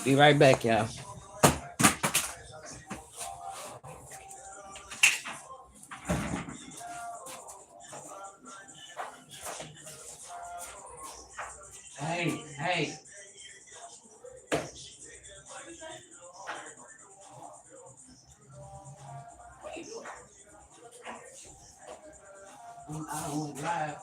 Be right back, y'all. Hey, hey. I don't want to drive.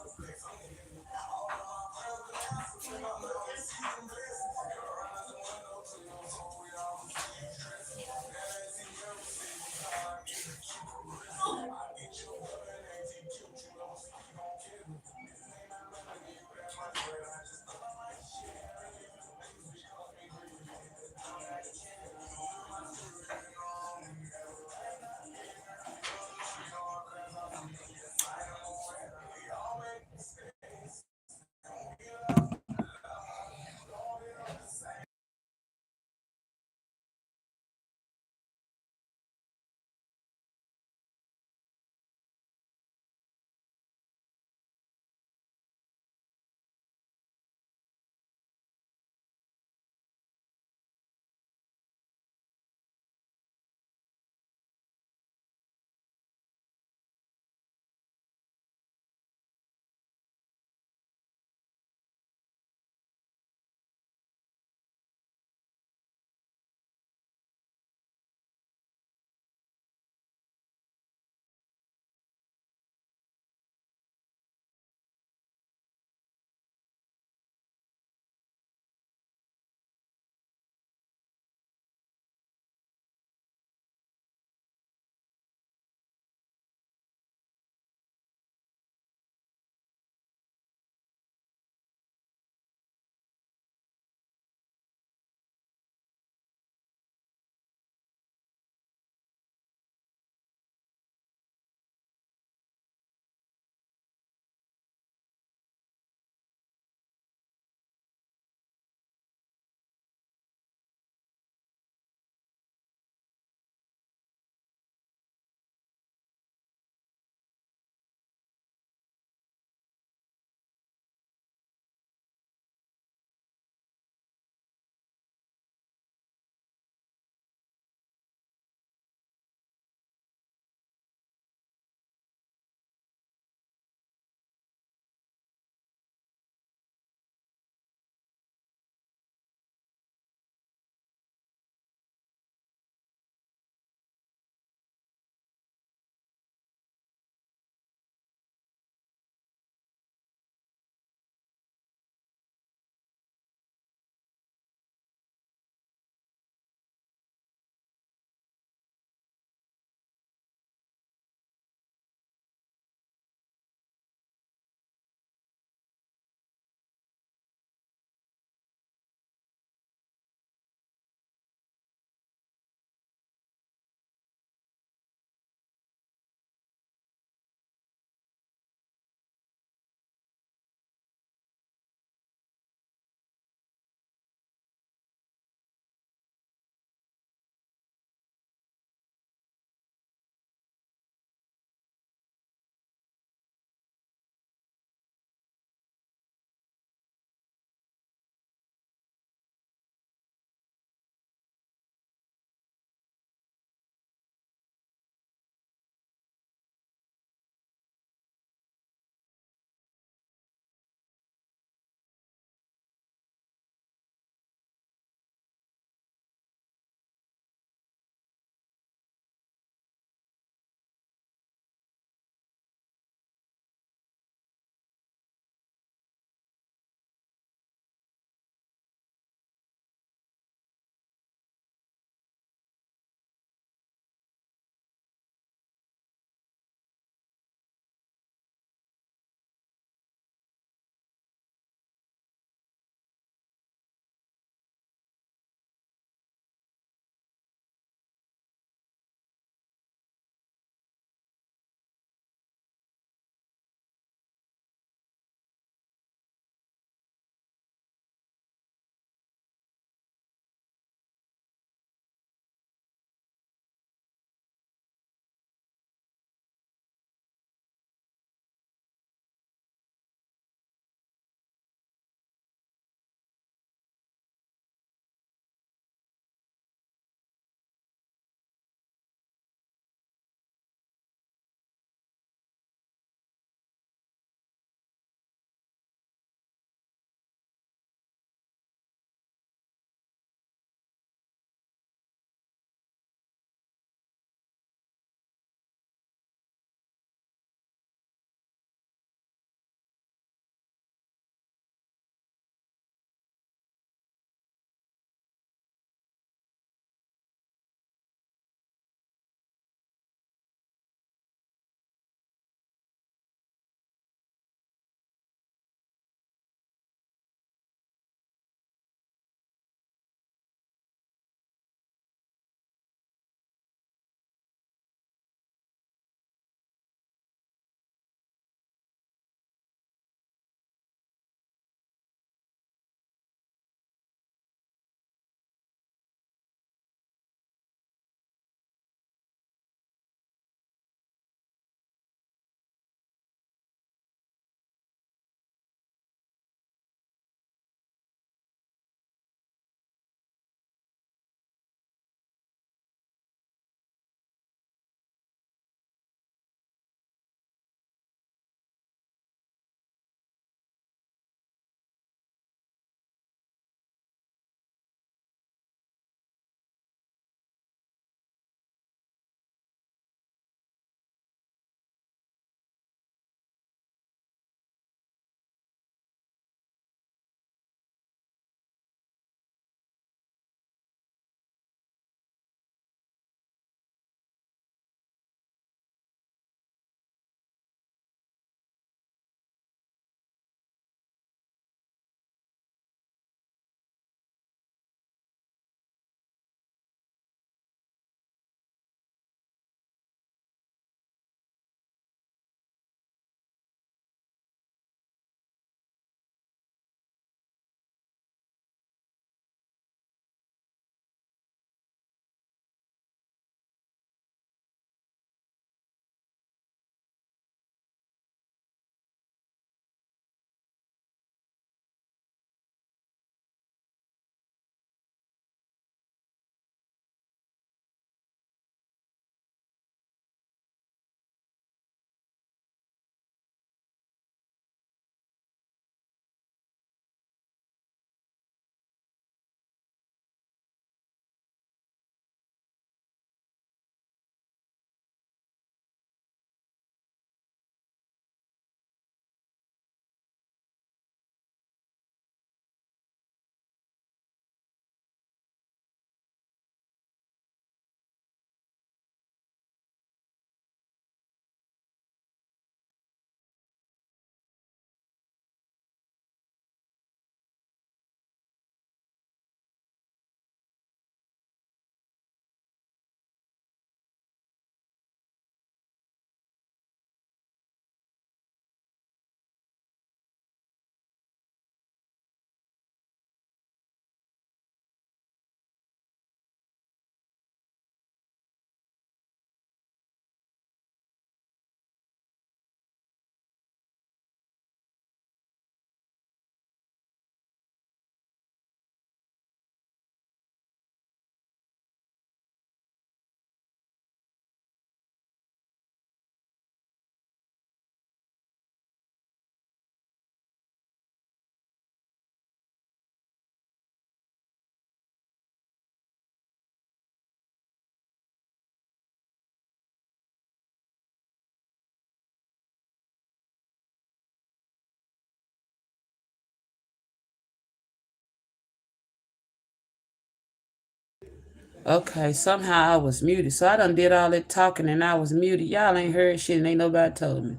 Okay, somehow I was muted. So I done did all that talking and I was muted. Y'all ain't heard shit and ain't nobody told me.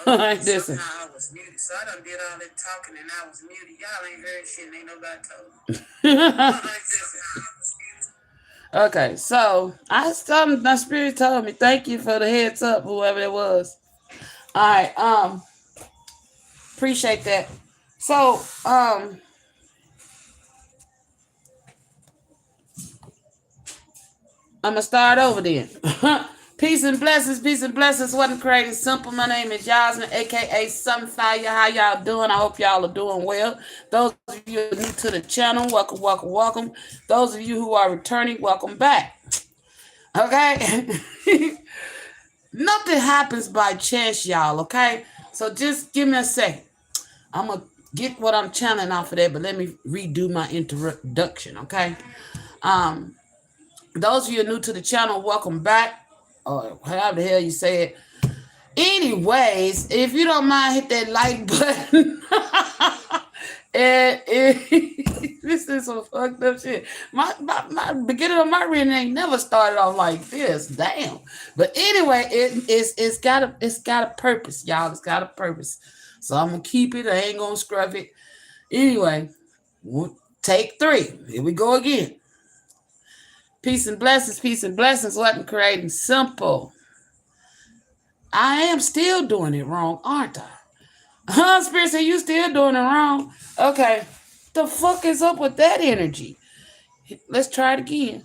Listen. Somehow I was muted. So I done did all that talking and I was muted. Y'all ain't heard shit and ain't nobody told me. Okay, so my spirit told me, thank you for the heads up, whoever it was. All right, appreciate that. So, I'm gonna start over then. Peace and blessings, peace and blessings. Wasn't creating simple. My name is Yasmin, aka Sunfire. How y'all doing? I hope y'all are doing well. Those of you new to the channel, welcome, welcome, welcome. Those of you who are returning, welcome back. Okay. Nothing happens by chance, y'all. Okay, so just give me a second. I'm gonna get what I'm channeling off of that, but let me redo my introduction. Okay. Um, those of you new to the channel, welcome back, or however the hell you say it. Anyways, if you don't mind, hit that like button. And this is some fucked up shit. My beginning of my reading ain't never started off like this. Damn. But anyway, it's got a purpose, y'all. It's got a purpose. So I'm gonna keep it. I ain't gonna scrub it. Anyway, take 3. Here we go again. Peace and blessings, peace and blessings. Wasn't creating simple. I am still doing it wrong, aren't I? Spirit said you still doing it wrong. Okay. The fuck is up with that energy? Let's try it again.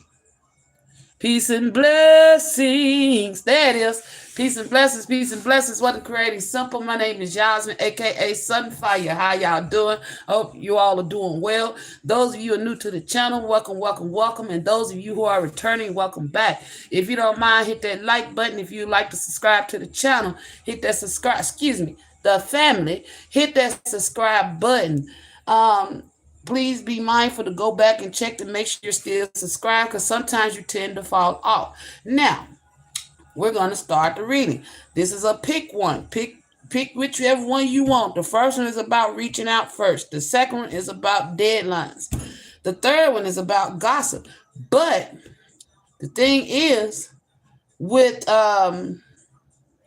Peace and blessings. There it is. Peace and blessings, peace and blessings. Wasn't creating simple. My name is Yasmin, aka Sunfire. How y'all doing? Hope you all are doing well. Those of you who are new to the channel, welcome, welcome, welcome. And those of you who are returning, welcome back. If you don't mind, hit that like button. If you'd like to subscribe to the channel, hit that subscribe. Excuse me, the family. Hit that subscribe button. Please be mindful to go back and check to make sure you're still subscribed, because sometimes you tend to fall off. Now, we're going to start the reading. This is a pick one. Pick whichever one you want. The first one is about reaching out first. The second one is about deadlines. The third one is about gossip. But the thing is, with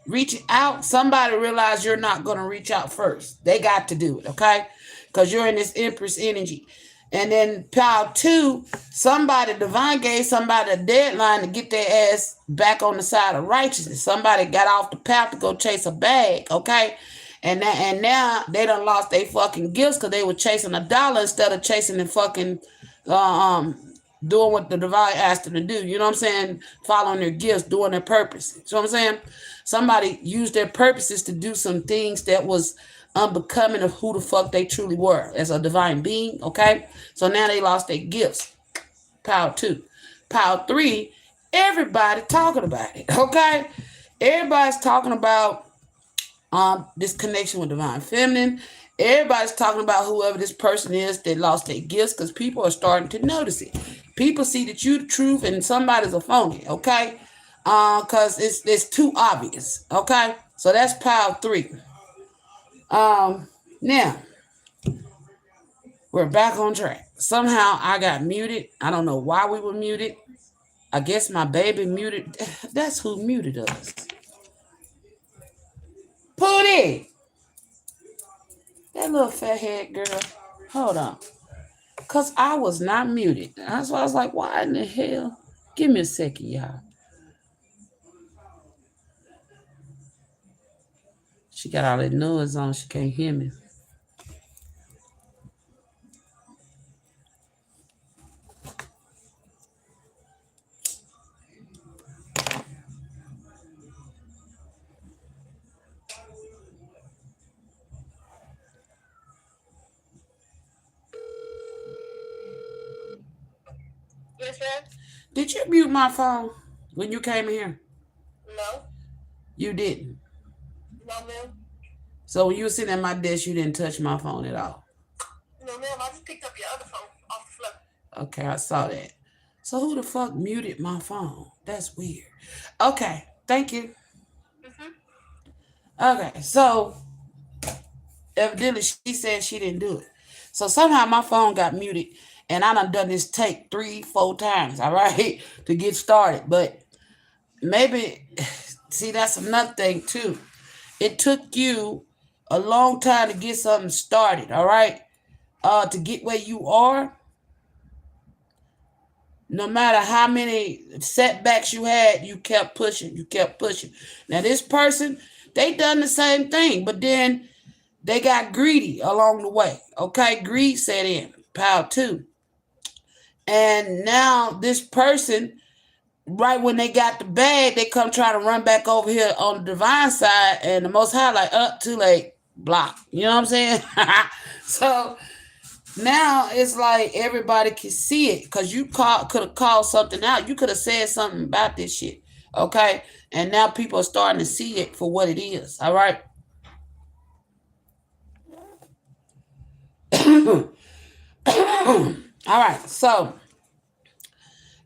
reaching out, somebody realize you're not going to reach out first. They got to do it, okay? Because you're in this Empress energy. And then pile 2, somebody, divine gave somebody a deadline to get their ass back on the side of righteousness. Somebody got off the path to go chase a bag, okay? And now they done lost their fucking gifts because they were chasing $1 instead of chasing the fucking doing what the divine asked them to do. You know what I'm saying? Following their gifts, doing their purpose. You know what I'm saying? Somebody used their purposes to do some things that was unbecoming of who the fuck they truly were as a divine being. Okay, so now they lost their gifts. Power 2. Power 3, everybody talking about it. Okay, everybody's talking about this connection with divine feminine. Everybody's talking about whoever this person is that lost their gifts, because people are starting to notice it. People see that you the truth and somebody's a phony. Okay, because it's too obvious. Okay, so that's power 3. Now we're back on track. Somehow I got muted. I don't know why we were muted. I guess my baby muted. That's who muted us. Pootie! That little fat head girl. Hold on. Because I was not muted. That's why I was like, why in the hell? Give me a second, y'all. She got all that noise on. She can't hear me. Yes, ma'am. Did you mute my phone when you came in here? No. You didn't. No, ma'am. So when you were sitting at my desk, you didn't touch my phone at all. No, ma'am. I just picked up your other phone off the floor. Okay, I saw that. So who the fuck muted my phone? That's weird. Okay, thank you. Okay, so evidently she said she didn't do it. So somehow my phone got muted And I done this take 3-4 times, all right, to get started. But maybe, see, that's another thing too. It took you a long time to get something started, all right? To get where you are, no matter how many setbacks you had, you kept pushing, you kept pushing. Now, this person, they done the same thing, but then they got greedy along the way. Okay, greed set in, power 2. And now this person, right when they got the bag, they come try to run back over here on the divine side, and the Most High like, too late, block. You know what I'm saying? So now it's like everybody can see it because you could have called something out. You could have said something about this shit, okay? And now people are starting to see it for what it is. All right. All right. So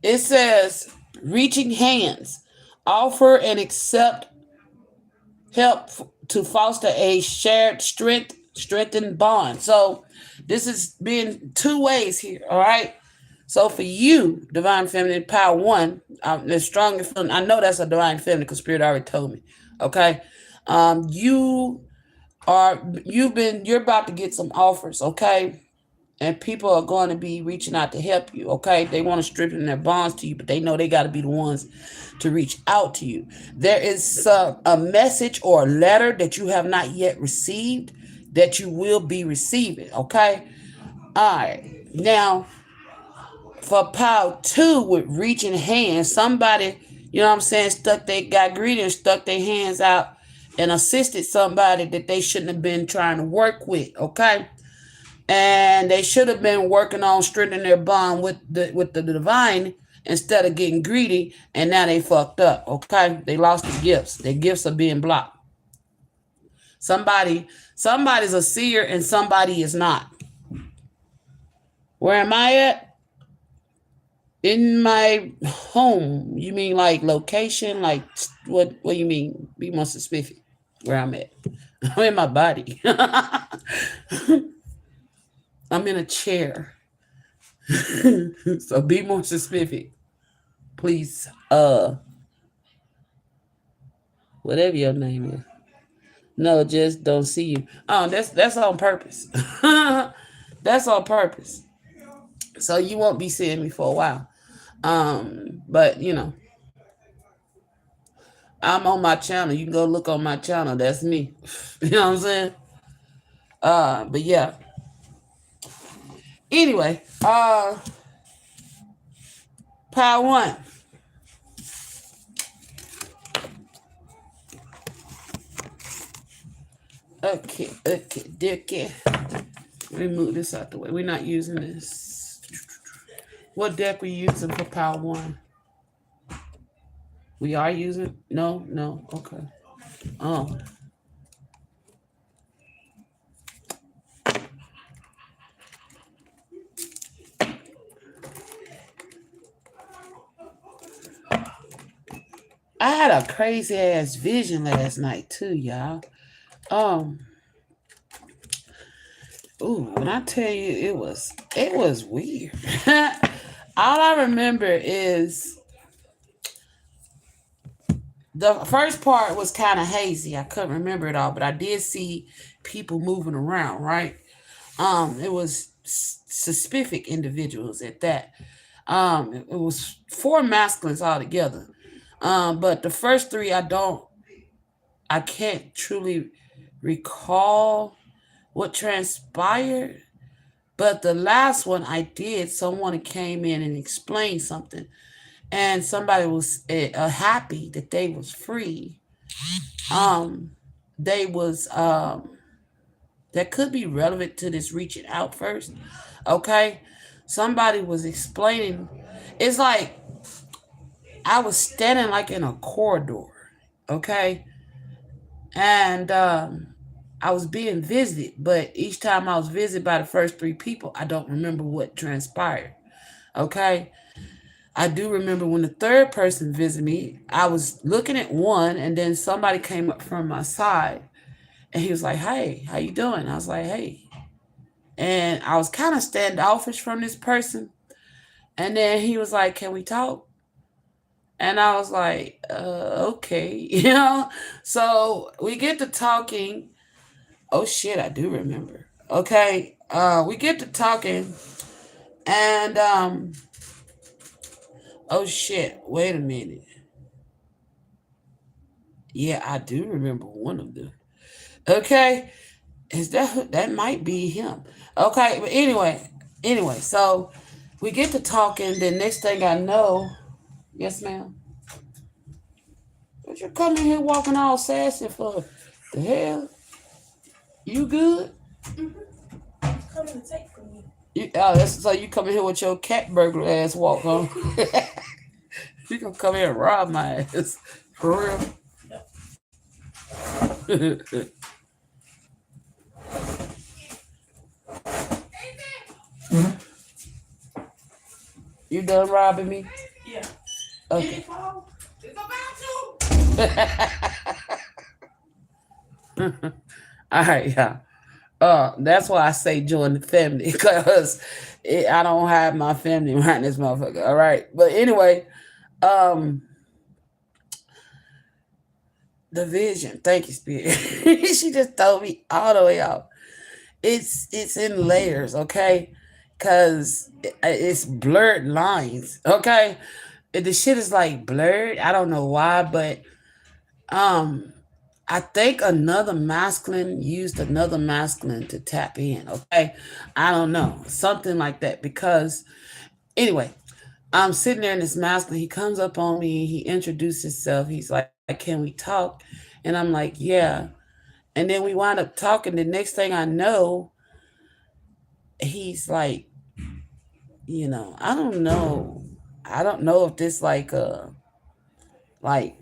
it says reaching hands, offer and accept help to foster a shared strengthened bond. So this is being 2 ways here, all right? So for you, Divine Feminine Power 1, the strongest feeling, I know that's a Divine Feminine because Spirit already told me, okay? You're about to get some offers, okay? And people are going to be reaching out to help you, okay? They want to strengthen their bonds to you, but they know they got to be the ones to reach out to you. There is a message or a letter that you have not yet received that you will be receiving, okay? All right. Now, for power 2 with reaching hands, somebody, you know what I'm saying, got greedy and stuck their hands out and assisted somebody that they shouldn't have been trying to work with, okay? And they should have been working on strengthening their bond with the divine instead of getting greedy, and now they fucked up, okay? They lost the gifts. Their gifts are being blocked. Somebody's a seer and somebody is not. Where am I at? In my home. You mean like location? Like what you mean? Be more specific. Where I'm at. I'm in my body. I'm in a chair. So be more specific. Please. Whatever your name is. No, just don't see you. Oh, that's on purpose. That's on purpose. So you won't be seeing me for a while. But you know, I'm on my channel. You can go look on my channel. That's me. You know what I'm saying? But yeah. Anyway, power 1. Okay. Remove this out the way. We're not using this. What deck we using for power 1? We are using? No. Okay. Oh. I had a crazy ass vision last night too, y'all. When I tell you it was weird. All I remember is the first part was kind of hazy. I couldn't remember it all, but I did see people moving around, right? It was specific individuals at that. It was 4 masculines altogether. But the first 3 I can't truly recall what transpired. But the last one I did, someone came in and explained something. And somebody was happy that they was free. They was that could be relevant to this reaching out first. Okay. Somebody was explaining. It's like I was standing like in a corridor. Okay. And I was being visited, but each time I was visited by the first 3 people, I don't remember what transpired. Okay. I do remember when the 3rd person visited me, I was looking at one, and then somebody came up from my side, and he was like, "Hey, how you doing?" I was like, "Hey." And I was kind of standoffish from this person. And then he was like, "Can we talk?" And I was like, okay, So we get to talking. Oh shit, I do remember. Okay, we get to talking, and oh shit, wait a minute. Yeah, I do remember one of them. Okay, is that might be him? Okay, but anyway, so we get to talking. The next thing I know, yes, ma'am. But you coming here walking all sassy for the hell? You good? Coming to take from you. So you coming here with your cat burglar ass walk on? You gonna come here and rob my ass for real? You done robbing me? Yeah. Okay. It's about to. All right, yeah. That's why I say join the family because I don't have my family around this motherfucker. All right, but anyway, um, the vision. Thank you, Spirit. She just told me all the way out. It's in layers, okay? Cause it's blurred lines, okay? The shit is like blurred. I don't know why, but um, I think another masculine used another masculine to tap in. Okay, I don't know, something like that. Because anyway, I'm sitting there in this masculine. He comes up on me. He introduces himself. He's like, "Can we talk?" And I'm like, "Yeah." And then we wind up talking. The next thing I know, he's like, I don't know. I don't know if this like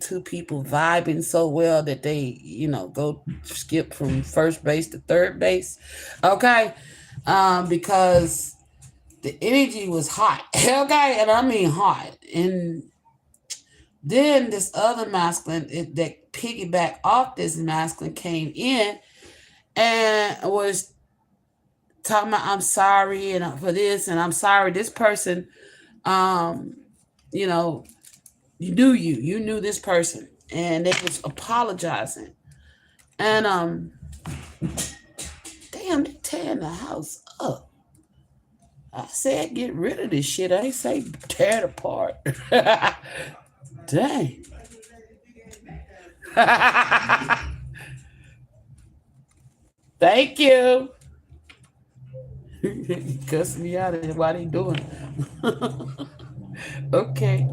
two people vibing so well that they, go skip from first base to third base. Okay. Because the energy was hot. Okay. And I mean hot. And then this other masculine that piggyback off this masculine came in and was talking about I'm sorry and for this and I'm sorry this person um you know you knew this person and they was apologizing and damn, they tearing the house up. I said get rid of this shit. I ain't say tear it apart. Dang. Thank you. He cussed me out and why they doing it. Okay.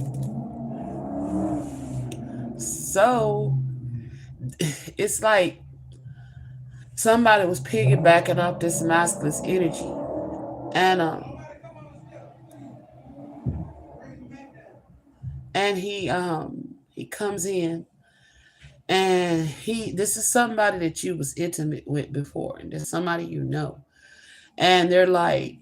So it's like somebody was piggybacking off this masculine energy. And he comes in and this is somebody that you was intimate with before and there's somebody and they're like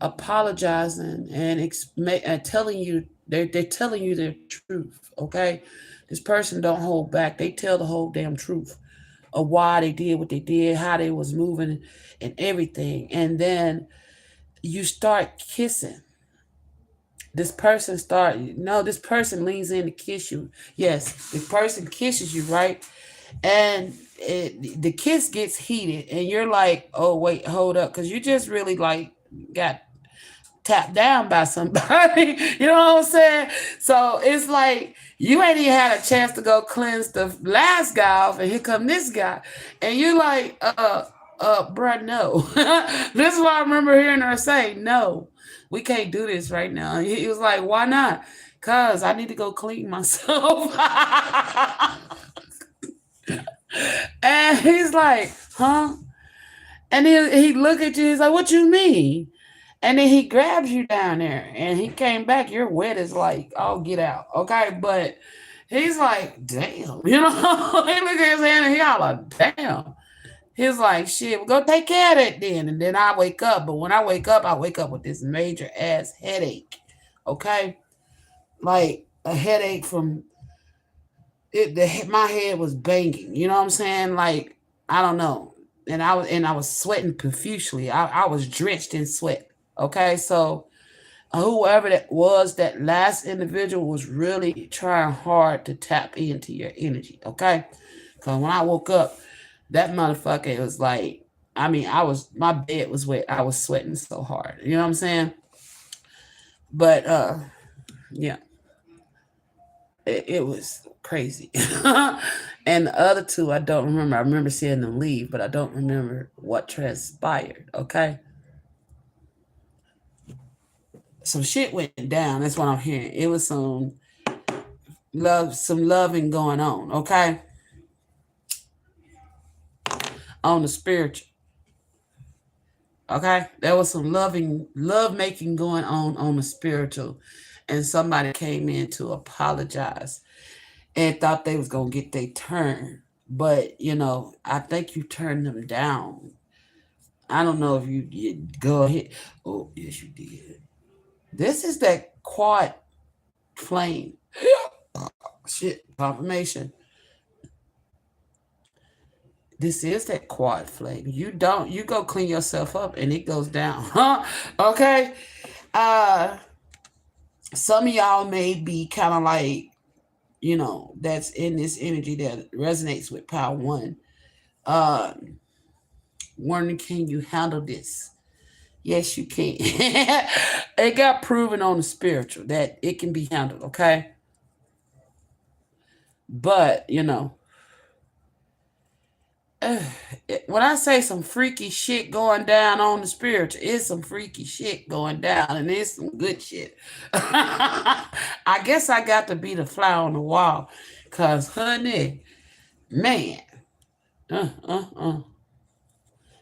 apologizing and telling you they're telling you the truth. Okay, this person don't hold back. They tell the whole damn truth of why they did what they did, how they was moving and everything. And then you start kissing. This person leans in to kiss you. Yes, the person kisses you, right? And the kiss gets heated and you're like, oh wait, hold up, because you just really like got tapped down by somebody. You know what I'm saying? So it's like you ain't even had a chance to go cleanse the last guy off, and here come this guy, and you like, bruh, no. This is why I remember hearing her say, no, we can't do this right now. He was like, why not? Cause I need to go clean myself. And he's like, huh? And he look at you. He's like, what you mean? And then he grabs you down there, and he came back. You're wet as like, oh, get out, okay? But he's like, damn, he look at his hand and he all like, damn. He's like, shit, well, go take care of that then. And then I wake up. But when I wake up with this major ass headache, okay? Like a headache from it. My head was banging. You know what I'm saying? Like, I don't know. and I was sweating profusely. I was drenched in sweat. Okay, so whoever that was, that last individual was really trying hard to tap into your energy. Okay, because when I woke up, that motherfucker, it was like, I mean, my bed was wet. I was sweating so hard. You know what I'm saying? But yeah, it was crazy. And the other two, I don't remember. I remember seeing them leave, but I don't remember what transpired. Okay. Some shit went down. That's what I'm hearing. It was some loving going on. Okay. On the spiritual. Okay. There was some love making going on the spiritual. And somebody came in to apologize and thought they was going to get their turn. But, you know, I think you turned them down. I don't know if you go ahead. Oh, yes, you did. This is that quad flame. Shit, confirmation. This is that quad flame. You go clean yourself up and it goes down. Huh? Okay. Some of y'all may be kind of like, you know, that's in this energy that resonates with power one. Wondering, can you handle this? Yes, you can. It got proven on the spiritual that it can be handled, okay? But, you know, when I say some freaky shit going down on the spiritual, it's some freaky shit going down, and it's some good shit. I guess I got to be the fly on the wall, because, honey, man,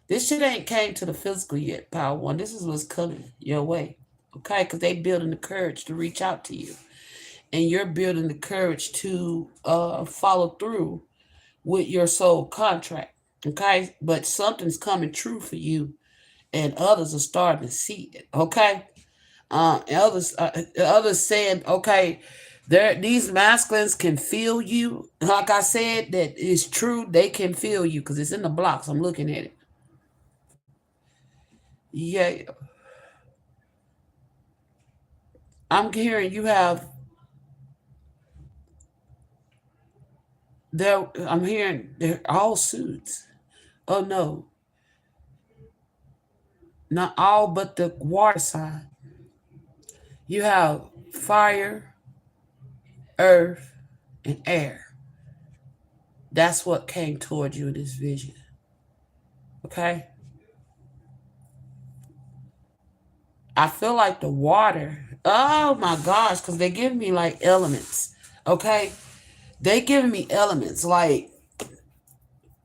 this shit ain't came to the physical yet, power one. This is what's coming your way, okay? Because they building the courage to reach out to you, and you're building the courage to follow through with your soul contract, okay? But something's coming true for you, and others are starting to see it, okay? Others saying, okay, these masculines can feel you. Like I said, that is true. They can feel you because it's in the blocks. I'm looking at it. Yeah. I'm hearing you have I'm hearing they're all suits. Oh no. Not all but the water sign. You have fire, earth, and air. That's what came toward you in this vision. Okay? I feel like the water. Oh my gosh, because they give me like elements. Okay? They giving me elements like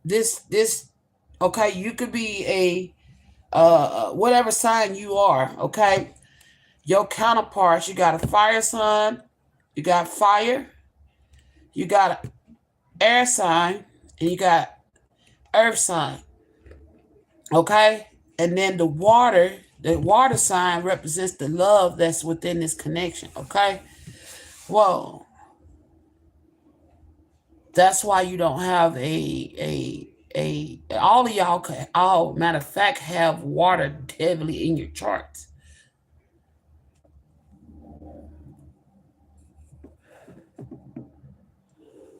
this. Okay, you could be a whatever sign you are. Okay, your counterparts. You got a fire sign, you got fire, you got an air sign, and you got earth sign. Okay, and then the water sign represents the love that's within this connection. Okay, whoa. That's why you don't have all of y'all could, all matter of fact, have water heavily in your charts.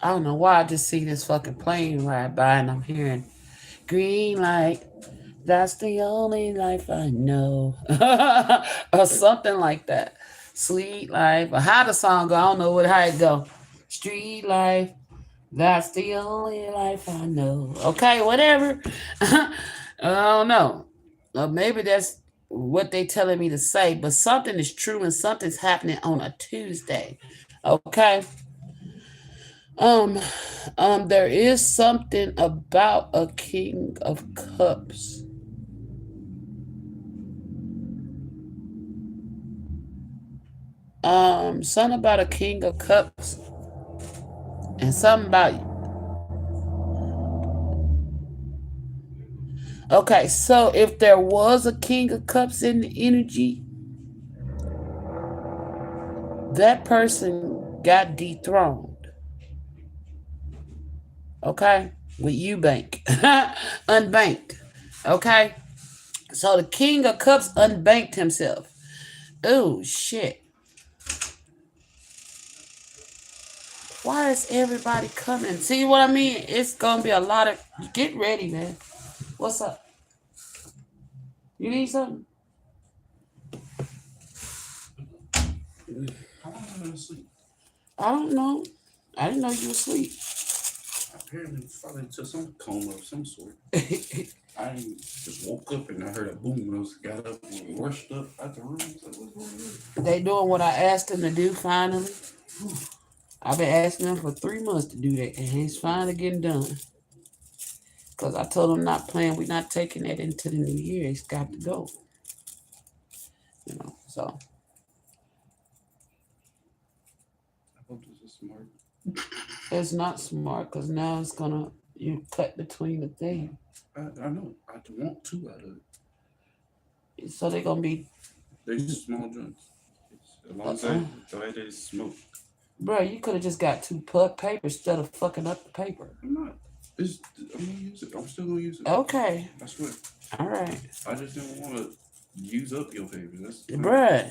I don't know why I just see this fucking plane ride by and I'm hearing green light. That's the only life I know. Or something like that. Sweet life. Or how the song go, I don't know how it go. Street life. That's the only life I know. Okay, whatever. I don't know. Maybe that's what they telling me to say, but something is true and something's happening on a Tuesday. Okay. There is something about a King of Cups. Something about a King of Cups. And something about you. Okay, so if there was a King of Cups in the energy, that person got dethroned. Okay? with Eubank. Unbanked. Okay? So the King of Cups unbanked himself. Oh, shit. Why is everybody coming? See what I mean? It's going to be a lot of... Get ready, man. What's up? You need something? How long have I been asleep? I don't know. I didn't know you were asleep. Apparently, falling into some coma of some sort. I just woke up and I heard a boom and I got up and rushed up out the room. I was like, what's going on? They doing what I asked them to do finally. I've been asking them for 3 months to do that, and it's finally getting done. Because I told them not playing, we're not taking that into the new year. It's got to go. You know, so. I hope this is smart. It's not smart because now it's going to, you cut between the thing. I know. I want two out of it. So they're going to be, They're just small joints. As long as they smoke. bro, you could have just got 2 paper instead of fucking up the paper. I'm not. I'm gonna use it. I'm still gonna use it. Okay. I swear. All right. I just didn't want to use up your paper. That's Bruh.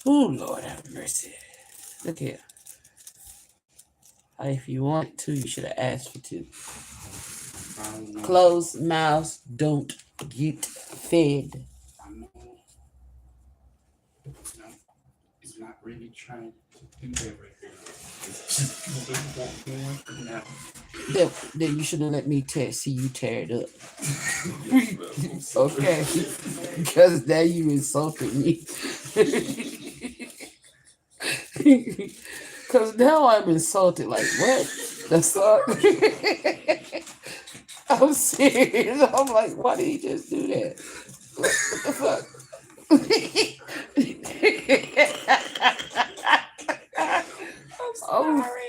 Oh, Lord have mercy. Look here. If you want to, you should have asked for 2. Closed mouths don't get fed. I know. It's not really trying to do that right there. It's just people want more now. Then you should have let me see you tear it up. Okay. Because now you insulted me. Because now I'm insulted. Like, what? That's all. I'm serious. I'm like, why did he just do that? What the fuck? I'm sorry.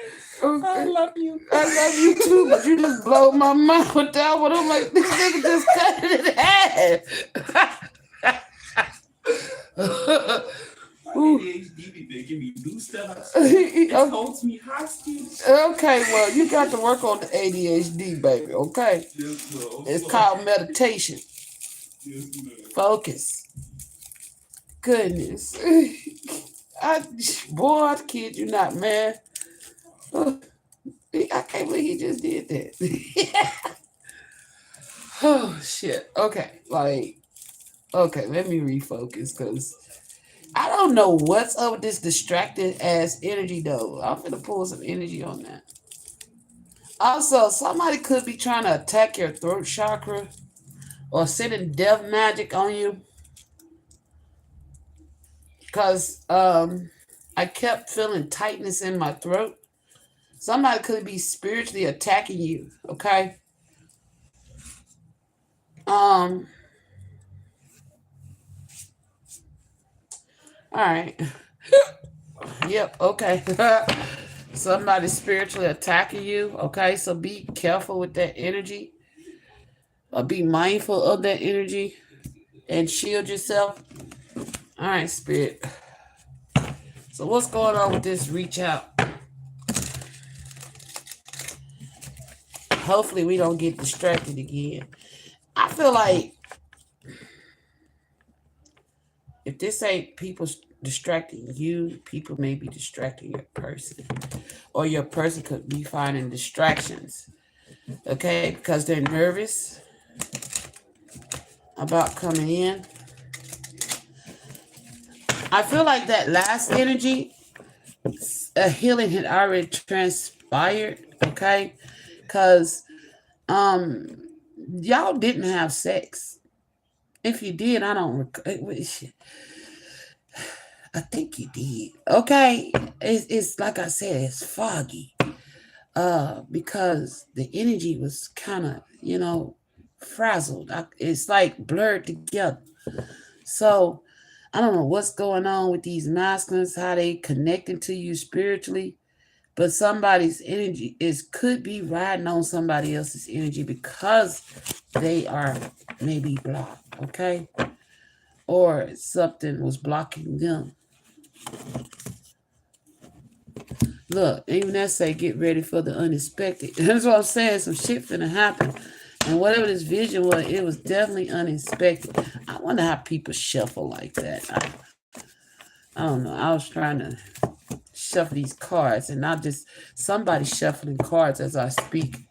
Okay. I love you. I love you too, but you just blow my mind with that one. I'm like, this nigga just cut it in half. ADHD they give me blue stuff. It holds me hostage. Okay, well, you got to work on the ADHD, baby. Okay, it's called meditation. Focus. Goodness, I kid you not, man. I can't believe he just did that. Oh shit. Okay, okay, let me refocus because I don't know what's up with this distracted ass energy though. I'm gonna pull some energy on that. Also, somebody could be trying to attack your throat chakra or sending death magic on you. Because I kept feeling tightness in my throat. Somebody could be spiritually attacking you, okay? All right. Yep, okay. Somebody spiritually attacking you, okay? So be careful with that energy. Or be mindful of that energy and shield yourself. All right, Spirit. So what's going on with this reach out? Hopefully we don't get distracted again. I feel like if this ain't people distracting you, people may be distracting your person. Or your person could be finding distractions. Okay, because they're nervous about coming in. I feel like that last energy, a healing had already transpired, okay? Because y'all didn't have sex. If you did, I think you did. Okay? It's like I said, it's foggy. Because the energy was kind of, frazzled. It's like blurred together. So I don't know what's going on with these masculines, how they connecting to you spiritually, but somebody's energy could be riding on somebody else's energy because they are maybe blocked, okay? Or something was blocking them. Look, even that say get ready for the unexpected. That's what I'm saying. Some shit finna happen. And whatever this vision was, it was definitely unexpected. I wonder how people shuffle like that. I don't know. I was trying to shuffle these cards, and not just somebody shuffling cards as I speak,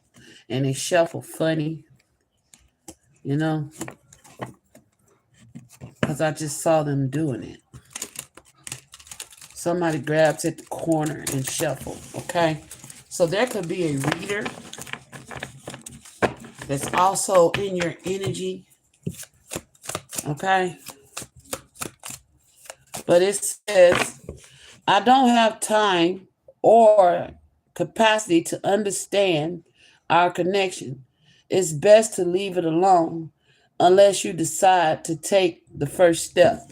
and they shuffle funny, you know, because I just saw them doing it. Somebody grabs at the corner and shuffle. Okay, so there could be a reader that's also in your energy. Okay, but it says, I don't have time or capacity to understand our connection. It's best to leave it alone unless you decide to take the first step.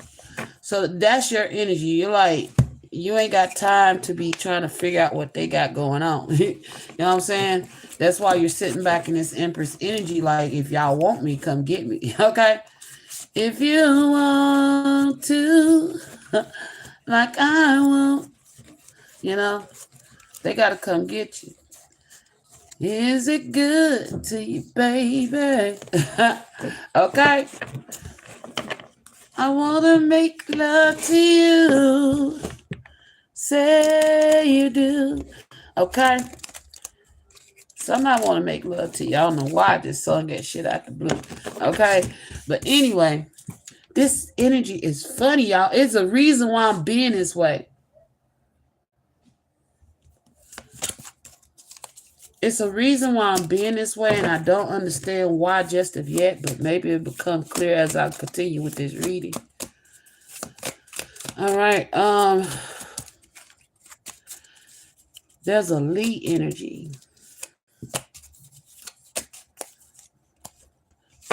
So that's your energy. You're like, you ain't got time to be trying to figure out what they got going on. You know what I'm saying? That's why you're sitting back in this Empress energy, like, if y'all want me, come get me. Okay? If you want to, like I want, you know, they got to come get you. Is it good to you, baby? Okay? I want to make love to you. Say you do. Okay? Somebody want to make love to you. I don't know why I just sung that shit out the blue. Okay? But anyway, this energy is funny, y'all. It's a reason why I'm being this way. It's a reason why I'm being this way, and I don't understand why just of yet, but maybe it'll become clear as I continue with this reading. All right. There's a Lee energy.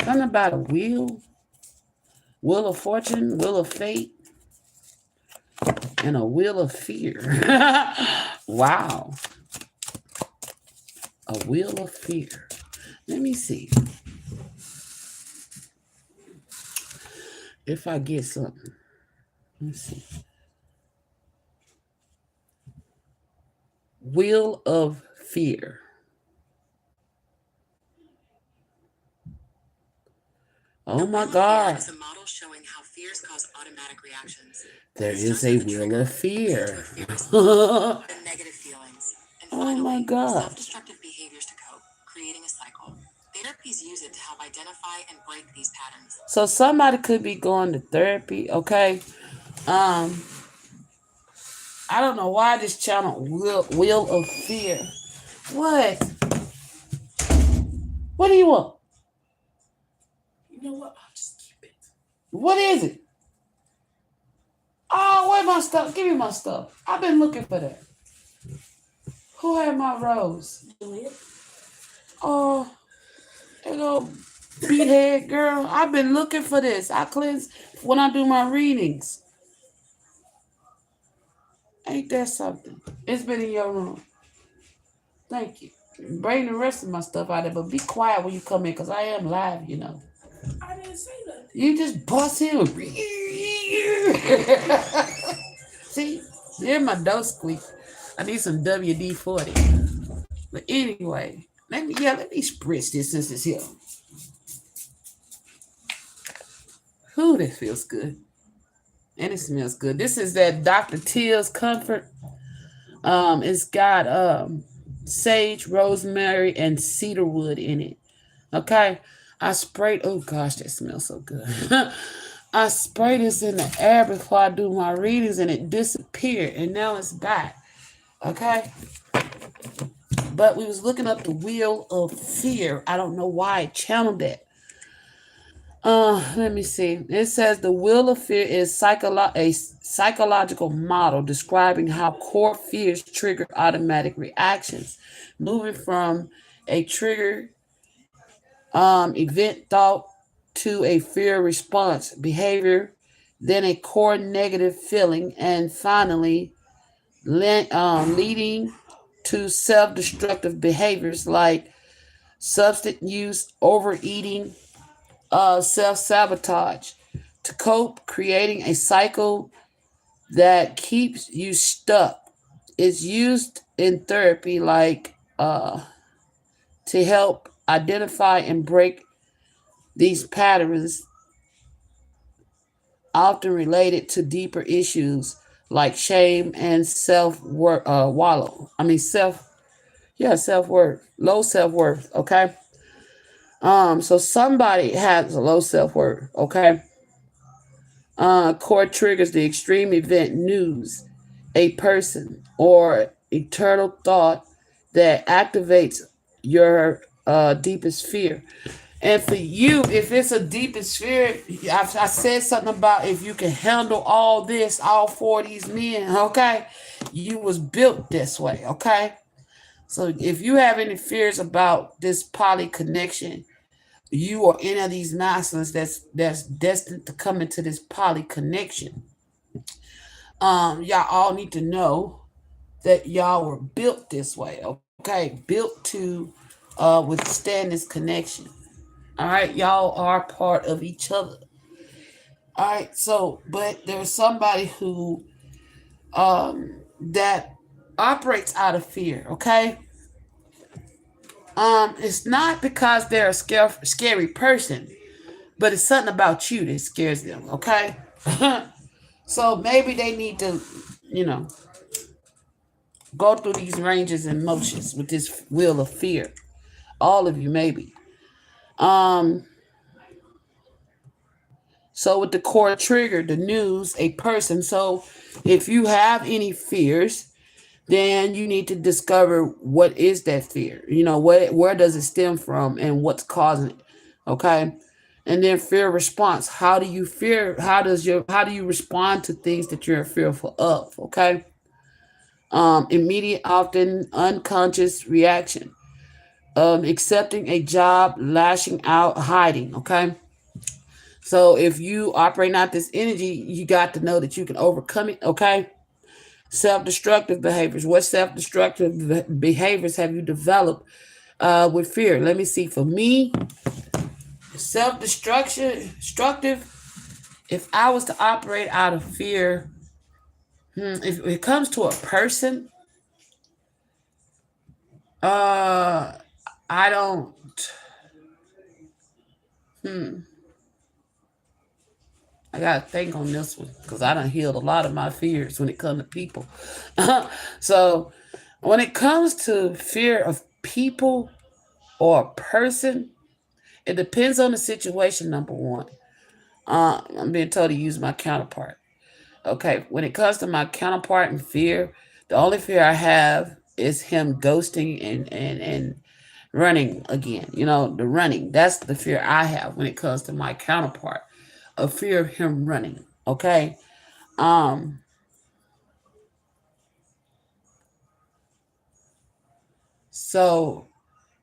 Something about a wheel of fortune, wheel of fate, and a wheel of fear. Wow. A wheel of fear. Let me see if I get something. Let's see. Wheel of fear. Oh my God. Is a model showing how fears cause automatic reactions. There is a wheel of fear. The negative feelings. And Oh finally, my God. self-destructive behaviors to cope, creating a cycle. Therapies use it to help identify and break these patterns. So somebody could be going to therapy, okay? I don't know why this channel wheel of fear. What? What do you want? You know what? I'll just keep it. What is it? Oh, where's my stuff? Give me my stuff. I've been looking for that. Who had my rose? Oh, hello, beathead girl. I've been looking for this. I cleanse when I do my readings. Ain't that something? It's been in your room. Thank you. Bring the rest of my stuff out there, but be quiet when you come in, because I am live, you know. I didn't say nothing. You just bust in. See, here's my door squeak. I need some WD-40. But anyway, let me spritz this since it's here. Ooh, that feels good. And it smells good. This is that Dr. Teal's Comfort. It's got sage, rosemary, and cedarwood in it. Okay. I sprayed, oh gosh, that smells so good. I sprayed this in the air before I do my readings, and it disappeared, and now it's back. Okay. But we was looking up the wheel of fear. I don't know why it channeled that. Let me see. It says the wheel of fear is a psychological model describing how core fears trigger automatic reactions, moving from a trigger event thought to a fear response behavior, then a core negative feeling, and finally leading to self-destructive behaviors like substance use, overeating, self-sabotage. To cope, creating a cycle that keeps you stuck is used in therapy like to help identify and break these patterns, often related to deeper issues like shame and self worth. Self worth, low self worth. Okay. So somebody has a low self worth. Okay. Core triggers the extreme event news, a person, or eternal thought that activates your deepest fear. And for you, if it's a deepest fear, I said something about if you can handle all this, all four of these men, okay, you was built this way, okay? So if you have any fears about this poly connection, you or any of these masculines that's destined to come into this poly connection, y'all all need to know that y'all were built this way, okay? Built to withstand this connection. All right, y'all are part of each other. All right, so but there's somebody who that operates out of fear, okay? It's not because they're a scary person, but it's something about you that scares them, okay? So maybe they need to, you know, go through these ranges and motions with this wheel of fear. All of you, maybe. Um, so with the core trigger, the news, a person. So if you have any fears, then you need to discover what is that fear. You know, where does it stem from and what's causing it. Okay. And then fear response. How do you fear? How do you respond to things that you're fearful of? Okay. Immediate, often unconscious reaction. Accepting a job, lashing out, hiding. Okay. So if you operate out this energy, you got to know that you can overcome it. Okay. Self-destructive behaviors. What self-destructive behaviors have you developed with fear? Let me see. For me, destructive. If I was to operate out of fear, if it comes to a person, I don't. I gotta think on this one because I done healed a lot of my fears when it comes to people. So when it comes to fear of people or a person, it depends on the situation. Number one, I'm being told to use my counterpart. Okay, when it comes to my counterpart and fear, the only fear I have is him ghosting and running again. You know, the running. That's the fear I have when it comes to my counterpart. A fear of him running. Okay. Um. So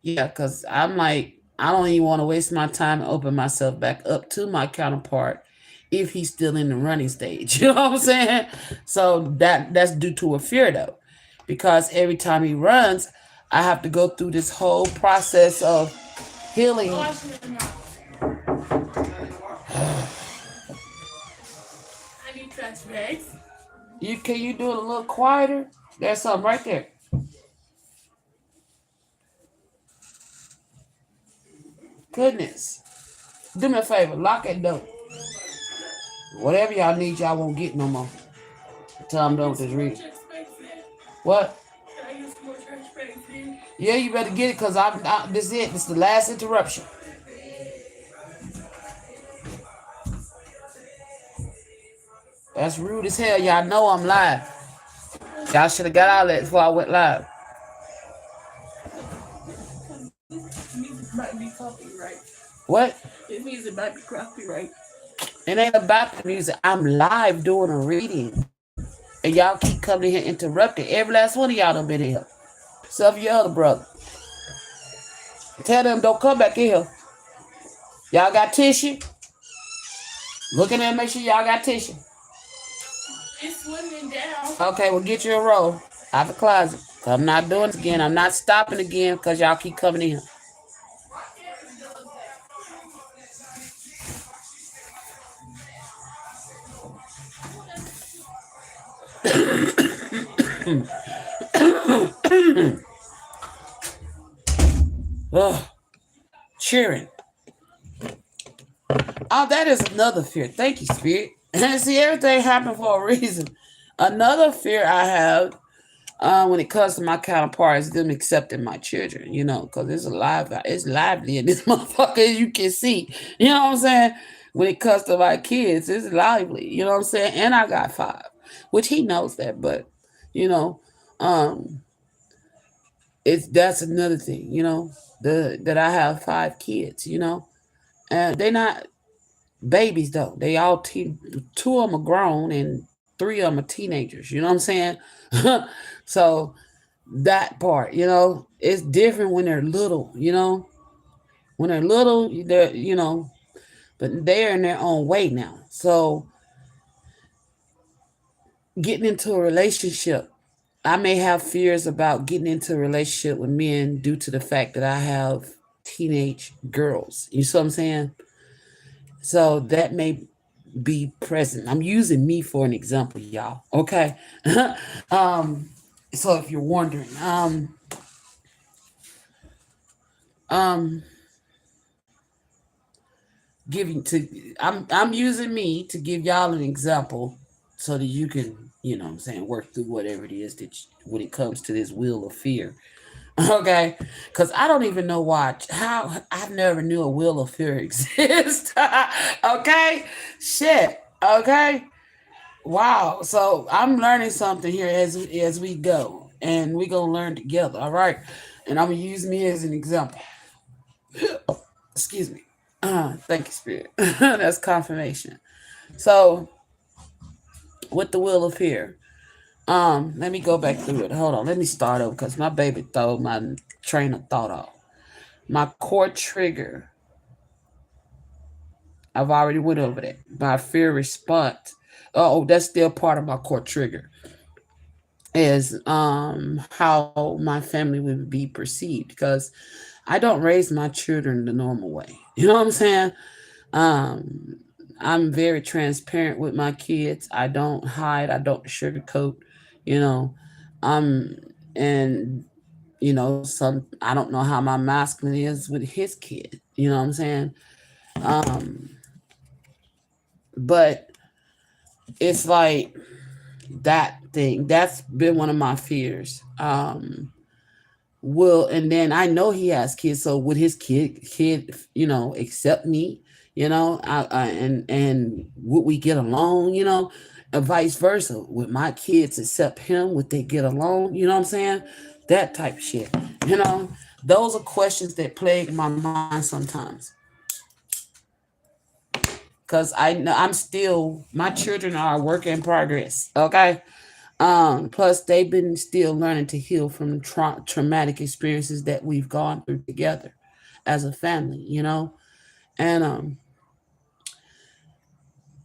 yeah, because I'm like, I don't even want to waste my time and open myself back up to my counterpart if he's still in the running stage. You know what I'm saying? So that's due to a fear though, because every time he runs, I have to go through this whole process of healing. Can you do it a little quieter? There's something right there. Goodness. Do me a favor, lock that door. Whatever y'all need, y'all won't get no more. Until I'm done with this reading. What? Yeah, you better get it because this is it. This is the last interruption. That's rude as hell. Y'all know I'm live. Y'all should have got all that before I went live. Music might be copyright. What? It means it might be copyright. It ain't about the music. I'm live doing a reading. And y'all keep coming here interrupting. Every last one of y'all done been here. Except for your other brother. Tell them don't come back in here. Y'all got tissue? Look at them, make sure y'all got tissue. It's swimming down. Okay, well get you a roll out the closet. I'm not doing it again. I'm not stopping again because y'all keep coming in. Ugh, cheering. Oh, that is another fear. Thank you, Spirit. See, everything happened for a reason. Another fear I have when it comes to my counterparts, them accepting my children, because it's lively in this motherfucker, as you can see. You know what I'm saying? When it comes to my kids, it's lively. You know what I'm saying? And I got 5, which he knows that, but you know, um, that's another thing. That I have 5 kids. And they're not babies though. They all 2 of them are grown and 3 of them are teenagers. You know what I'm saying? So that part, it's different when they're little. When they're little, but they're in their own way now. So getting into a relationship, I may have fears about getting into a relationship with men due to the fact that I have teenage girls. You see what I'm saying? So that may be present. I'm using me for an example, y'all. Okay. um, so if you're wondering, um, I'm using me to give y'all an example so that you can, what I'm saying, work through whatever it is when it comes to this wheel of fear. Okay, because I don't even know how I never knew a wheel of fear exists. Okay, shit. Okay, wow. So I'm learning something here as we go, and we gonna learn together. All right, and I'm gonna use me as an example. Excuse me. Thank you, Spirit. That's confirmation. So with the wheel of fear. Let me go back through it. Hold on. Let me start over because my baby throw my train of thought off. My core trigger. I've already went over that. My fear response. Oh, that's still part of my core trigger. Is how my family would be perceived because I don't raise my children the normal way. You know what I'm saying? I'm very transparent with my kids. I don't hide. I don't sugarcoat. You know, um, and some I don't know how my masculine is with his kid. You know what I'm saying? Um, but it's like that thing. That's been one of my fears. And then I know he has kids, so would his kid accept me? And would we get along? And vice versa. Would my kids accept him? Would they get along? You know what I'm saying? That type of shit. Those are questions that plague my mind sometimes. Because I'm still, my children are a work in progress. Okay. Plus they've been still learning to heal from traumatic experiences that we've gone through together as a family, and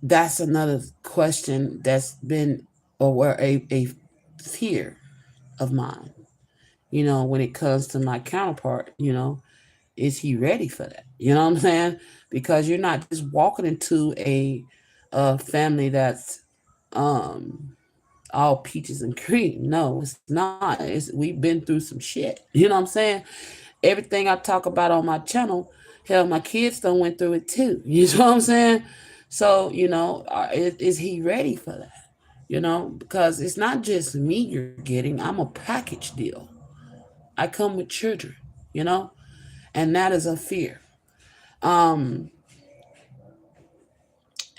that's another question that's been or a fear of mine, when it comes to my counterpart. Is he ready for that? You know what I'm saying? Because you're not just walking into a family that's all peaches and cream. No, it's not. We've been through some shit. You know what I'm saying? Everything I talk about on my channel, hell, my kids done went through it too. You know what I'm saying? So, is he ready for that? Because it's not just me you're getting. I'm a package deal. I come with children, and that is a fear. Um,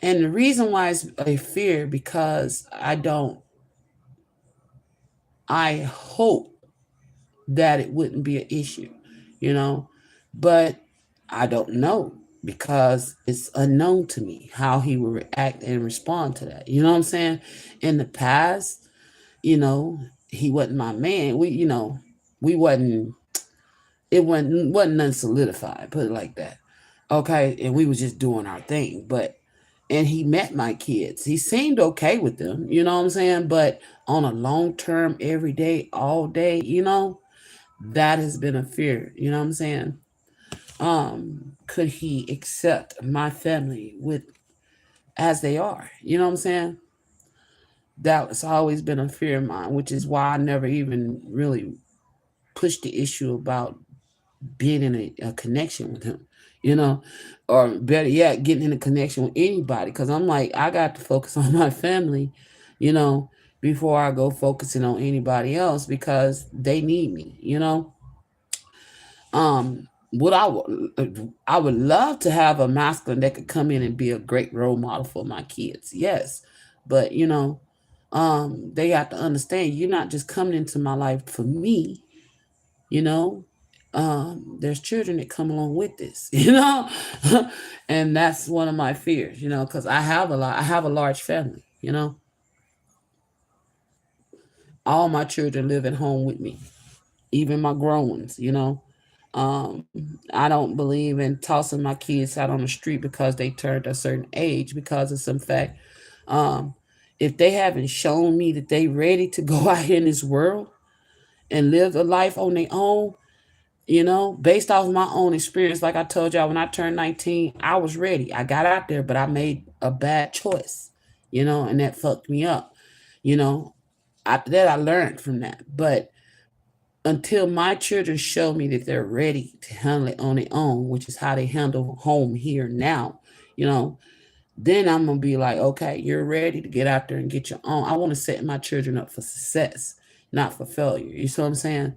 and the reason why it's a fear because I hope that it wouldn't be an issue, but I don't know because it's unknown to me how he will react and respond to that. You know what I'm saying? In the past, he wasn't my man. We wasn't, it wasn't nothing solidified, put it like that. Okay. And we was just doing our thing, and he met my kids. He seemed okay with them, you know what I'm saying? But on a long term, every day, all day, that has been a fear, you know what I'm saying? Could he accept my family with as they are? You know what I'm saying? That's always been a fear of mine, which is why I never even really pushed the issue about being in a connection with him, you know, or better yet, getting in a connection with anybody. Because I'm like, I got to focus on my family, you know, before I go focusing on anybody else because they need me, you know. What I would love to have a masculine that could come in and be a great role model for my kids. Yes, but you know, they have to understand you're not just coming into my life for me. You know, there's children that come along with this. You know, and that's one of my fears. You know, because I have a large family. You know, all my children live at home with me, even my grown ones. You know, Um, I don't believe in tossing my kids out on the street because they turned a certain age because of some fact. Um, if they haven't shown me that they ready to go out here in this world and live a life on their own, you know, based off my own experience, like I told y'all, when I turned 19, I was ready. I got out there, but I made a bad choice, you know, and that fucked me up. You know, after that, I learned from that. But until my children show me that they're ready to handle it on their own, which is how they handle home here now, you know, then I'm gonna be like, okay, you're ready to get out there and get your own. I want to set my children up for success, not for failure. You see what I'm saying?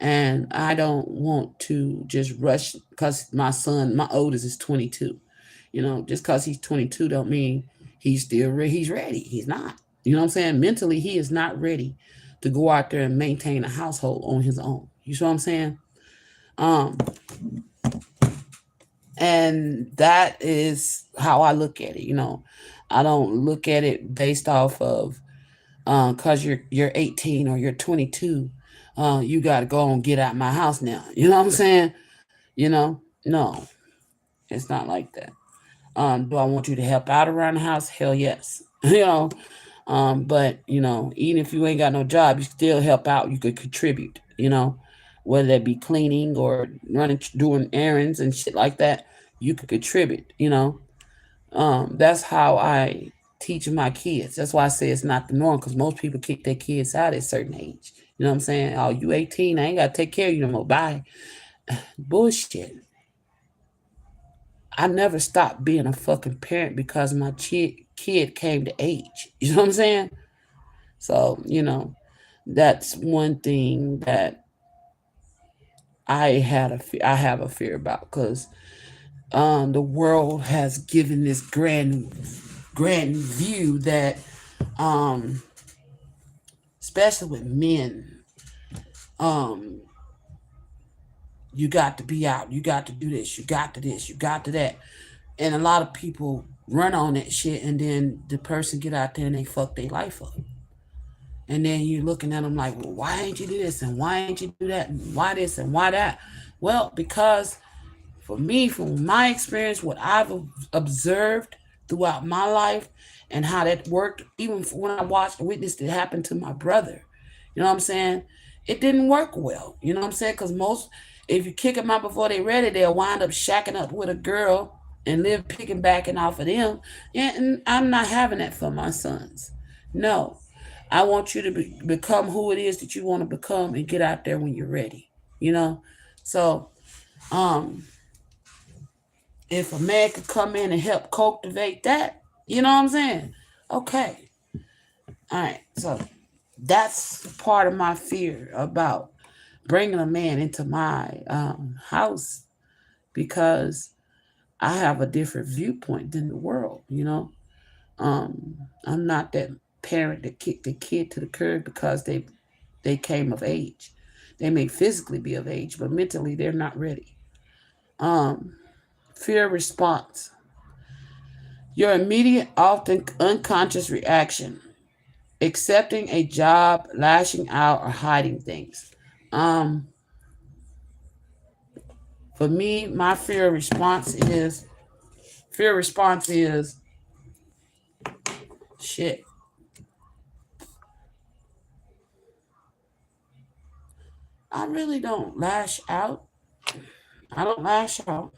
And I don't want to just rush because my son, my oldest, is 22. You know, just because he's 22 don't mean he's ready. He's not. You know what I'm saying? Mentally, he is not ready to go out there and maintain a household on his own. You see what I'm saying? Um, and that is how I look at it. You know, I don't look at it based off of because you're 18 or you're 22. You got to go and get out my house now. You know what I'm saying? You know, no, it's not like that. Do I want you to help out around the house? Hell yes. You know, but you know, even if you ain't got no job, you still help out. You could contribute. You know, whether that be cleaning or running, doing errands and shit like that, you could contribute. You know, that's how I teach my kids. That's why I say it's not the norm because most people kick their kids out at a certain age. You know what I'm saying? Oh, you 18, I ain't got to take care of you no more. Bye. Bullshit. I never stopped being a fucking parent because my kid came to age. You know what I'm saying? So, you know, that's one thing that I have a fear about because the world has given this grand view that um especially with men, um you got to be out, you got to do this, you got to this, you got to that. And a lot of people run on that shit and then the person get out there and they fuck their life up. And then you're looking at them like, well, why ain't you do this and why ain't you do that and why this and why that? Well, because for me, from my experience, what I've observed throughout my life and how that worked, even when I watched witnessed it happen to my brother, you know what I'm saying? It didn't work well. You know what I'm saying? Because most, if you kick them out before they ready, they'll wind up shacking up with a girl and live picking backing off of them. And I'm not having that for my sons. No, I want you to become who it is that you want to become and get out there when you're ready. You know, so um, if a man could come in and help cultivate that, you know what I'm saying? Okay, all right. So that's part of my fear about bringing a man into my house because I have a different viewpoint than the world. You know, um, I'm not that parent that kicked the kid to the curb because they came of age. They may physically be of age, but mentally they're not ready. Um, fear response. Your immediate, often unconscious reaction. Accepting a job, lashing out, or hiding things. Um, for me, my fear response is shit. I really don't lash out. I don't lash out.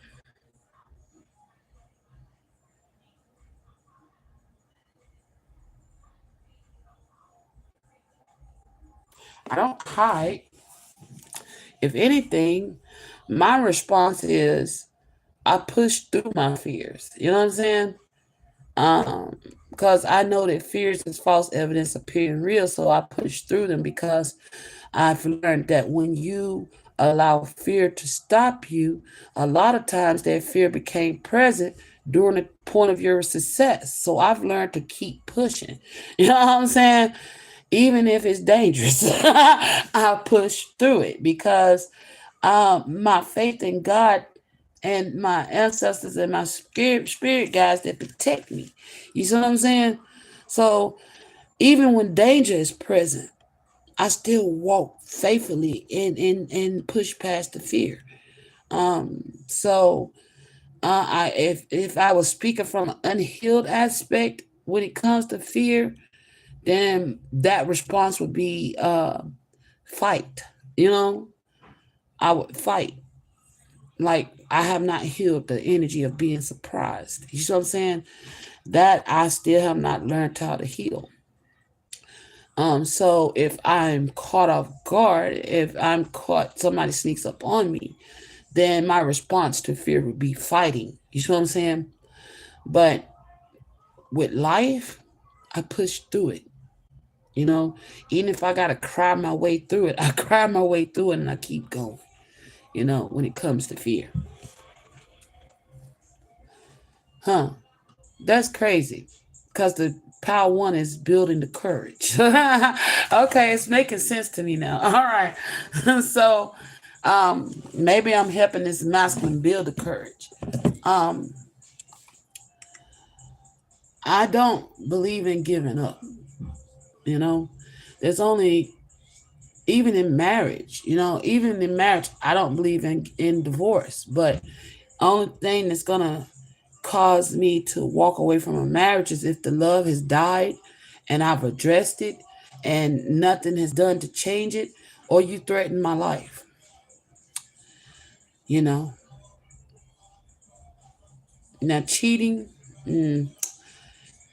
I don't hide. If anything, my response is I push through my fears. You know what I'm saying? Um, because I know that fears is false evidence appearing real, so I push through them because I've learned that when you allow fear to stop you, a lot of times that fear became present during the point of your success. So I've learned to keep pushing. You know what I'm saying? Even if it's dangerous, I push through it because my faith in God and my ancestors and my spirit guides that protect me. You see what I'm saying? So even when danger is present, I still walk faithfully and push past the fear. So I if I was speaking from an unhealed aspect when it comes to fear, then that response would be fight. You know, I would fight. Like I have not healed the energy of being surprised. You see what I'm saying? That I still have not learned how to heal. So if I'm caught off guard, if I'm caught, somebody sneaks up on me, then my response to fear would be fighting. You see what I'm saying? But with life, I push through it. You know, even if I gotta cry my way through it, I cry my way through it and I keep going. You know, when it comes to fear. Huh. That's crazy. Because the power one is building the courage. Okay, it's making sense to me now. All right. So maybe I'm helping this masculine build the courage. Um, I don't believe in giving up. You know, there's only even in marriage, even in marriage, I don't believe in divorce, but only thing that's gonna cause me to walk away from a marriage is if the love has died and I've addressed it and nothing has done to change it, or you threaten my life. You know, now cheating, mm,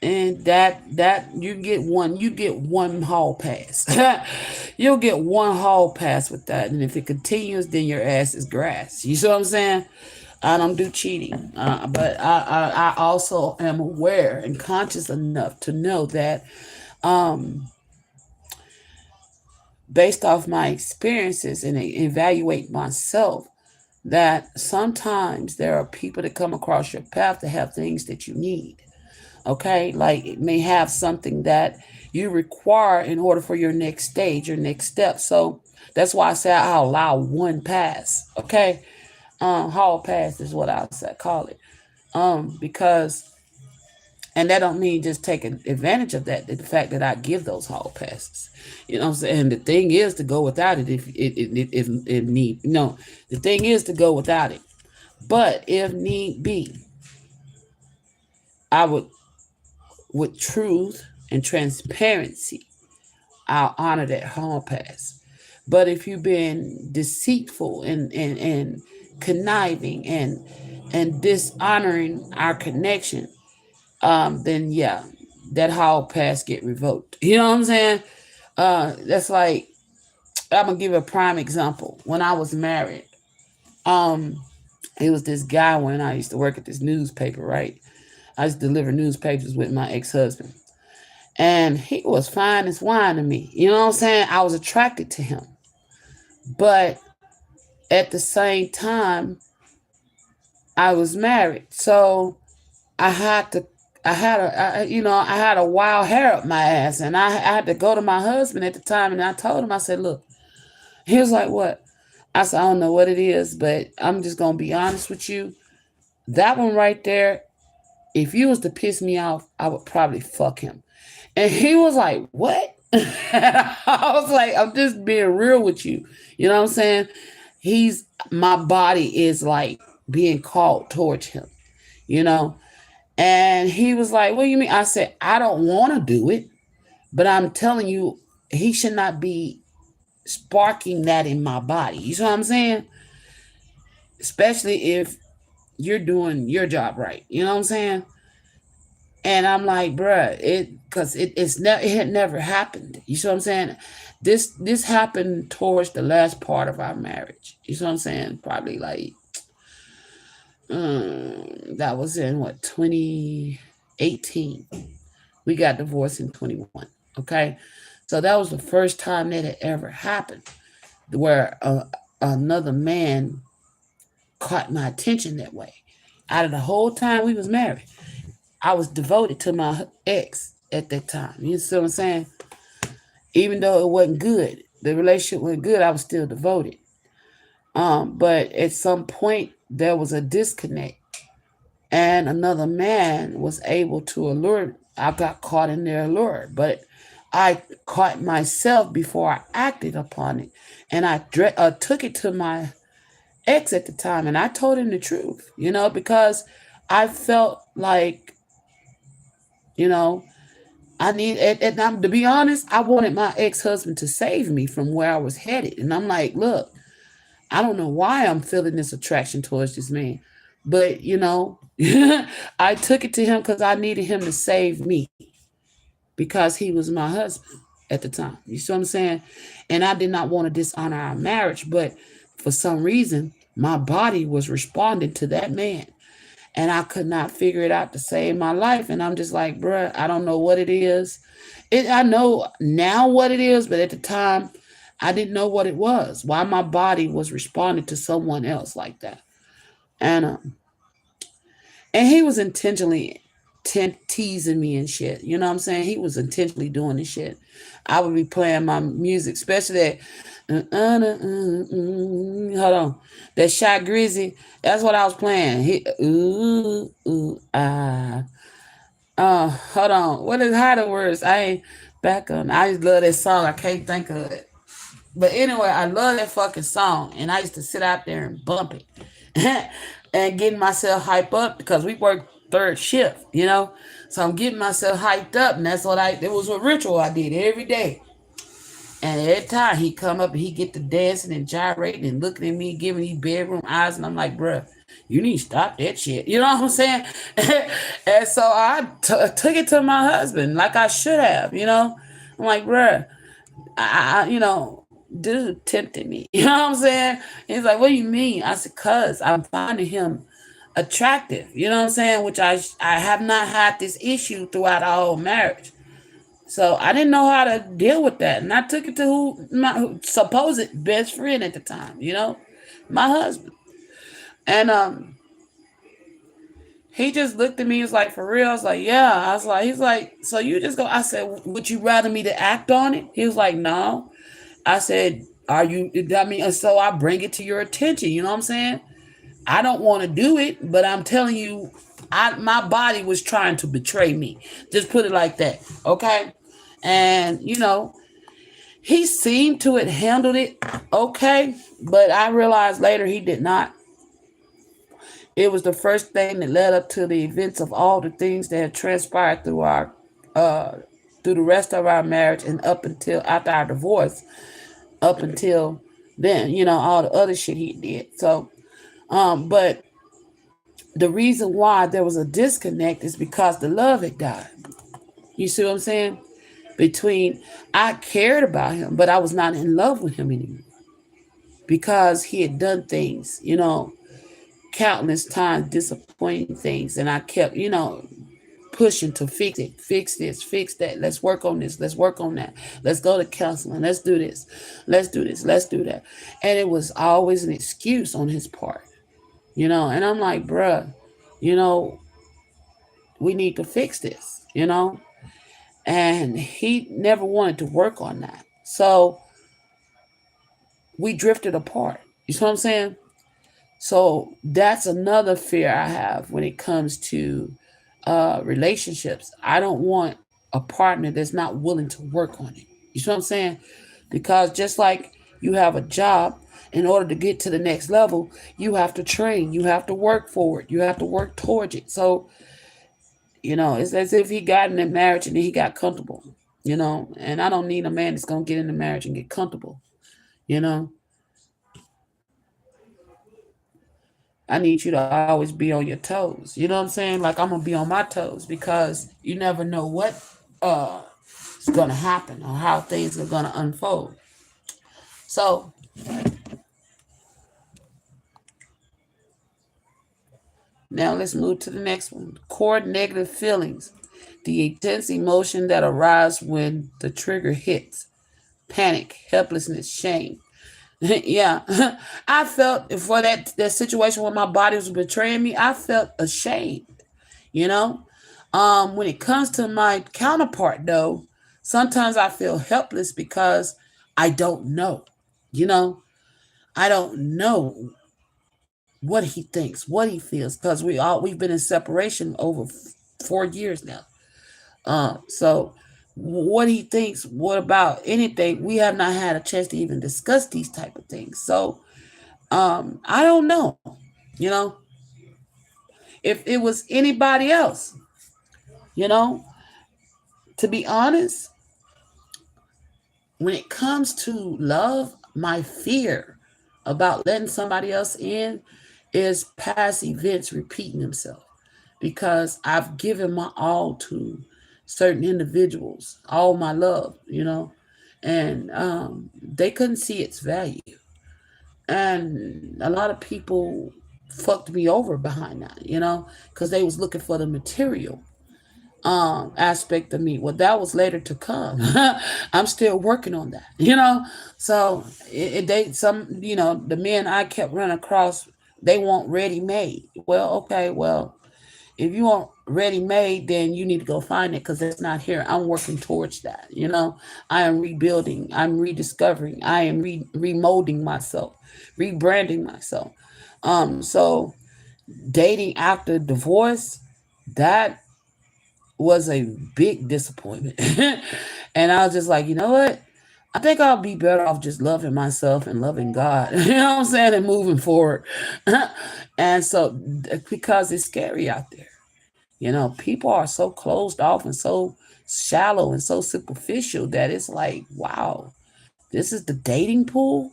and that you get one hall pass. You'll get one hall pass with that, and if it continues, then your ass is grass. You see what I'm saying? I don't do cheating, but I also am aware and conscious enough to know that, um, based off my experiences and evaluate myself, that sometimes there are people that come across your path that have things that you need. Okay, like it may have something that you require in order for your next stage, your next step. So that's why I say I'll allow one pass. Okay, hall pass is what I say call it. Because and that don't mean just taking advantage of that. The fact that I give those hall passes, you know what I'm saying. The thing is to go without it if need. No, the thing is to go without it. But if need be, I would, with truth and transparency, I'll honor that hall pass. But if you've been deceitful and conniving and dishonoring our connection, then yeah, that hall pass get revoked. You know what I'm saying? That's like I'm gonna give a prime example. When I was married, um, it was this guy when I used to work at this newspaper, right? I used to deliver newspapers with my ex-husband. And he was fine as wine to me. You know what I'm saying? I was attracted to him. But at the same time, I was married. So I had to I had a wild hair up my ass, and I had to go to my husband at the time, and I told him, I said, look, he was like, what? I said, I don't know what it is, but I'm just gonna be honest with you. That one right there, if you was to piss me off, I would probably fuck him. And he was like, what? I was like, I'm just being real with you. You know what I'm saying? My body is like being called towards him, you know? And he was like, what do you mean? I said, I don't want to do it, but I'm telling you, he should not be sparking that in my body. You know what I'm saying? Especially if you're doing your job right. You know what I'm saying? And I'm like, bruh, it had never happened. You see what I'm saying? This happened towards the last part of our marriage. You see what I'm saying? Probably like that was in what 2018. We got divorced in 21. Okay, so that was the first time that it ever happened, where another man caught my attention that way. Out of the whole time we was married, I was devoted to my ex at that time. You see what I'm saying? Even though it wasn't good, the relationship wasn't good, I was still devoted. But at some point there was a disconnect, and another man was able to allure. I got caught in their allure, but I caught myself before I acted upon it, and I took it to my ex at the time, and I told him the truth, because I felt like, you know, to be honest, I wanted my ex husband to save me from where I was headed. And I'm like, look, I don't know why I'm feeling this attraction towards this man, but I took it to him because I needed him to save me because he was my husband at the time. You see what I'm saying? And I did not want to dishonor our marriage, but for some reason, my body was responding to that man. And I could not figure it out to save my life. And I'm just like, bruh, I don't know what it is. I know now what it is, but at the time, I didn't know what it was. Why my body was responding to someone else like that. And he was intentionally teasing me and shit. You know what I'm saying? He was intentionally doing this shit. I would be playing my music, especially that. Hold on, that Shy Grizzy. That's what I was playing. Hold on. What is how the words? I ain't back on. I just love that song. I can't think of it. But anyway, I love that fucking song, and I used to sit out there and bump it, and getting myself hyped up because we worked third shift, So I'm getting myself hyped up, and that's what it was a ritual I did every day. And every time he come up and he get to dancing and gyrating and looking at me, giving these bedroom eyes, and I'm like, bruh, you need to stop that shit. You know what I'm saying? And so I took it to my husband like I should have, I'm like, bruh, dude tempted me. You know what I'm saying? He's like, what do you mean? I said, cuz I'm finding him attractive. You know what I'm saying? Which I have not had this issue throughout our whole marriage. So I didn't know how to deal with that. And I took it to my supposed best friend at the time, my husband. And he just looked at me, he was like, for real? I was like, yeah. He's like, so you just go. I said, would you rather me to act on it? He was like, no. I said, so I bring it to your attention. You know what I'm saying? I don't want to do it, but I'm telling you, my body was trying to betray me. Just put it like that. Okay. And, he seemed to have handled it okay, but I realized later he did not. It was the first thing that led up to the events of all the things that had transpired through the rest of our marriage and up until after our divorce, up until then, all the other shit he did. So, but the reason why there was a disconnect is because the love had died. You see what I'm saying? I cared about him, but I was not in love with him anymore because he had done things, countless times, disappointing things. And I kept, pushing to fix it, fix this, fix that. Let's work on this. Let's work on that. Let's go to counseling. Let's do this. Let's do this. Let's do that. And it was always an excuse on his part, and I'm like, bruh, we need to fix this, and he never wanted to work on that. So we drifted apart. You see what I'm saying? So that's another fear I have when it comes to relationships. I don't want a partner that's not willing to work on it. You see what I'm saying? Because just like you have a job, in order to get to the next level, you have to train, you have to work for it, you have to work towards it. So, it's as if he got in a marriage and then he got comfortable, and I don't need a man that's going to get in the marriage and get comfortable, I need you to always be on your toes. You know what I'm saying? Like I'm gonna be on my toes because you never know what is gonna happen or how things are gonna unfold. So now let's move to the next one. Core negative feelings. The intense emotion that arises when the trigger hits. Panic, helplessness, shame. Yeah. I felt for that situation when my body was betraying me, I felt ashamed, you know? When it comes to my counterpart though, sometimes I feel helpless because I don't know. You know, I don't know what he thinks, what he feels, because we've been in separation over 4 years now. So what he thinks, what about anything, we have not had a chance to even discuss these type of things. So I don't know, you know, if it was anybody else, you know, to be honest, when it comes to love, my fear about letting somebody else in is past events repeating themselves because I've given my all to certain individuals, all my love, you know, and they couldn't see its value. And a lot of people fucked me over behind that, you know, because they was looking for the material aspect of me. Well, that was later to come. I'm still working on that, you know. So they some you know the men I kept running across, they want ready made. Well, okay, well if you want ready made, then you need to go find it because it's not here. I'm working towards that. You know, I am rebuilding. I'm rediscovering. I am remolding myself, rebranding myself. So dating after divorce, that was a big disappointment. And I was just like, you know what? I think I'll be better off just loving myself and loving God. You know what I'm saying? And moving forward. And so, because it's scary out there, you know, people are so closed off and so shallow and so superficial that it's like, wow, this is the dating pool,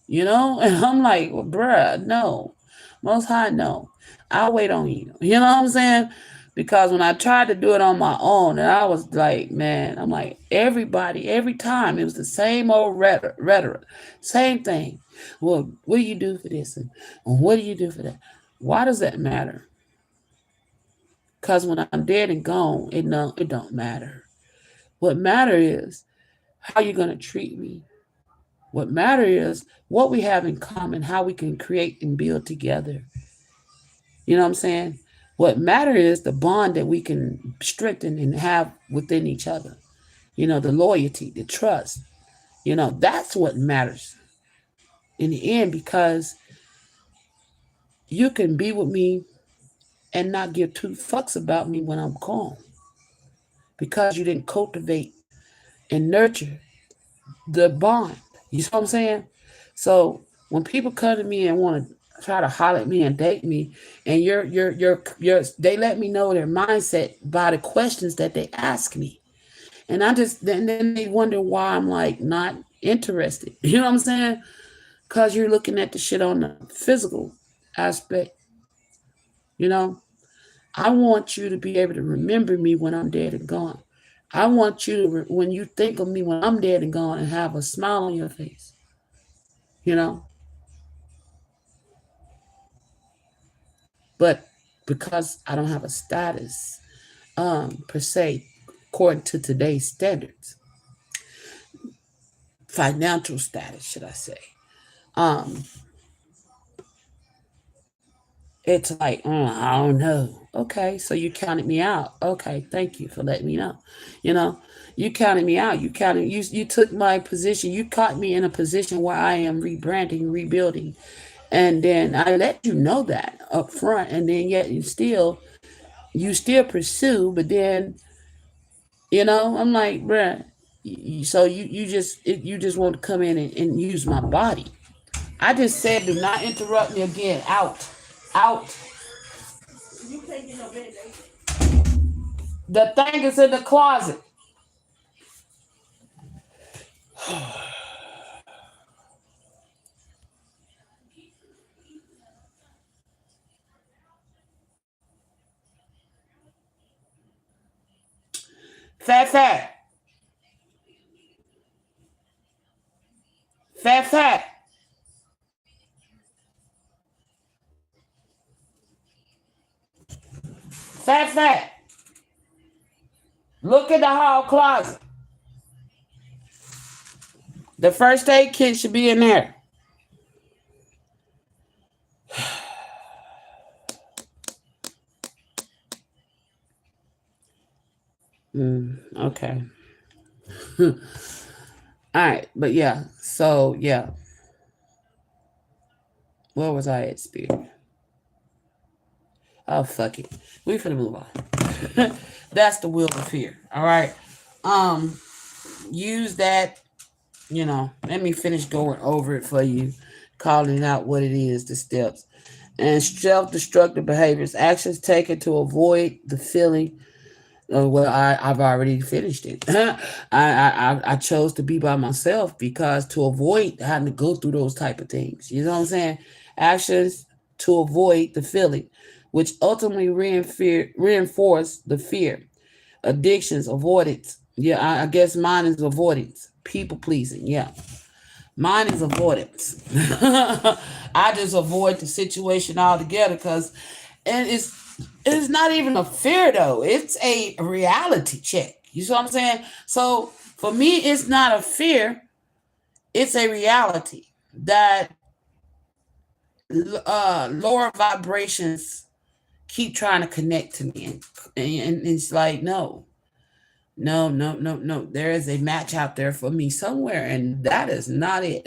you know? And I'm like, well, bruh, no. Most High, no. I'll wait on you. You know what I'm saying? Because when I tried to do it on my own, and I was like, man, I'm like, everybody, every time, it was the same old rhetoric, same thing. Well, what do you do for this? And what do you do for that? Why does that matter? Because when I'm dead and gone, it don't matter. What matter is how you're going to treat me. What matter is what we have in common, how we can create and build together. You know what I'm saying? What matter is the bond that we can strengthen and have within each other. You know, the loyalty, the trust. You know, that's what matters in the end because you can be with me and not give two fucks about me when I'm gone because you didn't cultivate and nurture the bond. You see what I'm saying? So when people come to me and want to try to holler at me and date me, and they let me know their mindset by the questions that they ask me, and I just then they wonder why I'm like not interested. You know what I'm saying? Because you're looking at the shit on the physical aspect. You know, I want you to be able to remember me when I'm dead and gone. I want you to, when you think of me when I'm dead and gone, and have a smile on your face. You know, but because I don't have a status per se, according to today's standards, financial status, should I say? Um, it's like I don't know. Okay, so you counted me out. Okay, thank you for letting me know. You know, you counted me out. You took my position. You caught me in a position where I am rebranding, rebuilding, and then I let you know that up front, and then yet you still pursue, but then I'm like, bruh, so you just want to come in and use my body. I just said, do not interrupt me again. Out. You can't get no bed. The thing is in the closet. Fat fat. Fat fat. Fat fat. Look in the hall closet. The first aid kit should be in there. Okay. All right, but yeah. So yeah. Where was I at, Spirit? Oh fuck it. We finna move on. That's the wheel of fear. All right. Use that. Let me finish going over it for you, calling out what it is, the steps. And self-destructive behaviors, actions taken to avoid the feeling. Well, I've already finished it. I chose to be by myself because to avoid having to go through those type of things. You know what I'm saying? Actions to avoid the feeling, which ultimately reinforce the fear. Addictions, avoidance. Yeah, I guess mine is avoidance. People pleasing. Yeah. Mine is avoidance. I just avoid the situation altogether and it's not even a fear though. It's a reality check. You see what I'm saying? So for me, it's not a fear. It's a reality that lower vibrations keep trying to connect to me. And it's like, no. There is a match out there for me somewhere, and that is not it.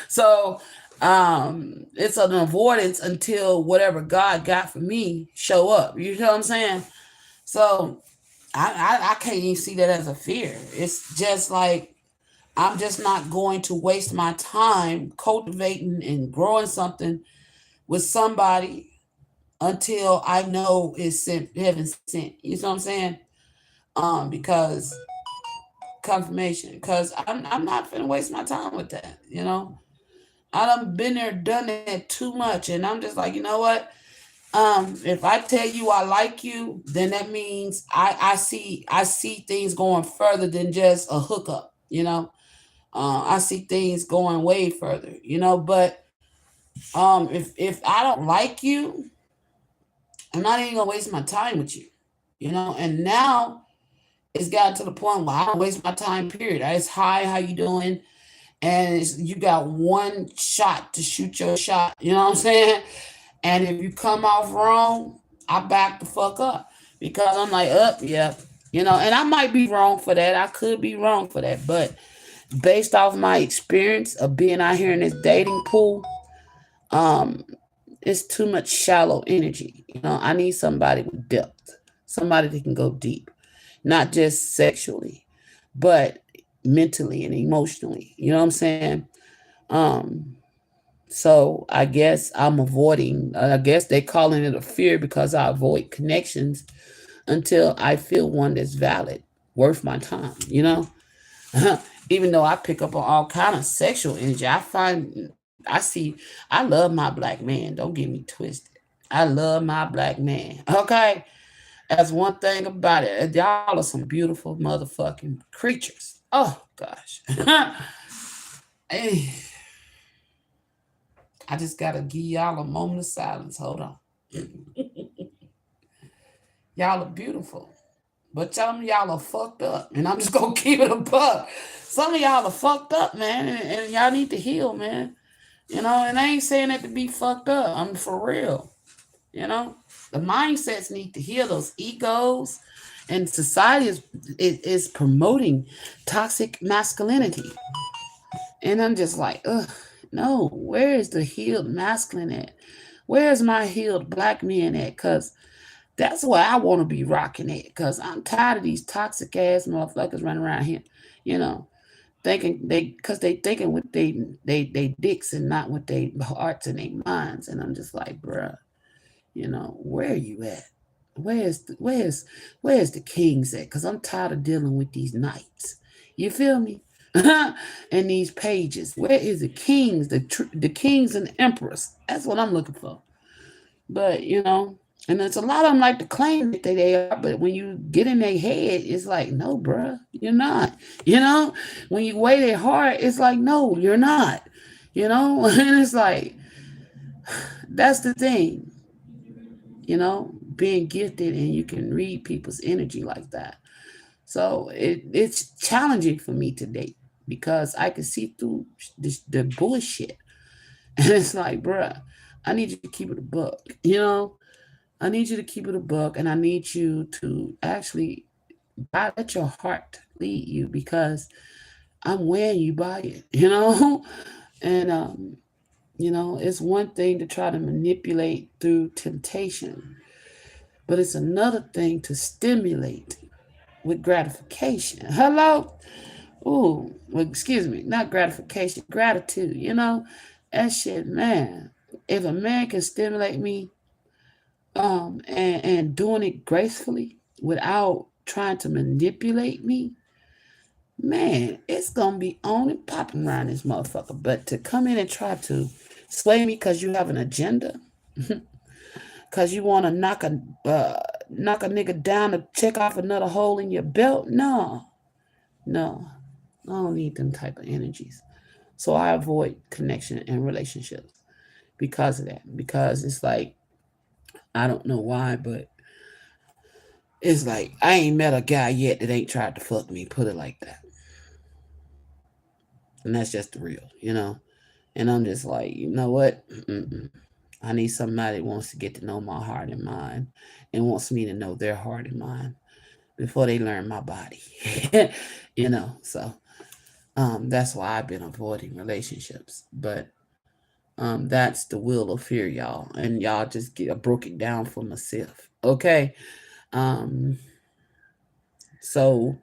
So it's an avoidance until whatever God got for me show up. You know what I'm saying? So I can't even see that as a fear. It's just like I'm just not going to waste my time cultivating and growing something with somebody until I know it's heaven sent. You know what I'm saying? Because confirmation, because I'm not gonna waste my time with that. I done been there, done that too much, and I'm just like, you know what? If I tell you I like you, then that means I see things going further than just a hookup. I see things going way further. But if I don't like you, I'm not even gonna waste my time with you. And now it's gotten to the point where I don't waste my time, period. It's hi, how you doing? And you got one shot to shoot your shot. You know what I'm saying? And if you come off wrong, I back the fuck up. Because I'm like, yeah. And I might be wrong for that. I could be wrong for that. But based off my experience of being out here in this dating pool, it's too much shallow energy. I need somebody with depth. Somebody that can go deep. Not just sexually, but mentally and emotionally. You know what I'm saying? So I guess I'm avoiding, I guess they're calling it a fear because I avoid connections until I feel one that's valid, worth my time, Even though I pick up on all kind of sexual energy, I love my black man. Don't get me twisted. I love my black man. Okay? That's one thing about it. Y'all are some beautiful motherfucking creatures. Oh, gosh. Hey. I just got to give y'all a moment of silence. Hold on. Y'all are beautiful. But some of y'all are fucked up. And I'm just going to keep it a buck. Some of y'all are fucked up, man. And y'all need to heal, man. And I ain't saying that to be fucked up. I'm for real. The mindsets need to heal, those egos, and society is promoting toxic masculinity. And I'm just like, ugh, no, where is the healed masculine at? Where's my healed black men at? Because that's where I want to be rocking at. Because I'm tired of these toxic ass motherfuckers running around here, thinking because they thinking with they dicks and not with their hearts and their minds. And I'm just like, bruh. Where are you at? Where's the kings at? Because I'm tired of dealing with these knights. You feel me? And these pages. Where is the kings? The kings and emperors. That's what I'm looking for. But And there's a lot of them like to claim that they are, but when you get in their head, it's like, no, bruh, you're not. You know, when you weigh their heart, it's like, no, you're not. You know, and it's like, that's the thing, being gifted and you can read people's energy like that. So it's challenging for me today because I can see through the bullshit. And it's like, bruh, I need you to keep it a buck. I need you to keep it a buck, and I need you to actually let your heart lead you because I'm weighing you by it. And it's one thing to try to manipulate through temptation, but it's another thing to stimulate with gratification. Hello? Ooh, well, excuse me, not gratification, gratitude. That shit, man. If a man can stimulate me, and doing it gracefully without trying to manipulate me, man, it's gonna be on and popping around this motherfucker. But to come in and try to sway me because you have an agenda, because you want to knock a nigga down to check off another hole in your belt, no, I don't need them type of energies. So I avoid connection and relationships because of that. Because it's like, I don't know why, but it's like I ain't met a guy yet that ain't tried to fuck me. Put it like that. And that's just the real. And I'm just like, you know what? I need somebody that wants to get to know my heart and mind and wants me to know their heart and mind before they learn my body. So that's why I've been avoiding relationships. But that's the will of fear, y'all. And y'all just broke it down for myself. Okay. So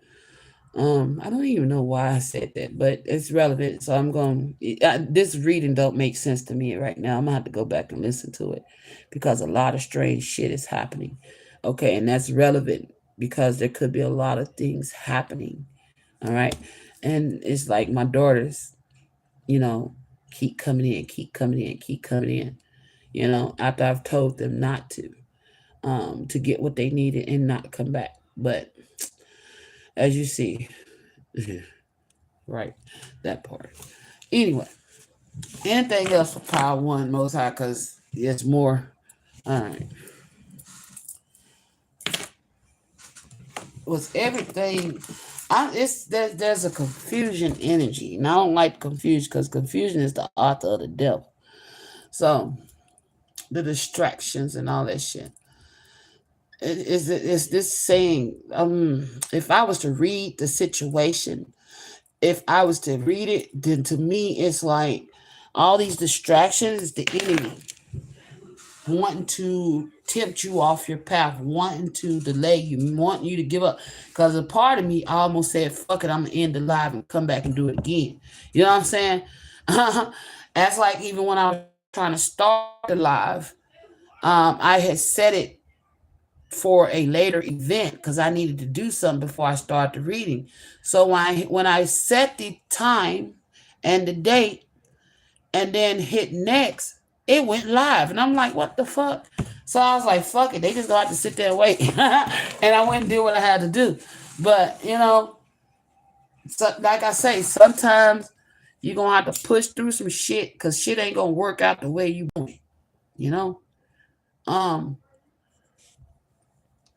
I don't even know why I said that, but it's relevant. So I'm going. This reading don't make sense to me right now. I'm gonna have to go back and listen to it because a lot of strange shit is happening. Okay, and that's relevant because there could be a lot of things happening. All right, and it's like my daughters, keep coming in, keep coming in, keep coming in. After I've told them not to get what they needed and not come back, but as you see. Right, that part. Anyway, anything else for Power One Most High? Because it's more. All right. Was everything? There's a confusion energy, and I don't like confusion because confusion is the author of the devil. So the distractions and all that shit. Is this saying? If I was to read the situation, if I was to read it, then to me it's like all these distractions, the enemy wanting to tempt you off your path, wanting to delay you, wanting you to give up. Because a part of me almost said, fuck it, I'm gonna end the live and come back and do it again. You know what I'm saying? That's like even when I was trying to start the live, I had set it for a later event because I needed to do something before I started the reading. So when I set the time and the date and then hit next, it went live. And I'm like, what the fuck? So I was like, fuck it. They just gonna have to sit there and wait. And I went and did what I had to do. But, so, like I say, sometimes you're gonna have to push through some shit because shit ain't gonna work out the way you want it.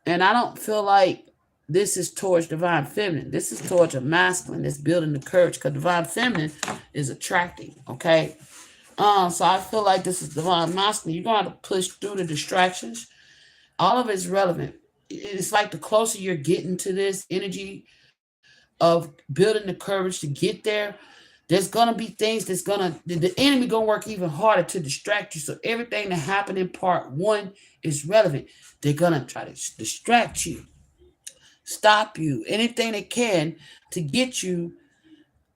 And I don't feel like this is towards divine feminine. This is towards a masculine that's building the courage because divine feminine is attracting. Okay. So I feel like this is divine masculine. You're going to push through the distractions. All of it's relevant. It's like the closer you're getting to this energy of building the courage to get there, there's gonna be things the enemy gonna work even harder to distract you. So everything that happened in part one is relevant. They're gonna try to distract you, stop you, anything they can to get you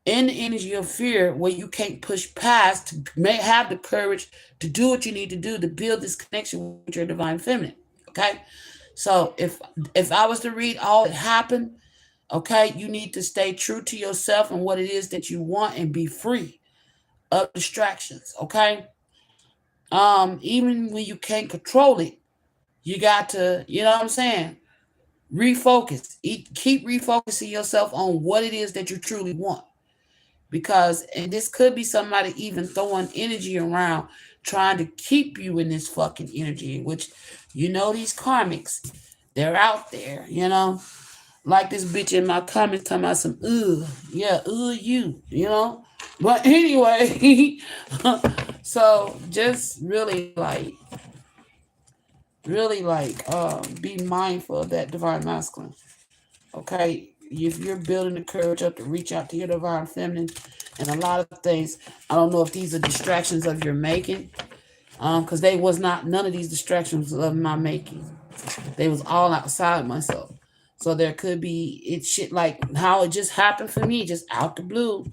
in the energy of fear where you can't push past to have the courage to do what you need to do to build this connection with your divine feminine. Okay, so if I was to read all that happened, okay, you need to stay true to yourself and what it is that you want and be free of distractions. Okay, even when you can't control it, You got to, you know what I'm saying? Refocus. Keep refocusing yourself on what it is that you truly want. Because, and this could be somebody even throwing energy around trying to keep you in this fucking energy, which, these karmics, they're out there, like this bitch in my comments talking about some, yeah, you. But anyway, so just be mindful of that divine masculine. Okay, if you're building the courage up to reach out to your divine feminine, and a lot of things, I don't know if these are distractions of your making, because they was not none of these distractions of my making. They was all outside myself. So there could be shit like how it just happened for me, just out the blue.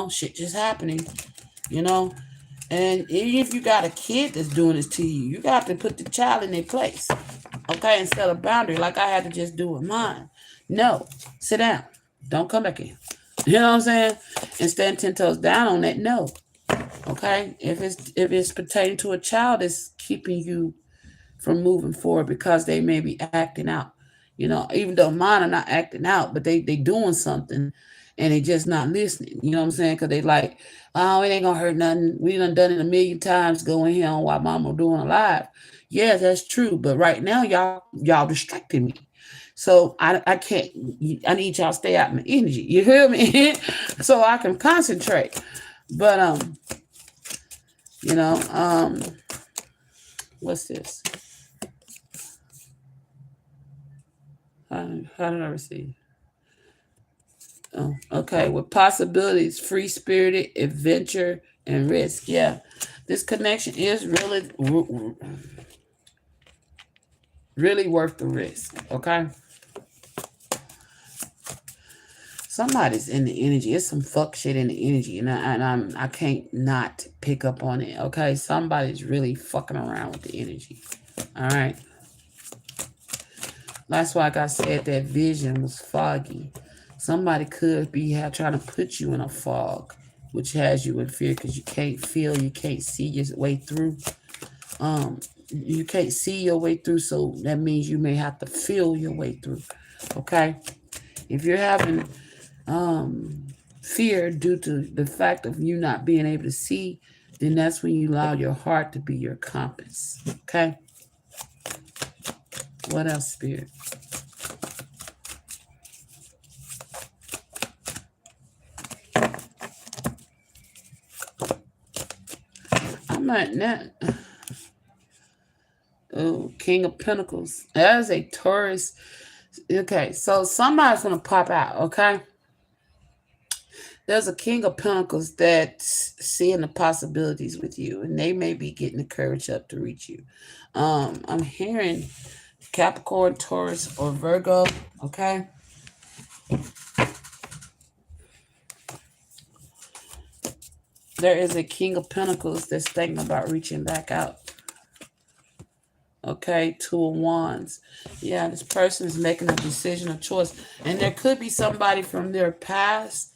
Shit just happening. And even if you got a kid that's doing this to you, you got to put the child in their place. Okay, and set a boundary like I had to just do with mine. No, sit down. Don't come back in. You know what I'm saying? And stand 10 toes down on that. No. Okay? If it's pertaining to a child that's keeping you from moving forward because they may be acting out. Even though mine are not acting out, but they doing something and they just not listening. You know what I'm saying? Because they like, oh, it ain't gonna hurt nothing. We done it a million times going here on while mama doing alive. Yeah, that's true. But right now, y'all distracting me. So I can't. I need y'all to stay out of my energy. You feel me? So I can concentrate. But what's this? How did I receive? Oh, okay. With possibilities, free spirited, adventure, and risk. Yeah, this connection is really worth the risk. Okay. Somebody's in the energy. It's some fuck shit in the energy, and I can't not pick up on it. Okay, somebody's really fucking around with the energy. All right. That's why, like I said, that vision was foggy. Somebody could be trying to put you in a fog, which has you in fear because you can't feel, you can't see your way through. You can't see your way through, so that means you may have to feel your way through. Okay, if you're having fear due to the fact of you not being able to see, then that's when you allow your heart to be your compass. Okay. What else, Spirit? I'm at that. Oh, King of Pentacles. That is a Taurus. Okay, so somebody's gonna pop out. Okay. There's a King of Pentacles that's seeing the possibilities with you, and they may be getting the courage up to reach you. I'm hearing Capricorn, Taurus, or Virgo. Okay. There is a King of Pentacles that's thinking about reaching back out. Okay, Two of Wands. Yeah, this person is making a decision, a choice. And there could be somebody from their past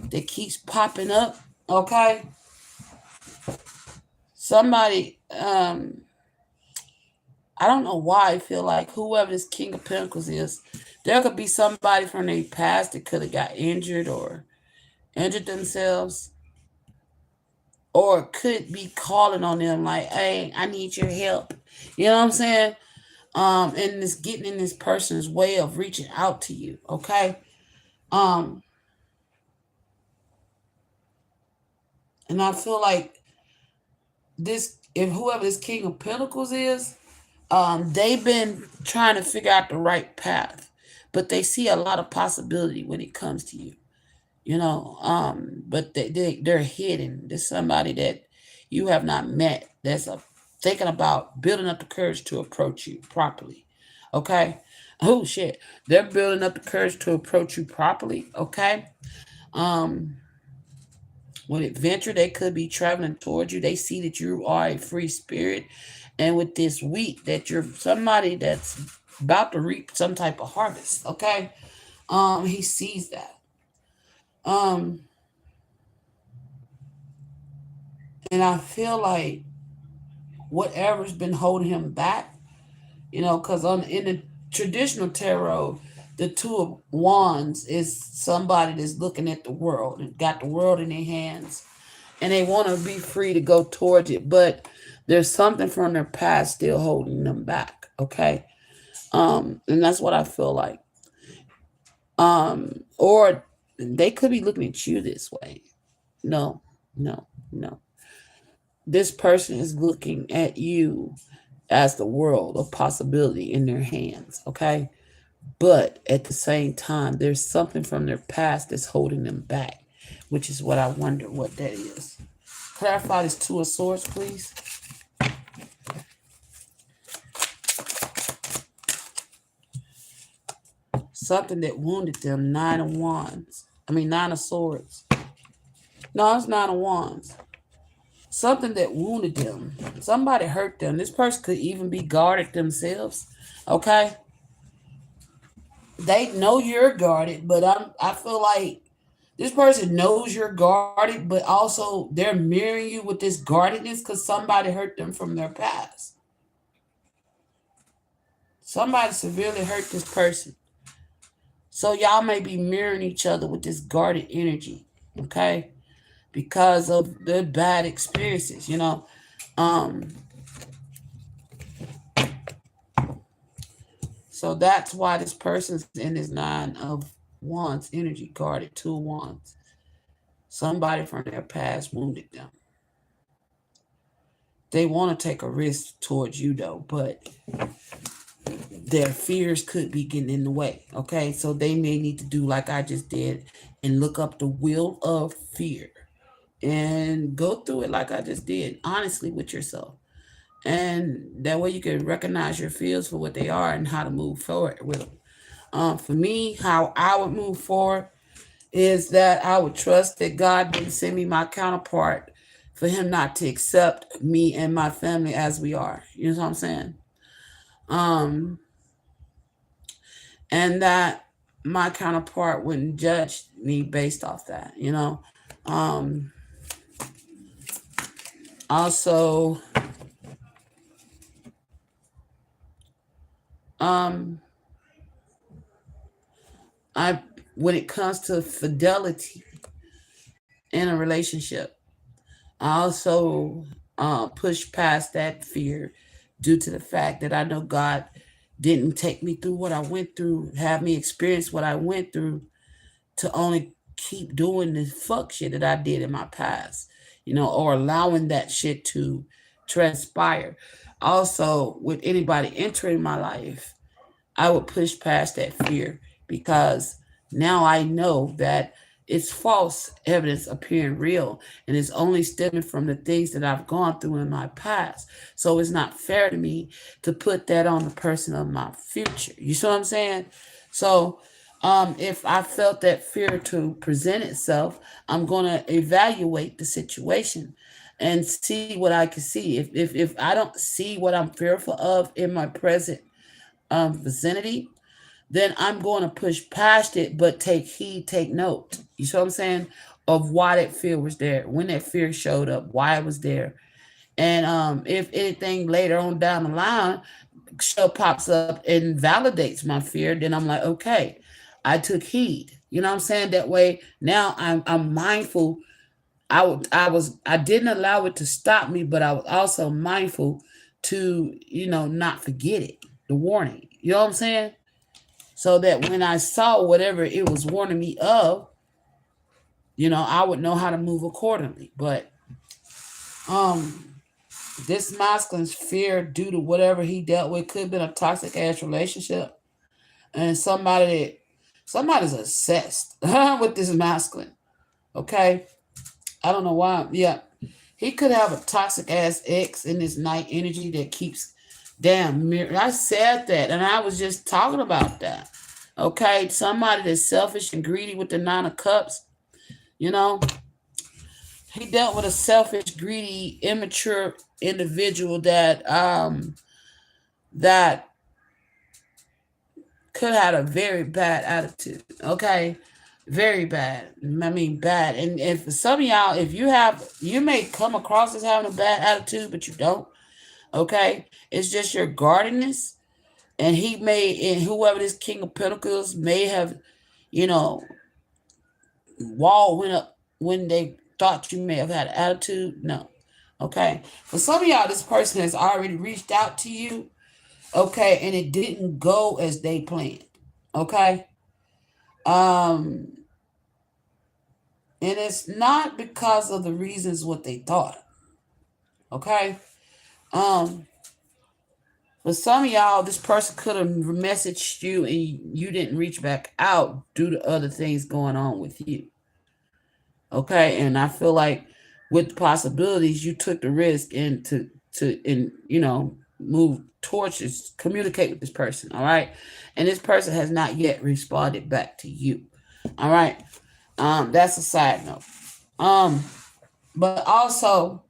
that keeps popping up. Okay. Somebody, I don't know why I feel like whoever this King of Pentacles is, there could be somebody from their past that could have got injured or injured themselves. Or could be calling on them like, hey, I need your help. You know what I'm saying? And it's getting in this person's way of reaching out to you. Okay. And I feel like if whoever this King of Pentacles is, they've been trying to figure out the right path, but they see a lot of possibility when it comes to you. But they're hidden. There's somebody that you have not met that's thinking about building up the courage to approach you properly. Okay. Oh shit. They're building up the courage to approach you properly. Okay. With adventure, they could be traveling towards you. They see that you are a free spirit. And with this week, that you're somebody that's about to reap some type of harvest. Okay. He sees that. And I feel like whatever's been holding him back, Because in the traditional tarot, the Two of Wands is somebody that's looking at the world and got the world in their hands, and they want to be free to go towards it, but there's something from their past still holding them back. Okay, and that's what I feel like. Or they could be looking at you this way. No, no, no. This person is looking at you as the world of possibility in their hands. Okay, but at the same time, there's something from their past that's holding them back, which is what I wonder what that is. Clarify this Two of Swords, please. Something that wounded them. Nine of Swords. No, it's Nine of Wands. Something that wounded them. Somebody hurt them. This person could even be guarded themselves. Okay? They know you're guarded, but I feel like this person knows you're guarded, but also they're mirroring you with this guardedness because somebody hurt them from their past. Somebody severely hurt this person. So y'all may be mirroring each other with this guarded energy, okay? Because of the bad experiences, So that's why this person's in this Nine of Wands energy, guarded. Two of Wands. Somebody from their past wounded them. They want to take a risk towards you, though, but their fears could be getting in the way. Okay, so they may need to do like I just did and look up the Wheel of Fear and go through it like I just did, honestly with yourself. And that way you can recognize your fears for what they are and how to move forward with them. For me, how I would move forward is that I would trust that God didn't send me my counterpart for him not to accept me and my family as we are. You know what I'm saying? And that my counterpart wouldn't judge me based off that, Also, when it comes to fidelity in a relationship, I also push past that fear due to the fact that I know God didn't take me through what I went through, have me experience what I went through to only keep doing the fuck shit that I did in my past, or allowing that shit to transpire. Also, with anybody entering my life, I would push past that fear because now I know that it's false evidence appearing real and it's only stemming from the things that I've gone through in my past. So it's not fair to me to put that on the person of my future. You see what I'm saying? So if I felt that fear to present itself, I'm going to evaluate the situation and see what I can see. If I don't see what I'm fearful of in my present vicinity, then I'm going to push past it, but take heed, take note. You see what I'm saying? Of why that fear was there, when that fear showed up, why it was there. And if anything later on down the line pops up and validates my fear, then I'm like, okay, I took heed. You know what I'm saying? That way now I'm mindful. I didn't allow it to stop me, but I was also mindful to, not forget it, the warning. You know what I'm saying? So that when I saw whatever it was warning me of, I would know how to move accordingly. But this masculine's fear due to whatever he dealt with could have been a toxic ass relationship. And somebody's obsessed with this masculine. Okay? I don't know why. Yeah. He could have a toxic ass ex in this night energy that keeps I said that, and I was just talking about that. Okay, somebody that's selfish and greedy with the Nine of Cups, he dealt with a selfish, greedy, immature individual that could have a very bad attitude. Okay, very bad. I mean, bad. And for some of y'all, if you may come across as having a bad attitude, but you don't. Okay, it's just your guardedness and whoever this King of Pentacles may have, wall went up when they thought you may have had an attitude. No. Okay. For some of y'all, this person has already reached out to you. Okay. And it didn't go as they planned. Okay. And it's not because of the reasons what they thought. Okay. For some of y'all, this person could have messaged you and you didn't reach back out due to other things going on with you. Okay, and I feel like with the possibilities, you took the risk and to move towards this, communicate with this person. All right, and this person has not yet responded back to you. All right, that's a side note. But also,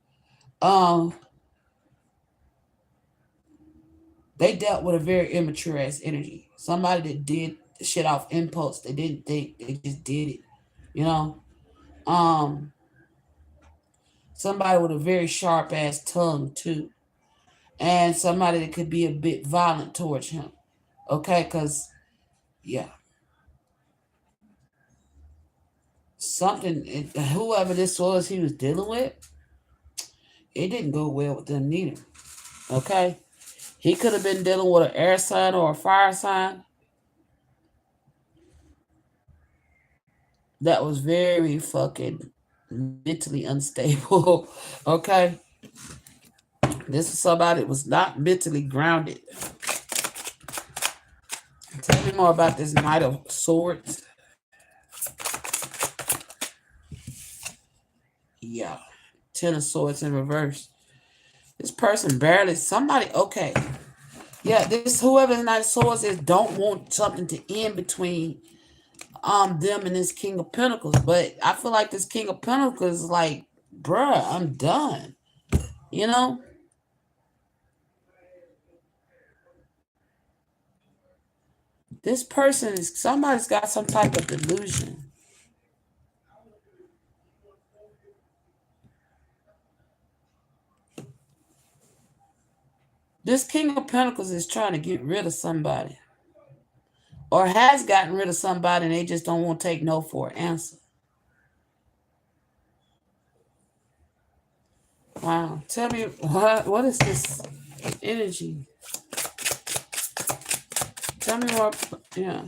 they dealt with a very immature ass energy. Somebody that did shit off impulse. They didn't think. They just did it. Somebody with a very sharp ass tongue too. And somebody that could be a bit violent towards him. Okay, because whoever this was he was dealing with, it didn't go well with them neither. Okay. He could have been dealing with an air sign or a fire sign that was very fucking mentally unstable. Okay. This is somebody that was not mentally grounded. Tell me more about this Knight of Swords. Yeah. 10 of Swords in reverse. This person barely, okay. Yeah, whoever the Knight of Swords is don't want something to end between them and this King of Pentacles. But I feel like this King of Pentacles is like, bruh, I'm done. This person somebody's got some type of delusion. This King of Pentacles is trying to get rid of somebody. Or has gotten rid of somebody and they just don't want to take no for an answer. Wow. Tell me, what is this energy? Tell me more. Yeah.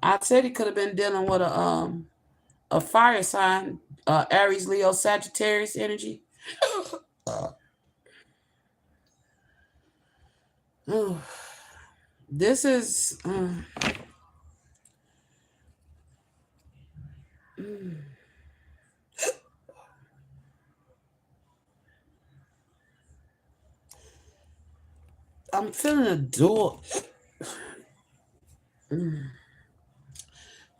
I said he could have been dealing with a fire sign, Aries, Leo, Sagittarius energy. This is I'm feeling a dual.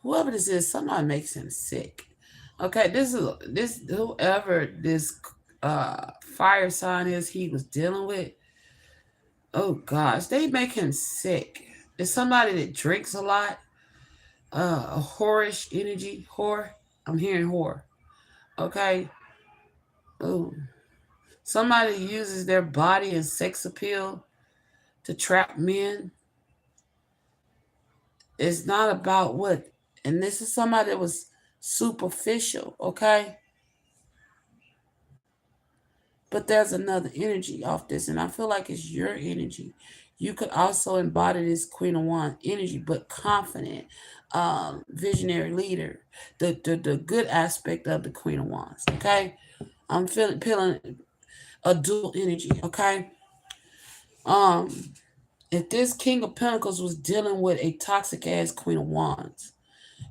Whoever this is, somebody makes him sick. Okay, whoever this fire sign is he was dealing with. Oh gosh, they make him sick. It's somebody that drinks a lot. A whorish energy. Whore. I'm hearing whore. Okay. Oh. Somebody uses their body and sex appeal to trap men. It's not about what. And this is somebody that was superficial. Okay. But there's another energy off this, and I feel like it's your energy. You could also embody this Queen of Wands energy, but confident, visionary leader, the good aspect of the Queen of Wands. Okay, I'm feeling a dual energy. Okay, if this King of Pentacles was dealing with a toxic ass Queen of Wands,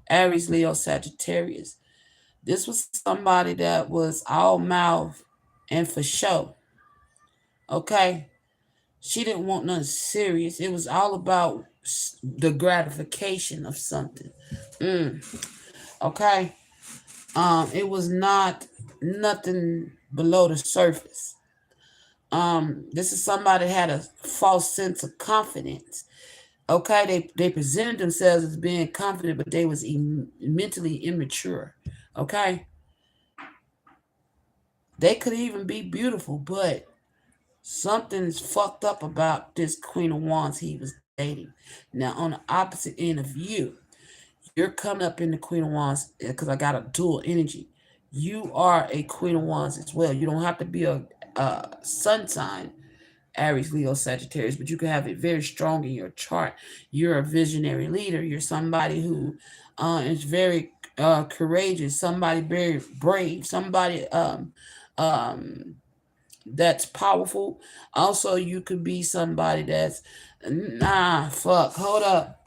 Aries, Leo, Sagittarius, this was somebody that was all mouth and for show. Okay. She didn't want nothing serious. It was all about the gratification of something. Okay. It was not nothing below the surface. This is somebody that had a false sense of confidence. Okay. They presented themselves as being confident, but they was mentally immature. Okay. They could even be beautiful, but Something's fucked up about this Queen of Wands he was dating. Now, on the opposite end of you, you're coming up in the Queen of Wands because I got a dual energy. You are a Queen of Wands as well. You don't have to be a sun sign, Aries, Leo, Sagittarius, but you can have it very strong in your chart. You're a visionary leader. You're somebody who is very courageous, somebody very brave, somebody that's powerful. Also, you could be somebody that's hold up.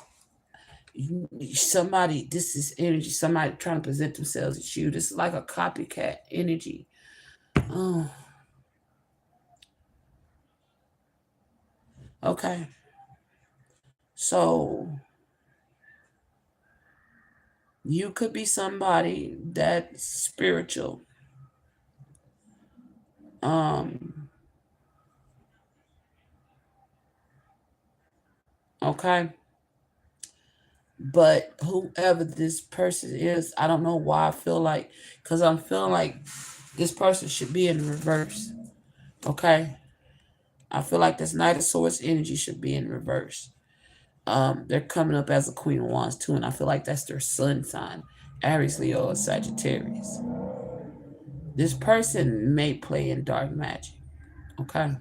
Somebody, this is energy, somebody trying to present themselves as you. This is like a copycat energy. Oh. Okay. So you could be somebody that's spiritual. Okay. But whoever this person is, I don't know why I feel like, because I'm feeling like this person should be in reverse. Okay. I feel like this Knight of Swords energy should be in reverse. They're coming up as a Queen of Wands too, and I feel like that's their sun sign, Aries, Leo, or Sagittarius. This person may play in dark magic. Okay.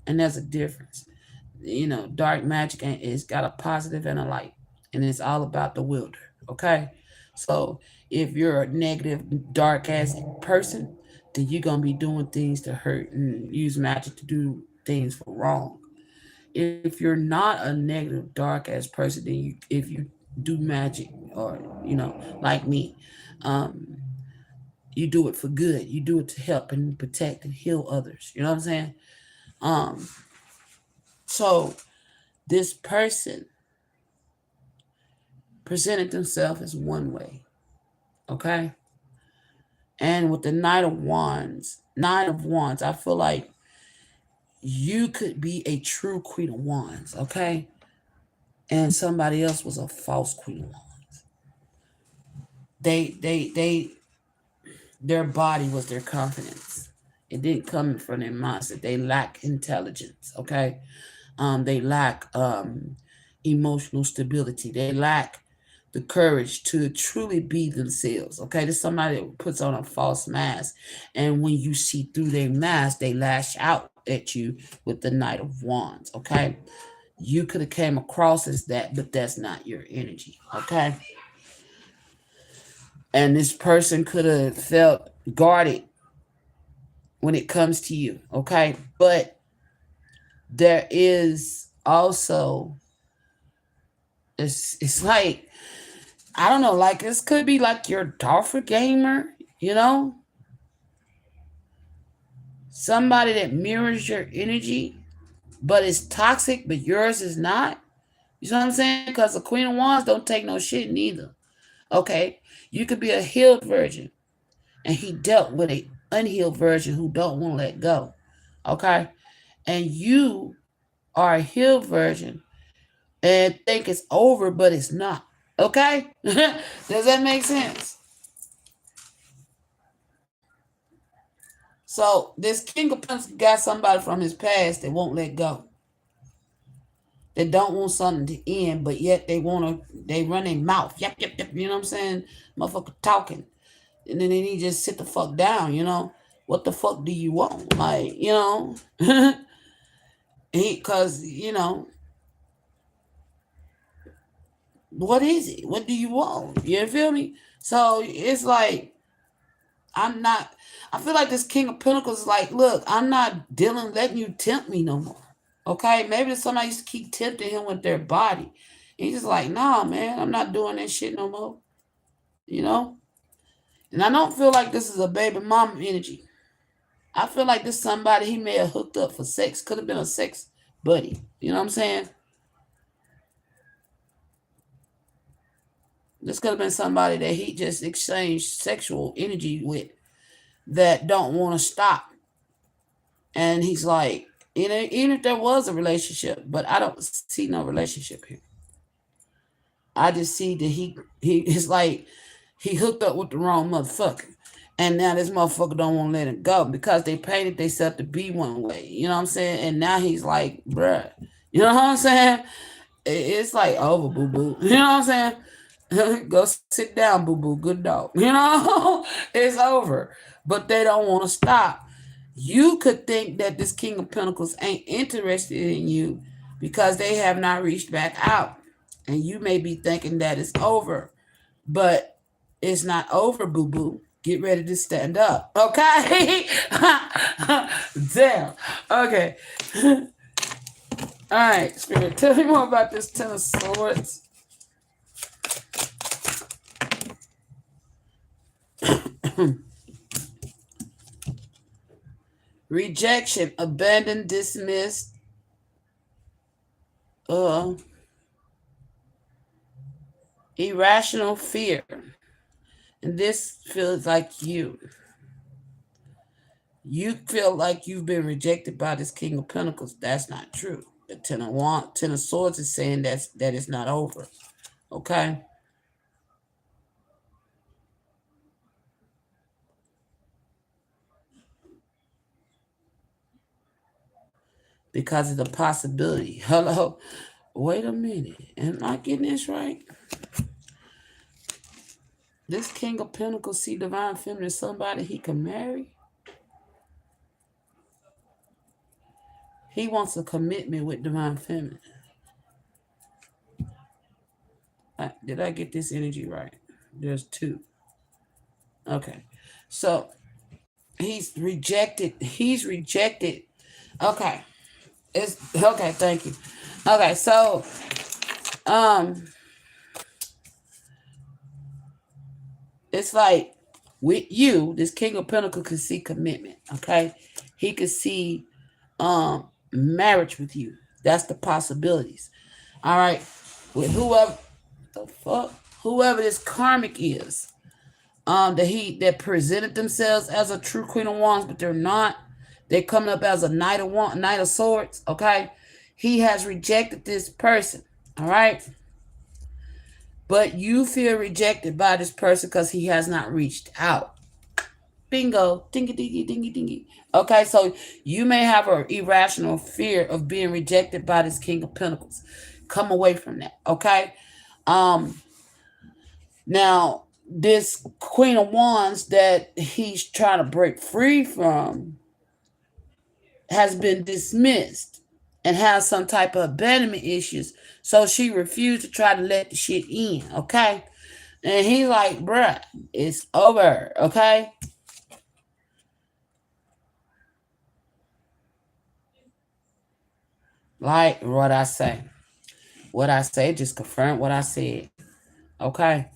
And there's a difference. You know, dark magic it's got a positive and a light, and it's all about the wielder. Okay. So if you're a negative, dark ass person, then you're gonna be doing things to hurt and use magic to do things for wrong. If you're not a negative, dark ass person, then if you do magic, or like me, you do it for good. You do it to help and protect and heal others. You know what I'm saying? So this person presented themselves as one way. Okay. And with the Nine of Wands, I feel like you could be a true Queen of Wands, okay? And somebody else was a false Queen of Wands. Their body was their confidence. It didn't come from their mindset. They lack intelligence, okay? They lack emotional stability. They lack the courage to truly be themselves, okay? There's somebody that puts on a false mask, and when you see through their mask, they lash out at you with the Knight of Wands, okay? You could have came across as that, but that's not your energy, okay? And this person could have felt guarded when it comes to you, okay? But there is also, it's like, I don't know, like this could be like your doppelganger, somebody that mirrors your energy, but it's toxic, but yours is not. You know what I'm saying? Because the Queen of Wands don't take no shit neither. Okay, you could be a healed virgin, and he dealt with an unhealed virgin who don't want to let go. Okay, and you are a healed virgin and think it's over, but it's not. Okay, does that make sense? So this King of Pentacles got somebody from his past that won't let go. They don't want something to end, but yet they run their mouth. Yep, you know what I'm saying? Motherfucker talking. And then he just sit the fuck down, What the fuck do you want? Like, because, what is it? What do you want? You feel me? So it's like, I feel like this King of Pentacles is like, look, I'm not letting you tempt me no more. Okay, maybe somebody used to keep tempting him with their body. And he's just like, nah, man, I'm not doing that shit no more. And I don't feel like this is a baby mama energy. I feel like this is somebody he may have hooked up for sex. Could have been a sex buddy. You know what I'm saying? This could have been somebody that he just exchanged sexual energy with that don't want to stop. And he's like, even if there was a relationship, but I don't see no relationship here. I just see that he is like, he hooked up with the wrong motherfucker. And now this motherfucker don't want to let him go because they painted themselves to be one way. You know what I'm saying? And now he's like, bruh. You know what I'm saying? It's like over, boo boo. You know what I'm saying? Go sit down, boo boo. Good dog. You know, it's over. But they don't want to stop. You could think that this King of Pentacles ain't interested in you because they have not reached back out. And you may be thinking that it's over. But it's not over, boo boo. Get ready to stand up. Okay? Damn. Okay. All right, Spirit, tell me more about this Ten of Swords. Rejection, abandoned, dismissed. Irrational fear. And this feels like you. You feel like you've been rejected by this King of Pentacles. That's not true. The Ten of Swords is saying that it's not over. Okay? Because of the possibility. Hello? Wait a minute. Am I getting this right? This King of Pentacles see Divine Feminine as somebody he can marry? He wants a commitment with Divine Feminine. Did I get this energy right? There's two. Okay. So he's rejected. Okay. It's okay, thank you. Okay, so it's like with you, this King of Pentacles could see commitment. Okay. He could see marriage with you. That's the possibilities. All right. With whoever this karmic is, that presented themselves as a true Queen of Wands, but they're not. They're coming up as a Knight of Swords. Okay. He has rejected this person. All right. But you feel rejected by this person because he has not reached out. Bingo. Dingy, dingy, dingy, dingy. Okay, so you may have an irrational fear of being rejected by this King of Pentacles. Come away from that. Okay. Now, this Queen of Wands that he's trying to break free from has been dismissed and has some type of abandonment issues. So she refused to try to let the shit in, okay? And he's like, bruh, it's over, okay? Like what I say. What I say, just confirm what I said. Okay?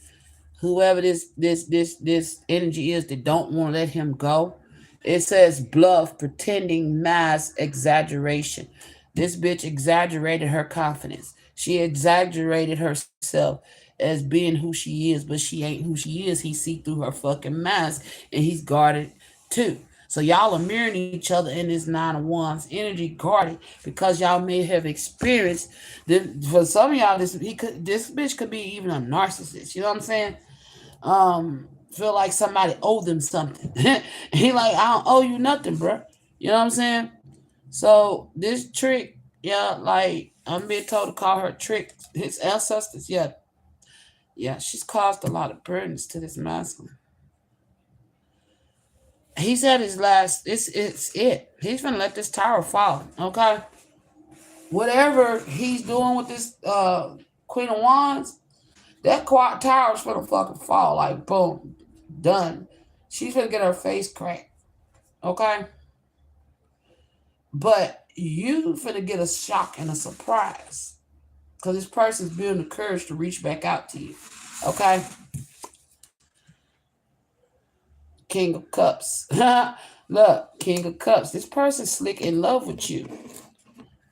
Whoever this energy is that don't want to let him go, it says bluff, pretending, mask, exaggeration. This bitch exaggerated her confidence. She exaggerated herself as being who she is, but she ain't who she is. He see through her fucking mask, and he's guarded too. So y'all are mirroring each other in this Nine of Wands energy, guarded, because y'all may have experienced. For some of y'all, this bitch could be even a narcissist. You know what I'm saying? Feel like somebody owed them something. He like, I don't owe you nothing, bro. You know what I'm saying? So this trick, yeah, like I'm being told to call her trick. His ancestors, yeah, she's caused a lot of burdens to this masculine. He's at his last. It's it. He's gonna let this tower fall. Okay. Whatever he's doing with this Queen of Wands, that tower's gonna fucking fall. Like boom, done. She's gonna get her face cracked. Okay. But you finna get a shock and a surprise. Because this person's building the courage to reach back out to you. Okay? King of Cups. Look, King of Cups. This person's slick in love with you.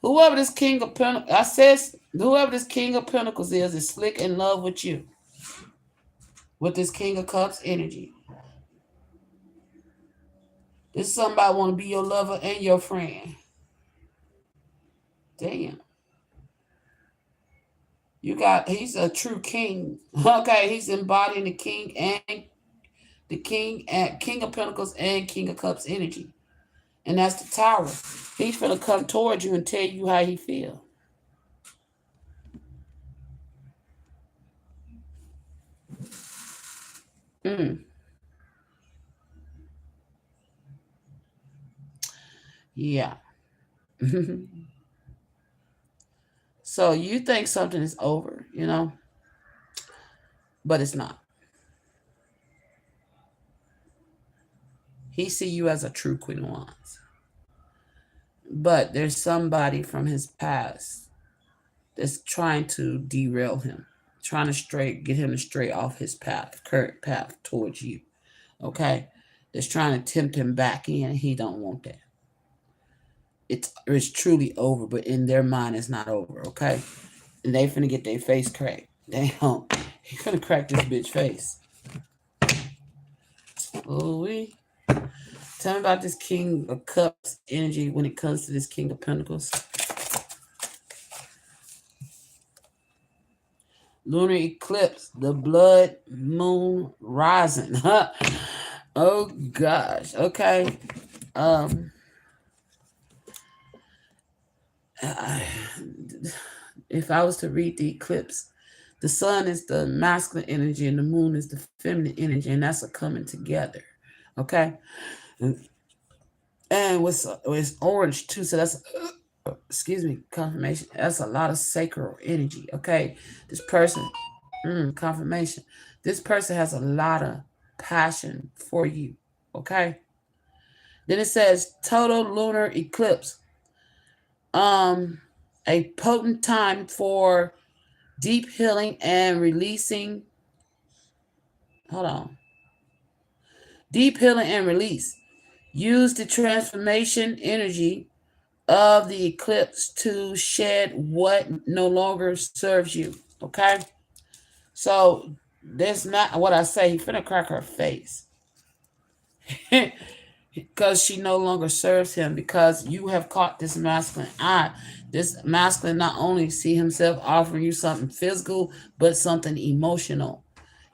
Whoever this King of Pentacles, whoever this King of Pentacles is slick in love with you. With this King of Cups energy. This is somebody want to be your lover and your friend. Damn. He's a true king. Okay, he's embodying the king and the King of Pentacles and King of Cups energy. And that's the Tower. He's gonna come towards you and tell you how he feel. Yeah. So you think something is over, but it's not. He see you as a true Queen of Wands. But there's somebody from his past that's trying to derail him, trying to get him to stray off his current path towards you. Okay? That's trying to tempt him back in. He don't want that. It's truly over, but in their mind it's not over, okay? And they finna get their face cracked. Damn. He finna crack this bitch face. Ooh-wee. Tell me about this King of Cups energy when it comes to this King of Pentacles. Lunar eclipse, the blood moon rising. Oh gosh. Okay. If I was to read the eclipse, the sun is the masculine energy and the moon is the feminine energy, and that's a coming together. Okay. And with orange too, so that's confirmation. That's a lot of sacral energy. Okay. This person, confirmation. This person has a lot of passion for you. Okay. Then it says total lunar eclipse. A potent time for deep healing and releasing. Hold on. Deep healing and release. Use the transformation energy of the eclipse to shed what no longer serves you. Okay? So that's not what I say. He's finna crack her face. Because she no longer serves him, because you have caught this masculine eye. This masculine not only see himself offering you something physical, but something emotional,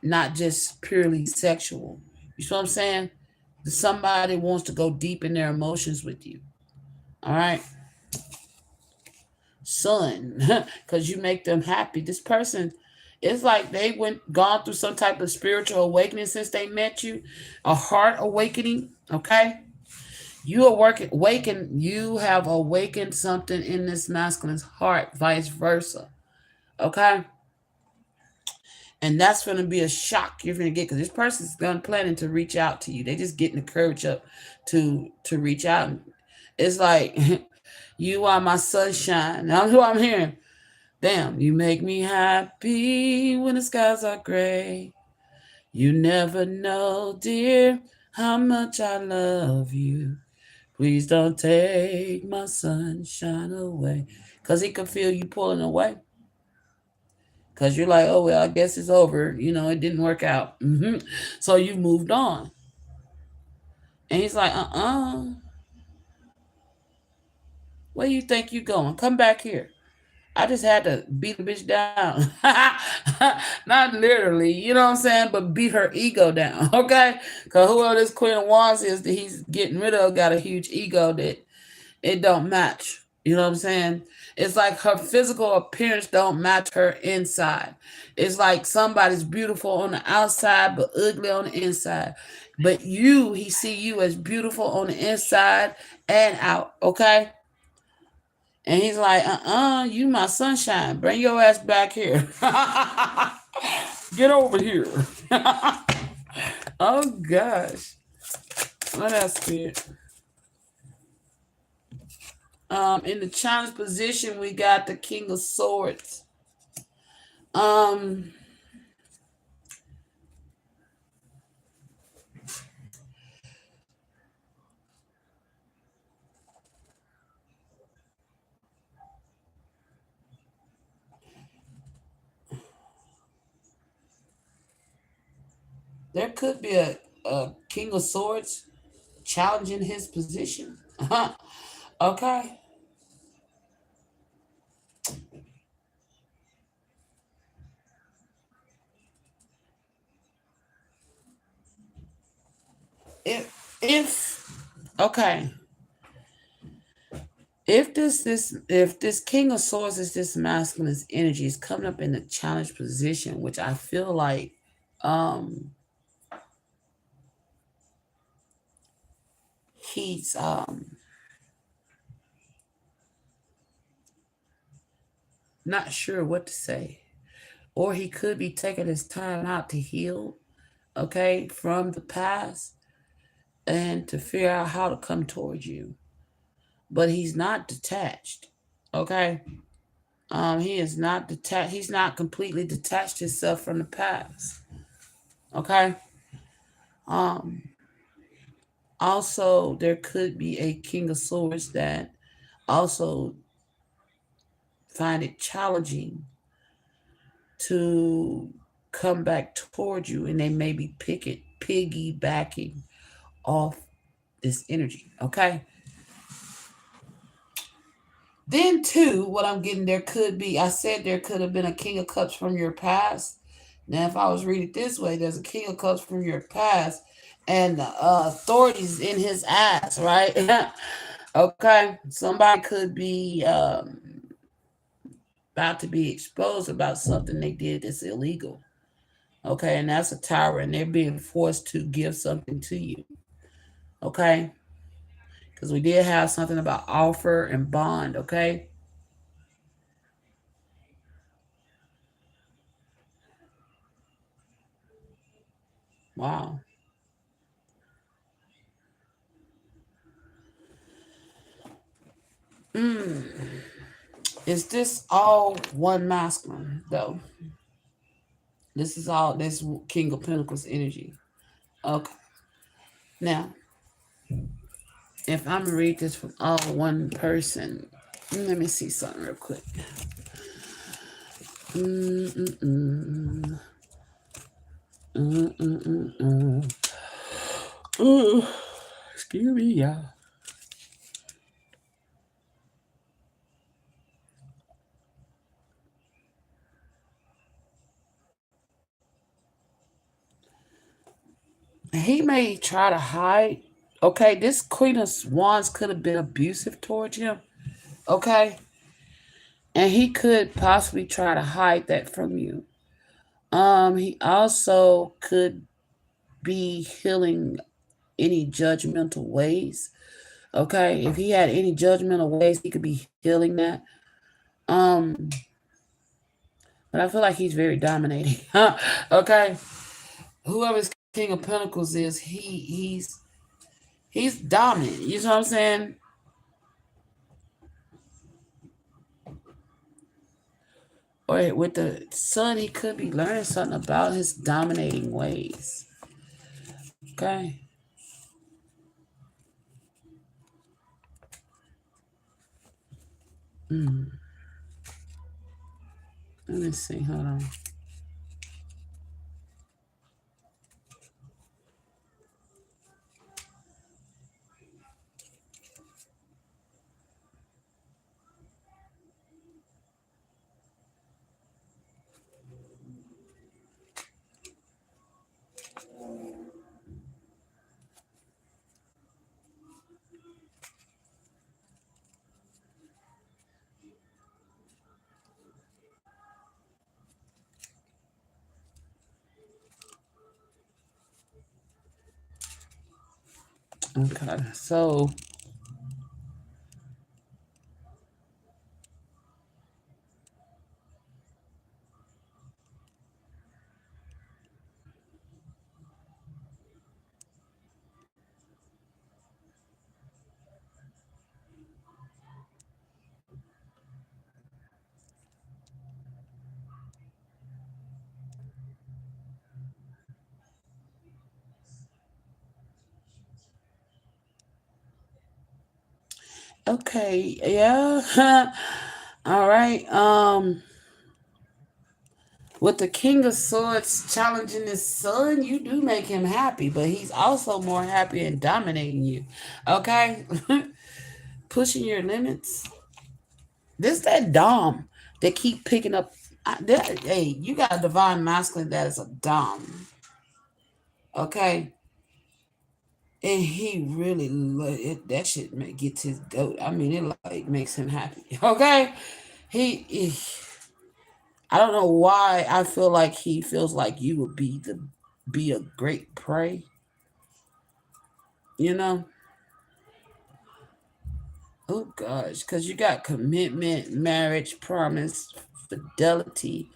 not just purely sexual. You see what I'm saying? Somebody wants to go deep in their emotions with you. All right? Son, because you make them happy. This person, it's like they gone through some type of spiritual awakening since they met you, a heart awakening. Okay? You have awakened something in this masculine's heart, vice versa. Okay? And that's going to be a shock you're going to get, because this person's planning to reach out to you. They just getting the courage up to reach out. It's like, you are my sunshine. That's what I'm hearing. Damn, you make me happy when the skies are gray. You never know, dear, how much I love you. Please don't take my sunshine away. Because he could feel you pulling away. Because you're like, oh, well, I guess it's over. It didn't work out. So you moved on. And he's like, where you think you going? Come back here. I just had to beat the bitch down. Not literally, you know what I'm saying? But beat her ego down, okay? Because whoever this Queen of Wands is that he's getting rid of got a huge ego that it don't match. You know what I'm saying? It's like her physical appearance don't match her inside. It's like somebody's beautiful on the outside but ugly on the inside. But he see you as beautiful on the inside and out, okay? And he's like, you my sunshine. Bring your ass back here. Get over here. Oh, gosh. What else, Spirit? In the challenge position, we got the King of Swords. There could be a King of Swords challenging his position. Okay. if okay. If this King of Swords is this masculine energy is coming up in a challenge position, which I feel like he's not sure what to say. Or he could be taking his time out to heal, okay, from the past and to figure out how to come towards you. But he's not detached, okay? He is not detached. He's not completely detached himself from the past, okay? Um, Also, there could be a King of Swords that also find it challenging to come back towards you, and they may be piggybacking off this energy. Okay. Then too, what I'm getting there could be, I said there could have been a King of Cups from your past. Now, if I was reading it this way, there's a King of Cups from your past, and the authorities in his ass, right? Okay, somebody could be about to be exposed about something they did that's illegal. Okay, and that's a tower, and they're being forced to give something to you. Okay, because we did have something about offer and bond. Okay. Wow. Mm. Is this all one masculine though? This is all this King of Pentacles energy. Okay. Now, if I'm gonna read this from all one person, let me see something real quick. Excuse me, y'all. He may try to hide. Okay, this Queen of Wands could have been abusive towards him. Okay. And he could possibly try to hide that from you. He also could be healing any judgmental ways. Okay. If he had any judgmental ways, he could be healing that. But I feel like he's very dominating. Okay. Whoever's King of Pentacles is, he's dominant. You know what I'm saying? Or with the Sun, he could be learning something about his dominating ways. Okay. Let me see. Hold on. Okay, so okay, yeah. All right. With the King of Swords challenging his son, you do make him happy, but he's also more happy and dominating you. Okay? Pushing your limits. This that Dom that keep picking up. Hey, you got a divine masculine that is a Dom. Okay? And he really that shit gets his goat. I mean, it like makes him happy. Okay, he I don't know why I feel like he feels like you would be a great prey. You know. Oh gosh, because you got commitment, marriage, promise, fidelity,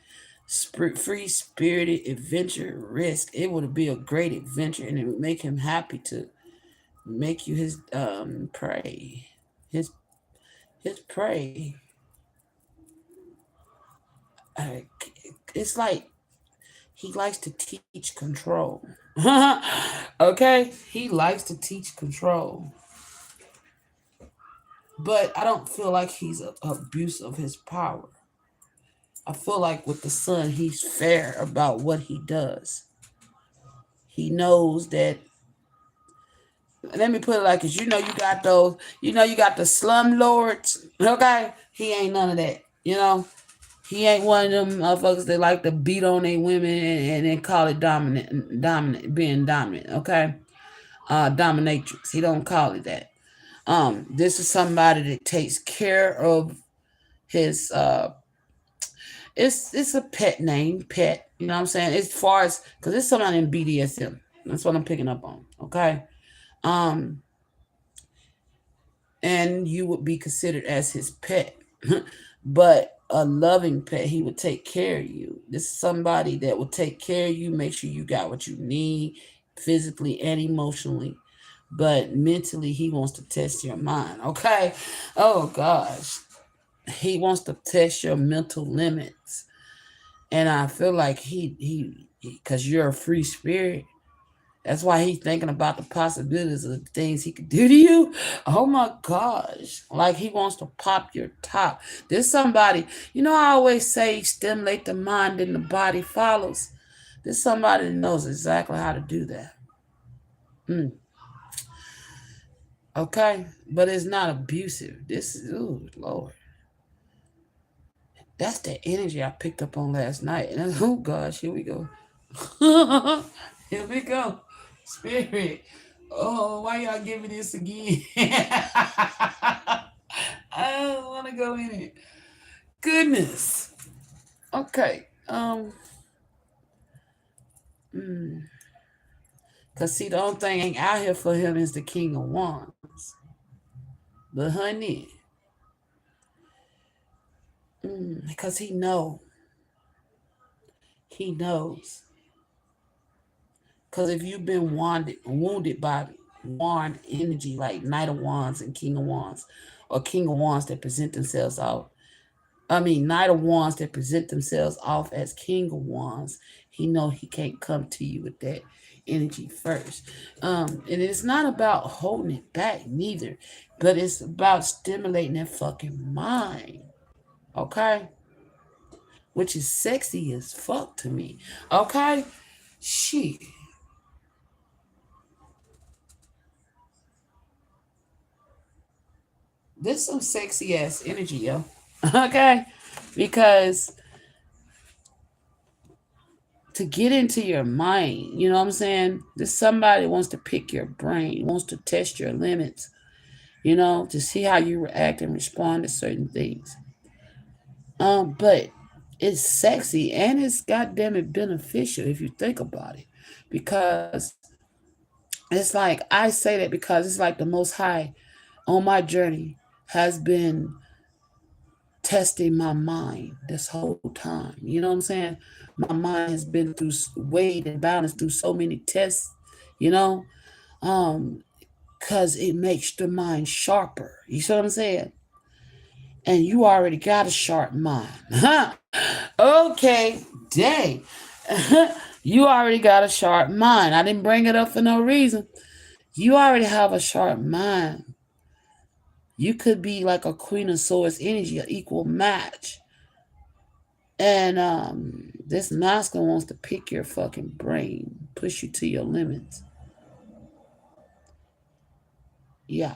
free spirited adventure, risk. It would be a great adventure, and it would make him happy to make you his prey, his prey. Uh, it's like he likes to teach control. Okay, he likes to teach control, but I don't feel like he's a abuse of his power. I feel like with the son, he's fair about what he does. He knows that. Let me put it like this: you got those, you got the slum lords. Okay, he ain't none of that. He ain't one of them motherfuckers that like to beat on their women and then call it being dominant. Okay, dominatrix. He don't call it that. This is somebody that takes care of his it's a pet name, pet. You know what I'm saying? As far as because it's somebody in BDSM. That's what I'm picking up on. Okay. Um, and you would be considered as his pet, but a loving pet. He would take care of you. This is somebody that will take care of you, make sure you got what you need, physically and emotionally. But mentally, he wants to test your mind. Okay. Oh gosh, he wants to test your mental limits. And I feel like because you're a free spirit. That's why he's thinking about the possibilities of the things he could do to you. Oh my gosh. Like he wants to pop your top. There's somebody, I always say stimulate the mind and the body follows. There's somebody that knows exactly how to do that. Okay. But it's not abusive. This is, oh Lord. That's the energy I picked up on last night. And oh gosh, here we go. Here we go. Spirit. Oh, why y'all give me this again? I don't want to go in it. Goodness. Okay. Cause see, the only thing ain't out here for him is the King of Wands. But honey, because he knows. Because if you've been wounded by wand energy like Knight of Wands and King of Wands, or King of Wands that present themselves off, Knight of Wands that present themselves off as King of Wands, he know he can't come to you with that energy first. And it's not about holding it back neither, but it's about stimulating that fucking mind. Okay? Which is sexy as fuck to me. Okay? Shit. This some sexy ass energy, yo. Okay? Because to get into your mind, you know what I'm saying? This somebody wants to pick your brain, wants to test your limits, to see how you react and respond to certain things. But it's sexy and it's goddamn it beneficial if you think about it. Because it's like I say that because it's like the most high on my journey has been testing my mind this whole time. You know what I'm saying? My mind has been through weighed and balanced through so many tests, because it makes the mind sharper. You see what I'm saying? And you already got a sharp mind. Okay, dang. You already got a sharp mind. I didn't bring it up for no reason. You already have a sharp mind. You could be like a Queen of Swords energy, an equal match. And this masculine wants to pick your fucking brain, push you to your limits. Yeah.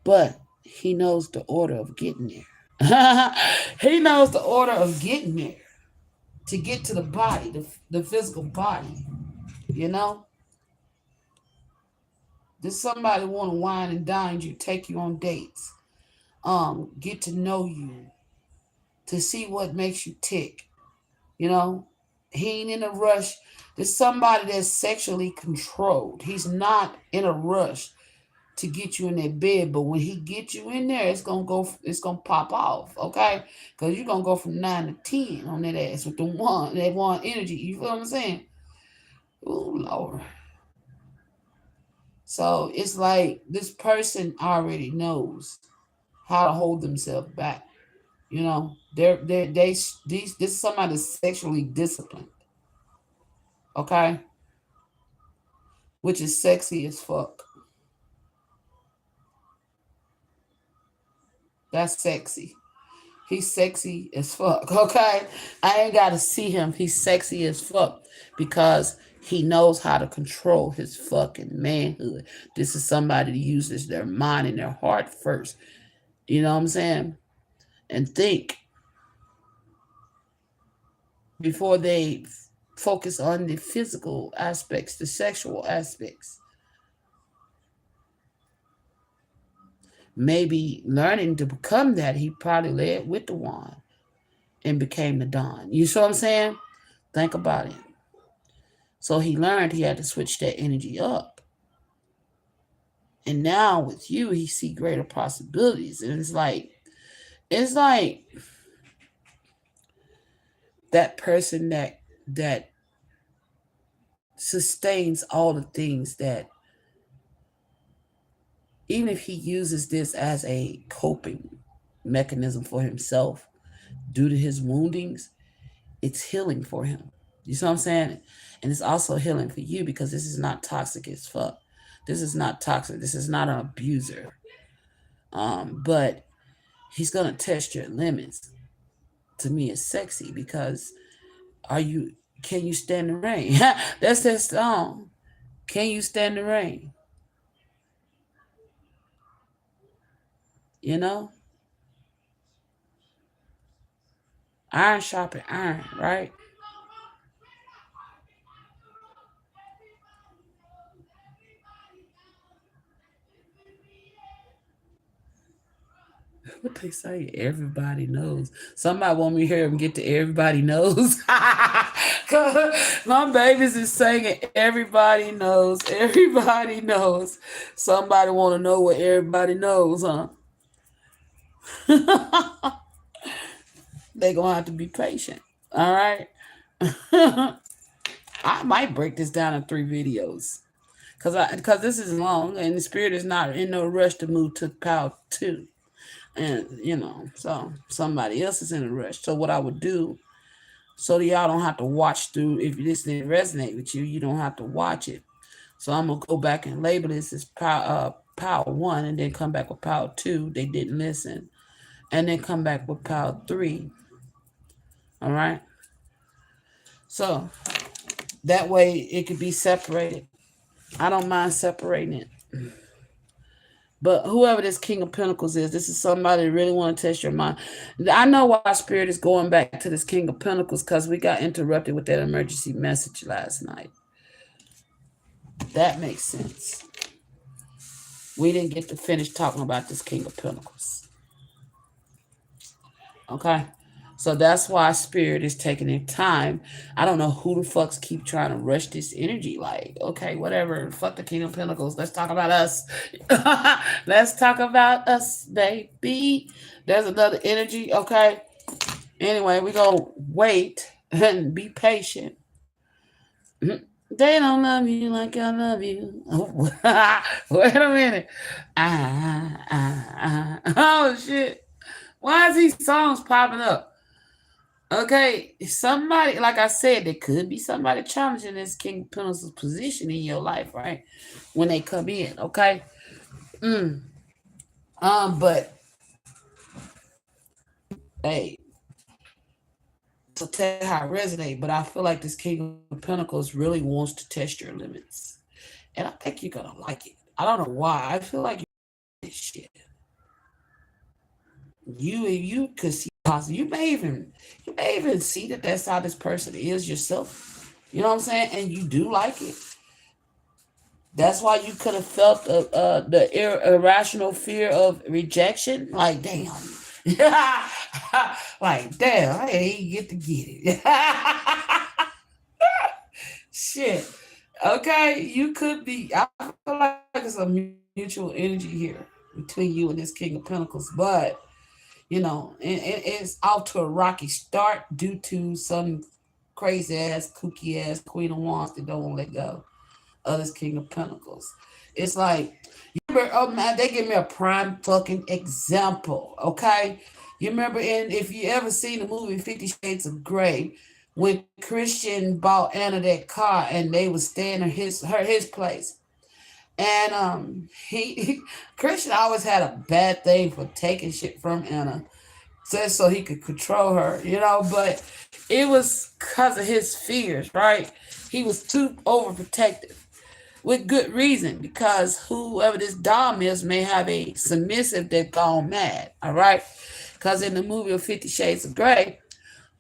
But he knows the order of getting there. He knows the order of getting there. To get to the body, the physical body. This somebody want to wine and dine you, take you on dates, get to know you, to see what makes you tick. You know, he ain't in a rush. There's somebody that's sexually controlled. He's not in a rush to get you in that bed, but when he gets you in there, it's gonna pop off, okay? Because you're gonna go from 9 to 10 on that ass with that one energy. You feel what I'm saying? Oh Lord. So it's like this person already knows how to hold themselves back. You know, this is somebody that's sexually disciplined, okay? Which is sexy as fuck. That's sexy. He's sexy as fuck, okay? I ain't got to see him. He's sexy as fuck because he knows how to control his fucking manhood. This is somebody that uses their mind and their heart first. You know what I'm saying? And think before they focus on the physical aspects, the sexual aspects. Maybe learning to become that, he probably led with the wand and became the Don. You see what I'm saying? Think about it. So he learned he had to switch that energy up. And now with you, he see greater possibilities. And it's like that person that sustains all the things that, even if he uses this as a coping mechanism for himself due to his woundings, it's healing for him. You see what I'm saying? And it's also healing for you because this is not toxic as fuck. This is not toxic. This is not an abuser. But he's gonna test your limits. To me, it's sexy because can you stand the rain? That's that song. Can you stand the rain? You know? Iron sharpen iron, right? What they say? Everybody knows. Somebody want me to hear him get to everybody knows. My babies is singing everybody knows. Everybody knows. Somebody want to know what everybody knows, huh? They gonna have to be patient. All right. I might break this down in 3 videos. Because this is long and the spirit is not in no rush to move to power 2. And so somebody else is in a rush. So what I would do, so that y'all don't have to watch through, if this didn't resonate with you, you don't have to watch it. So I'm gonna go back and label this as power 1 and then come back with power 2. They didn't listen. And then come back with power 3. All right. So that way it could be separated. I don't mind separating it. But whoever this King of Pentacles is, this is somebody that really want to test your mind. I know why Spirit is going back to this King of Pentacles, because we got interrupted with that emergency message last night. That makes sense. We didn't get to finish talking about this King of Pentacles. Okay? So that's why Spirit is taking their time. I don't know who the fucks keep trying to rush this energy. Like, okay, whatever. Fuck the King of Pentacles. Let's talk about us. Let's talk about us, baby. There's another energy, okay? Anyway, we're going to wait and be patient. They don't love you like I love you. Wait a minute. Oh, shit. Why is these songs popping up? Okay, somebody, like I said, there could be somebody challenging this King of Pentacles position in your life, right? When they come in, okay? But hey, so tell how it resonate, but I feel like this King of Pentacles really wants to test your limits. And I think you're gonna like it. I don't know why. I feel like you this shit. You could see. You may even see that that's how this person is yourself. You know what I'm saying? And you do like it. That's why you could have felt the irrational fear of rejection. Like, damn. Like, damn, I ain't get to get it. Shit. Okay, you could be. I feel like it's a mutual energy here between you and this King of Pentacles, but it's off to a rocky start due to some crazy ass, kooky ass Queen of Wands that don't want to let go of this King of Pentacles. It's like, oh man, they give me a prime fucking example, okay? You remember if you ever seen the movie 50 Shades of Grey, when Christian bought Anna that car and they was staying at his place. And he Christian always had a bad thing for taking shit from Anna just so he could control her, but it was because of his fears, right? He was too overprotective with good reason, because whoever this Dom is may have a submissive that gone mad, all right? Because in the movie of 50 Shades of Grey,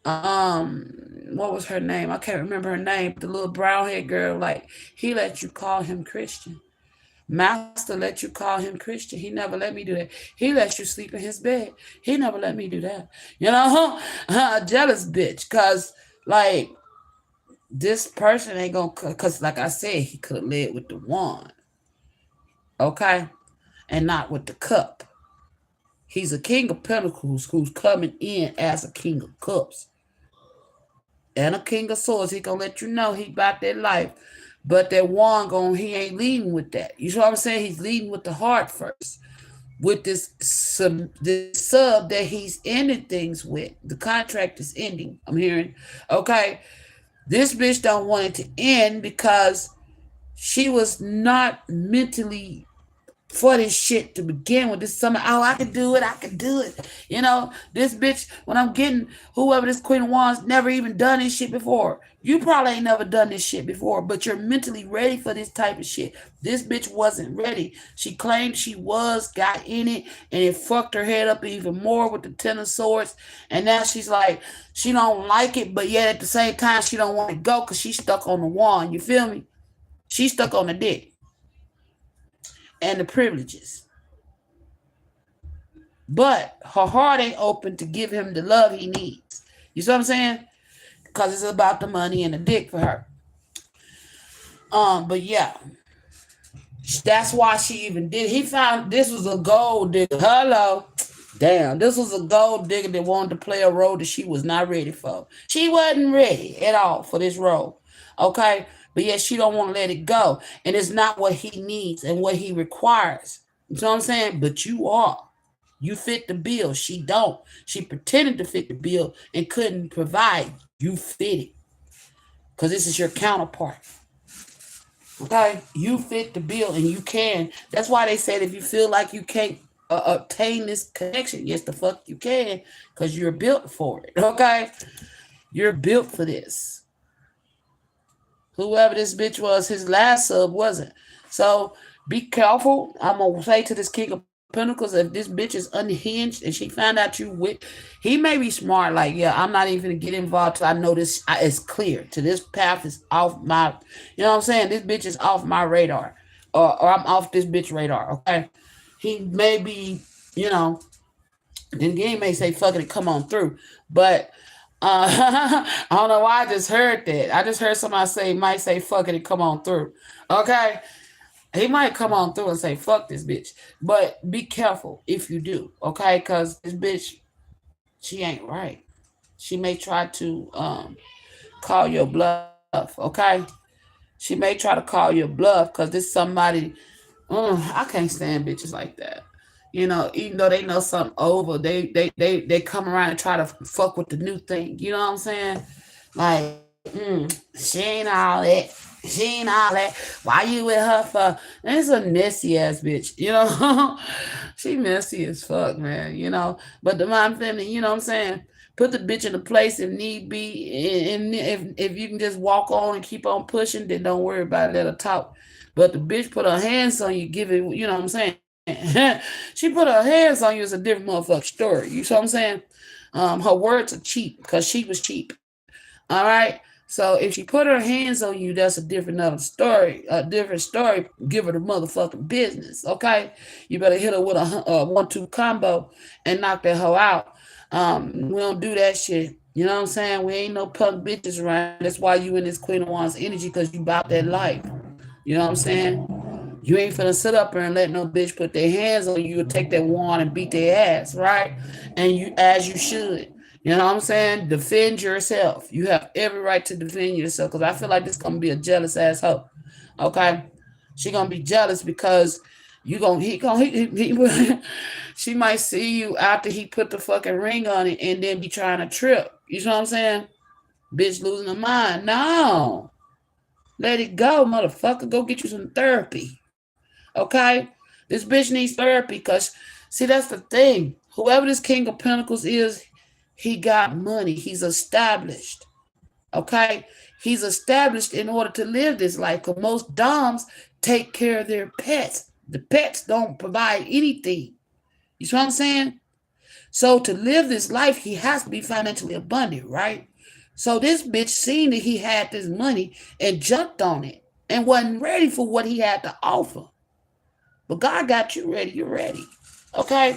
what was her name? I can't remember her name. The little brown haired girl, like, he let you call him Christian. Master let you call him Christian. He never let me do that. He let you sleep in his bed. He never let me do that. A jealous bitch. Because, like, this person ain't gonna, because like I said, he could have led with the wand. Okay? And not with the cup. He's a King of Pentacles who's coming in as a King of Cups. And a King of Swords. He gonna let you know he about that life. But that wand he ain't leading with that. You know what I'm saying? He's leading with the heart first. With this sub that he's ending things with. The contract is ending, I'm hearing. Okay. This bitch don't want it to end because she was not mentally for this shit to begin with. This summer, I can do it. This bitch, when I'm getting whoever this Queen of Wands never even done this shit before. You probably ain't never done this shit before, but you're mentally ready for this type of shit. This bitch wasn't ready. She claimed she got in it, and it fucked her head up even more with the Ten of Swords. And now she's like, she don't like it, but yet at the same time, she don't want to go because she's stuck on the wand. You feel me? She's stuck on the dick and the privileges. But her heart ain't open to give him the love he needs. You see what I'm saying? Because it's about the money and the dick for her. But yeah. That's why she even did. He found this was a gold digger. Hello. Damn, this was a gold digger that wanted to play a role that she was not ready for. She wasn't ready at all for this role. Okay? But yet she don't want to let it go. And it's not what he needs and what he requires. You know what I'm saying? But you are. You fit the bill. She don't. She pretended to fit the bill and couldn't provide. You fit it. Because this is your counterpart. Okay? You fit the bill and you can. That's why they said if you feel like you can't obtain this connection, yes, the fuck you can. Because you're built for it. Okay? You're built for this. Whoever this bitch was, his last sub wasn't. So be careful. I'm going to say to this King of Pentacles, if this bitch is unhinged and she found out you with, he may be smart. Like, yeah, I'm not even going to get involved till I know this is clear. To this path is off my, you know what I'm saying? This bitch is off my radar. Or I'm off this bitch radar. Okay. He may be, then he may say, fuck it, come on through. But I don't know why I just heard that. I just heard somebody might say, fuck it and come on through. Okay. He might come on through and say, fuck this bitch. But be careful if you do. Okay. Because this bitch, she ain't right. She may try to call your bluff. Okay. She may try to call your bluff because this somebody, I can't stand bitches like that. Even though they know something over, they come around and try to fuck with the new thing. You know what I'm saying? Like, she ain't all that. She ain't all that. Why you with her for? And it's a messy ass bitch. She messy as fuck, man. But the Mind Feminine, you know what I'm saying? Put the bitch in a place if need be. And if you can just walk on and keep on pushing, then don't worry about it. Let her talk. But the bitch put her hands on you, give it, you know what I'm saying? She put her hands on you is a different motherfucking story. You see what I'm saying? Her words are cheap because she was cheap. All right. So if she put her hands on you, that's a different other story. A different story. Give her the motherfucking business, okay? You better hit her with a 1-2 combo and knock that hoe out. We don't do that shit. You know what I'm saying? We ain't no punk bitches around. That's why you in this Queen of Wands energy, because you about that life. You know what I'm saying? You ain't finna sit up there and let no bitch put their hands on you and take that wand and beat their ass, right? And you, as you should. You know what I'm saying? Defend yourself. You have every right to defend yourself, because I feel like this gonna be a jealous asshole. Okay? She gonna be jealous because you gonna she might see you after he put the fucking ring on it and then be trying to trip. You know what I'm saying? Bitch losing her mind. No. Let it go, motherfucker. Go get you some therapy. Okay? This bitch needs therapy because, see, that's the thing. Whoever this King of Pentacles is, he got money. He's established. Okay? He's established in order to live this life, because most doms take care of their pets. The pets don't provide anything. You see what I'm saying? So to live this life, he has to be financially abundant, right? So this bitch seen that he had this money and jumped on it and wasn't ready for what he had to offer. But God got you ready. You're ready. Okay?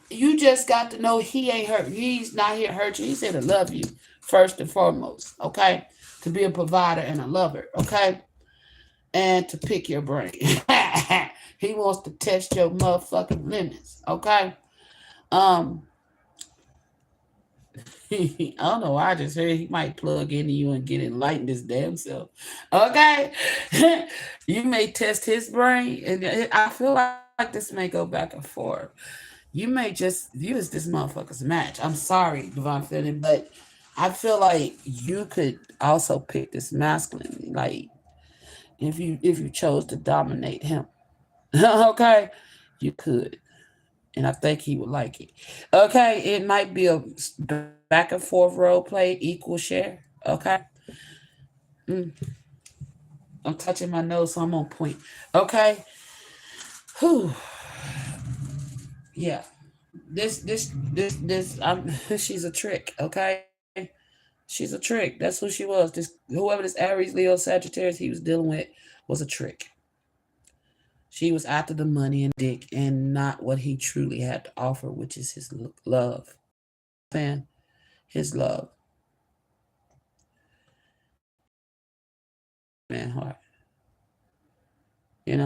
You just got to know he ain't hurt. He's not here to hurt you. He's here to love you first and foremost. Okay? To be a provider and a lover. Okay? And to pick your brain. He wants to test your motherfucking limits. Okay? I don't know why I just heard he might plug into you and get enlightened his damn self. Okay? You may test his brain, and I feel like this may go back and forth. You may just use this motherfucker's match. I'm sorry, Divine Feminine, but I feel like you could also pick this masculine, like if you chose to dominate him. Okay? You could. And I think he would like it. Okay, it might be a back and forth role play, equal share. Okay. I'm touching my nose, so I'm on point. Okay. Whew. Yeah. This she's a trick. Okay. She's a trick. That's who she was. Whoever this Aries, Leo, Sagittarius he was dealing with was a trick. She was after the money and dick and not what he truly had to offer, which is his love. Man, his love. Man, heart. You know?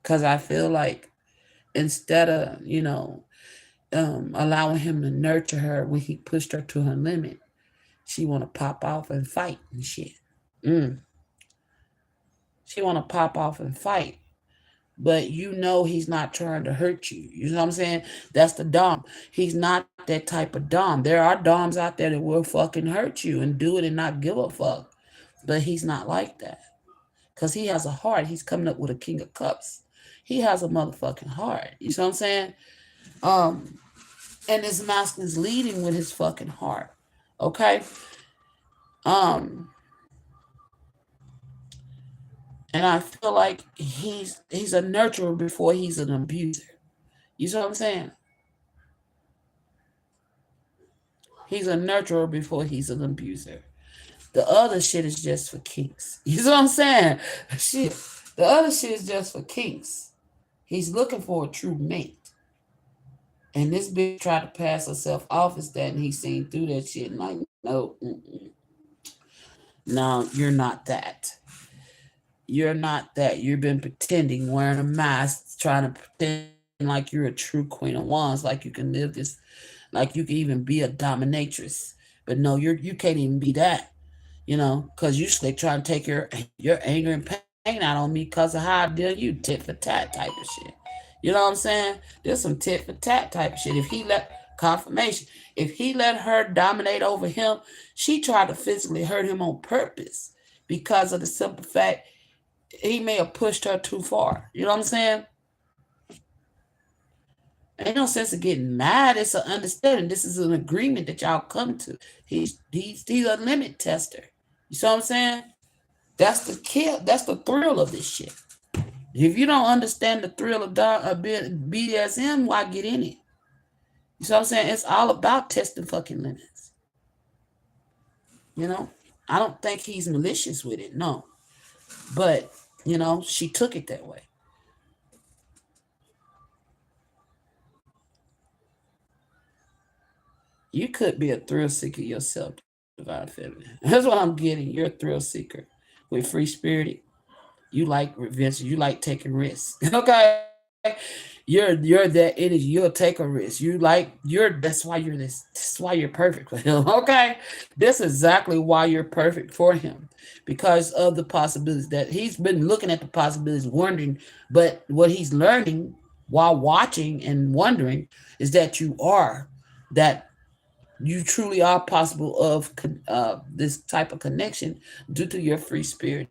Because I feel like instead of, allowing him to nurture her when he pushed her to her limit, she want to pop off and fight and shit. She want to pop off and fight. But he's not trying to hurt you. You know what I'm saying? That's the dom. He's not that type of dom. There are doms out there that will fucking hurt you and do it and not give a fuck. But he's not like that. Because he has a heart. He's coming up with a King of Cups. He has a motherfucking heart. You know what I'm saying? And this masculine's leading with his fucking heart. Okay? And I feel like he's a nurturer before he's an abuser. You see what I'm saying? He's a nurturer before he's an abuser. The other shit is just for kinks. You see what I'm saying? Shit. The other shit is just for kinks. He's looking for a true mate. And this bitch tried to pass herself off as that, and he's seen through that shit and like, no. No, you're not that. You're not that. You've been pretending, wearing a mask, trying to pretend like you're a true Queen of Wands, like you can live this, like you can even be a dominatrix. But no, you can't even be that, because you slick trying to take your anger and pain out on me because of how I deal you, tit for tat type of shit. You know what I'm saying? There's some tit for tat type of shit. If he let her dominate over him, she tried to physically hurt him on purpose because of the simple fact he may have pushed her too far. You know what I'm saying? Ain't no sense of getting mad. It's an understanding. This is an agreement that y'all come to. He's a limit tester. You see what I'm saying? That's the kill. That's the thrill of this shit. If you don't understand the thrill of BDSM, why get in it? You see what I'm saying? It's all about testing fucking limits. You know, I don't think he's malicious with it. No, but you know, she took it that way. You could be a thrill seeker yourself, divine feminine. That's what I'm getting. You're a thrill seeker with free spirited. You like adventure. You like taking risks. Okay. You're that energy. You'll take a risk. That's why you're this. This is why you're perfect for him. Okay. That's exactly why you're perfect for him. Because of the possibilities that he's been looking at the possibilities, wondering, but what he's learning while watching and wondering is that that you truly are possible of this type of connection due to your free spirit,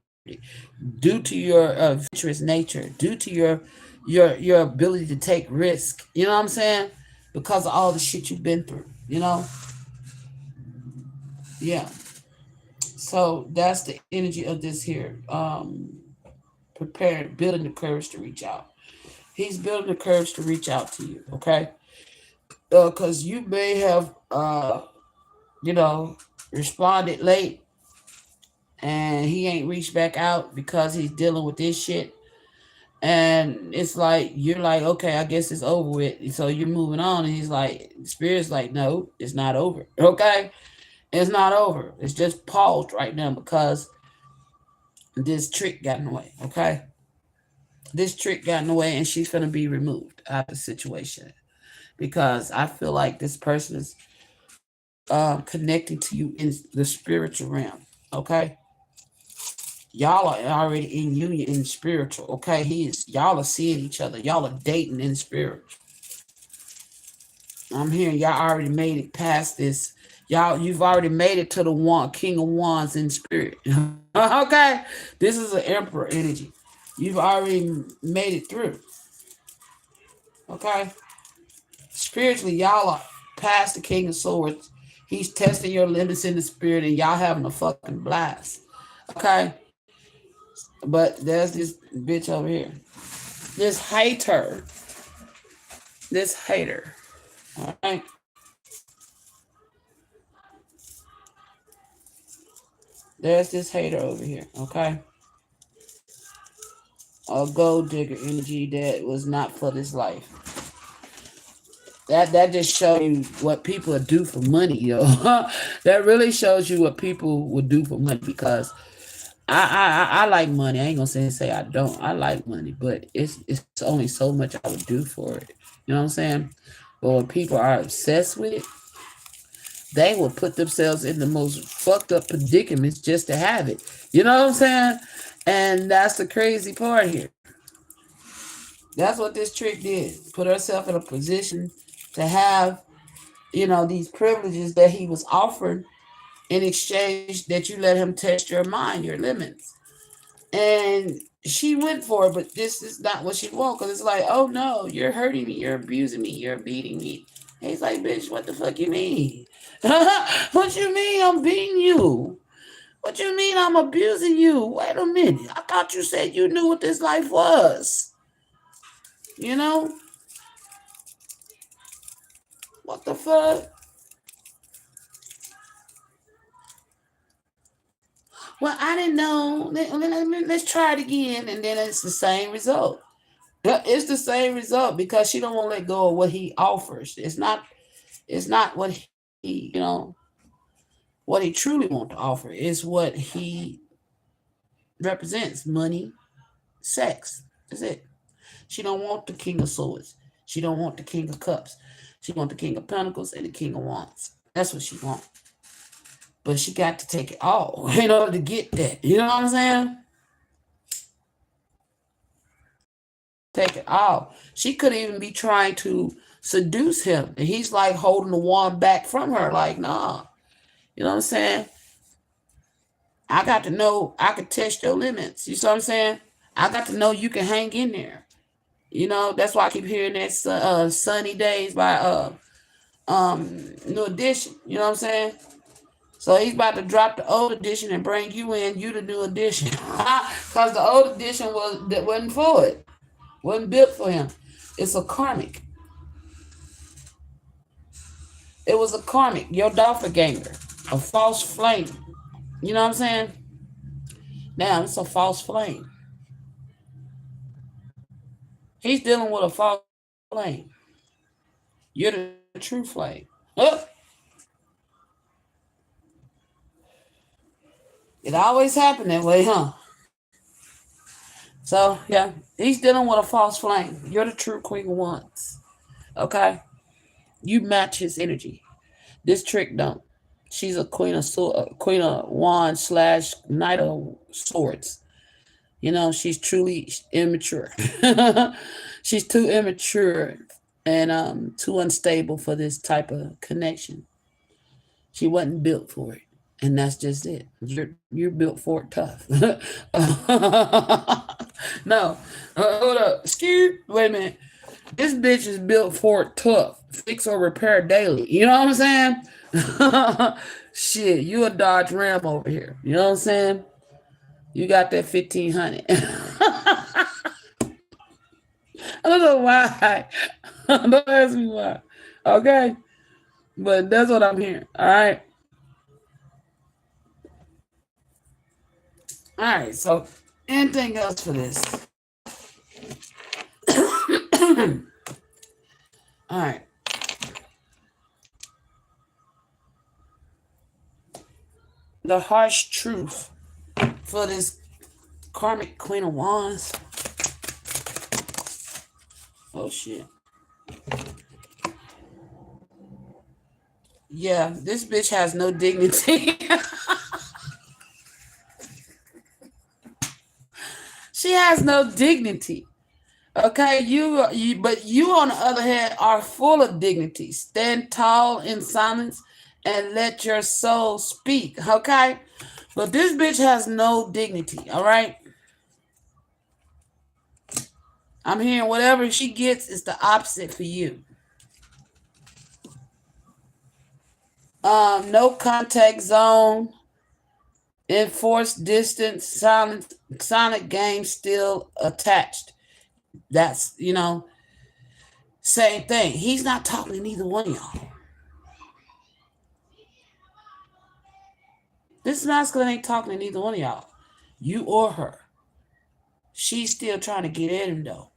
due to your adventurous nature, due to your ability to take risk. You know what I'm saying? Because of all the shit you've been through. You know? Yeah. So that's the energy of this here. Preparing, building the courage to reach out. He's building the courage to reach out to you. Okay. Because you may have you know, responded late and he ain't reached back out because he's dealing with this shit. And it's like, you're like, okay, I guess it's over with. So you're moving on. And he's like, Spirit's like, no, it's not over. Okay. It's not over. It's just paused right now because this trick got in the way. Okay. This trick got in the way and she's going to be removed out of the situation because I feel like this person is connecting to you in the spiritual realm. Okay. Y'all are already in union in spiritual. Okay. Y'all are seeing each other. Y'all are dating in spiritual. I'm hearing y'all already made it past this. You've already made it to the King of Wands in spirit. Okay. This is an emperor energy. You've already made it through. Okay. Spiritually, y'all are past the King of Swords. He's testing your limits in the spirit and y'all having a fucking blast. Okay. But there's this bitch over here. This hater. All right. There's this hater over here. Okay. A gold digger energy that was not for this life. That just shows you what people do for money, yo. That really shows you what people would do for money because I like money. I ain't gonna say I don't. I like money, but it's only so much I would do for it. You know what I'm saying? But when people are obsessed with it, they will put themselves in the most fucked up predicaments just to have it. You know what I'm saying? And that's the crazy part here. That's what this trick did. Put herself in a position to have, you know, these privileges that he was offered in exchange that you let him test your mind, your limits. And she went for it, but this is not what she wants because it's like, oh no, you're hurting me, you're abusing me, you're beating me. And he's like, bitch, what the fuck you mean? What you mean I'm beating you? What you mean I'm abusing you? Wait a minute. I thought you said you knew what this life was. You know? What the fuck? Well, I didn't know. Let's try it again. And then it's the same result. It's the same result because she don't want to let go of what he offers. It's not what he, you know, what he truly wants to offer. It's what he represents. Money, sex. That's it. She don't want the King of Swords. She don't want the King of Cups. She want the King of Pentacles and the King of Wands. That's what she wants. But she got to take it all in order to get that. You know what I'm saying? Take it all. She could even be trying to seduce him. And he's like holding the wand back from her. Like, nah. You know what I'm saying? I got to know I could test your limits. You see what I'm saying? I got to know you can hang in there. You know, that's why I keep hearing that Sunny Days by New Edition. You know what I'm saying? So he's about to drop the old edition and bring you in, you the new edition. Because the old edition wasn't for it. Wasn't built for him. It's a karmic. It was a karmic, your doppelganger, a false flame. You know what I'm saying? Now it's a false flame. He's dealing with a false flame. You're the true flame. Huh? It always happened that way, huh? So yeah, he's dealing with a false flame. You're the true queen of wands. Okay? You match his energy. This trick don't. She's a queen of wands slash knight of swords. You know, she's truly immature. She's too immature and too unstable for this type of connection. She wasn't built for it. And that's just it. You're built for it tough. No. Hold up. Excuse. Wait a minute. This bitch is built for it tough. Fix or repair daily. You know what I'm saying? Shit, you a Dodge Ram over here. You know what I'm saying? You got that 1500. I don't know why. Don't ask me why. Okay? But that's what I'm hearing. All right? All right. So, anything else for this? All right. The harsh truth for this karmic queen of wands. Oh shit. Yeah, this bitch has no dignity. She has no dignity. Okay, but you on the other hand are full of dignity. Stand tall in silence and let your soul speak. Okay, but this bitch has no dignity. All right, I'm hearing whatever she gets is the opposite for you. No contact zone, enforced distance, silent game still attached. That's, same thing. He's not talking to neither one of y'all. This masculine ain't talking to neither one of y'all. You or her. She's still trying to get at him though.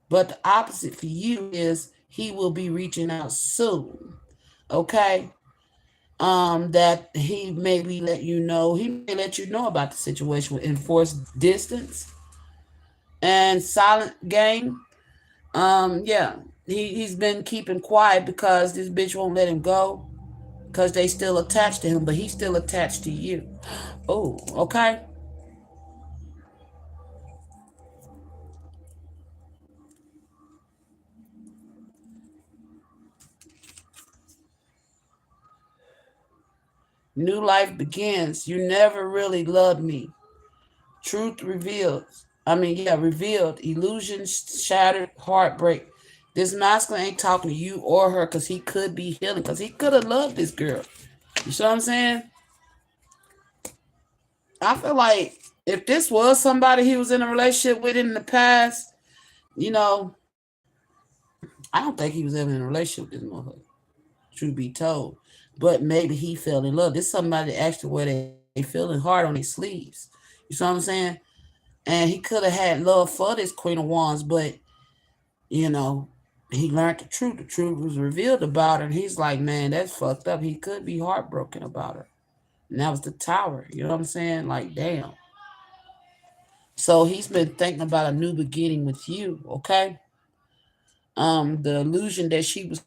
But the opposite for you is he will be reaching out soon. Okay? That he maybe let you know. He may let you know about the situation with enforced distance and silent game. Yeah. He's been keeping quiet because this bitch won't let him go. Because they still attached to him, but he's still attached to you. Oh, okay. New life begins. You never really loved me. Truth revealed. Revealed. Illusions shattered. Heartbreak. This masculine ain't talking to you or her because he could be healing. Because he could have loved this girl. You see what I'm saying? I feel like if this was somebody he was in a relationship with in the past, I don't think he was ever in a relationship with this motherfucker. Truth be told. But maybe he fell in love. This is somebody that actually where they feeling hard on their sleeves. You see what I'm saying? And he could have had love for this Queen of Wands, but he learned the truth. The truth was revealed about her, and he's like, man, that's fucked up. He could be heartbroken about her. And that was the Tower. You know what I'm saying? Like, damn. So he's been thinking about a new beginning with you, okay? The illusion that she was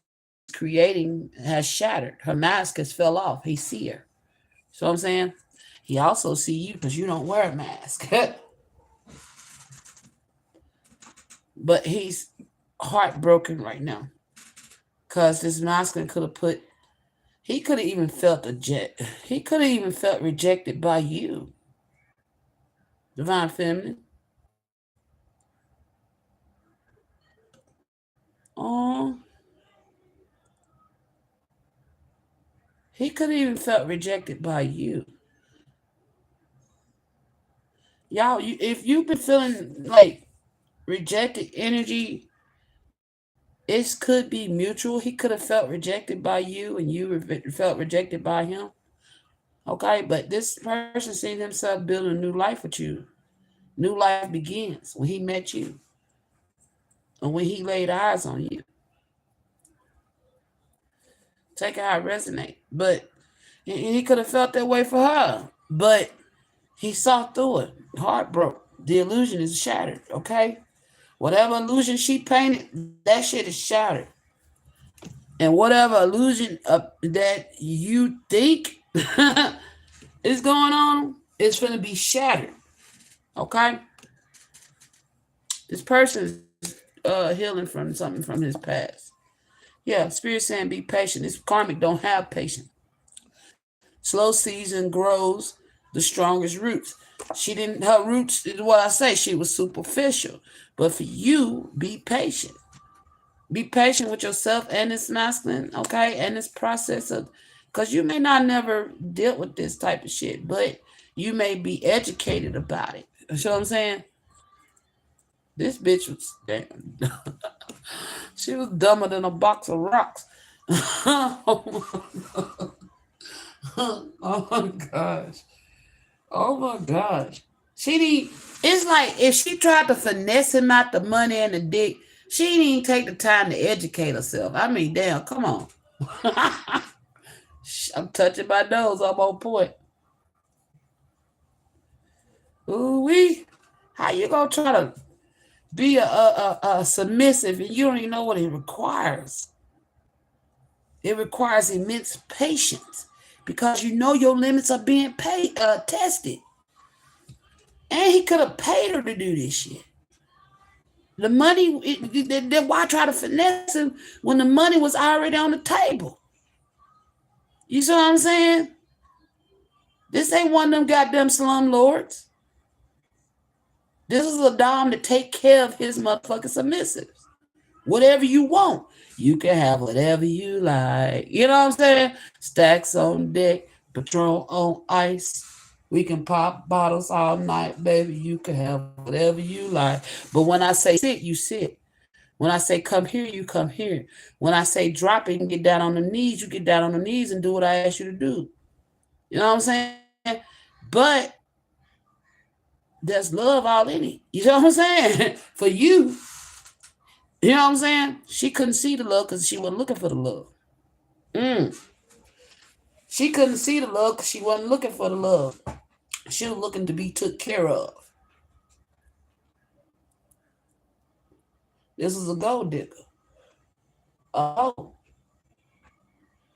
creating has shattered. Her mask has fell off. He see her. So I'm saying he also see you because you don't wear a mask. But he's heartbroken right now because this masculine could have he could have even felt he could have even felt rejected by you, divine feminine. Oh, he could have even felt rejected by you. Y'all, if you've been feeling like rejected energy, it could be mutual. He could have felt rejected by you and you felt rejected by him. Okay, but this person seen himself building a new life with you. New life begins when he met you and when he laid eyes on you. Take it how it resonate. But and he could have felt that way for her. But he saw through it. Heart broke. The illusion is shattered. Okay? Whatever illusion she painted, that shit is shattered. And whatever illusion that you think is going on is going to be shattered. Okay? This person's healing from something from his past. Yeah, spirit saying be patient. This karmic don't have patience. Slow season grows the strongest roots. She didn't, her roots is what I say, she was superficial. But for you, be patient. Be patient with yourself and this masculine, okay, and this process of, because you may not never deal with this type of shit, but you may be educated about it. You know what I'm saying? This bitch was damn. She was dumber than a box of rocks. Oh my gosh. Oh my gosh. She didn't, it's like if she tried to finesse him out the money and the dick, she didn't even take the time to educate herself. I mean, damn, come on. I'm touching my nose. I'm on point. Ooh-wee. How you gonna try to be a submissive and you don't even know what it requires? It requires immense patience because you know your limits are being tested. And he could have paid her to do this shit. The money, why try to finesse him when the money was already on the table? You see what I'm saying? This ain't one of them goddamn slum lords. This is a dom to take care of his motherfucking submissives. Whatever you want, you can have whatever you like. You know what I'm saying? Stacks on deck, Patron on ice. We can pop bottles all night, baby. You can have whatever you like. But when I say sit, you sit. When I say come here, you come here. When I say drop it and get down on the knees, you get down on the knees and do what I ask you to do. You know what I'm saying? But there's love all in it. You know what I'm saying? For you, you know what I'm saying? She couldn't see the love because she wasn't looking for the love. She couldn't see the love because she wasn't looking for the love. She was looking to be took care of. This is a gold digger. Oh,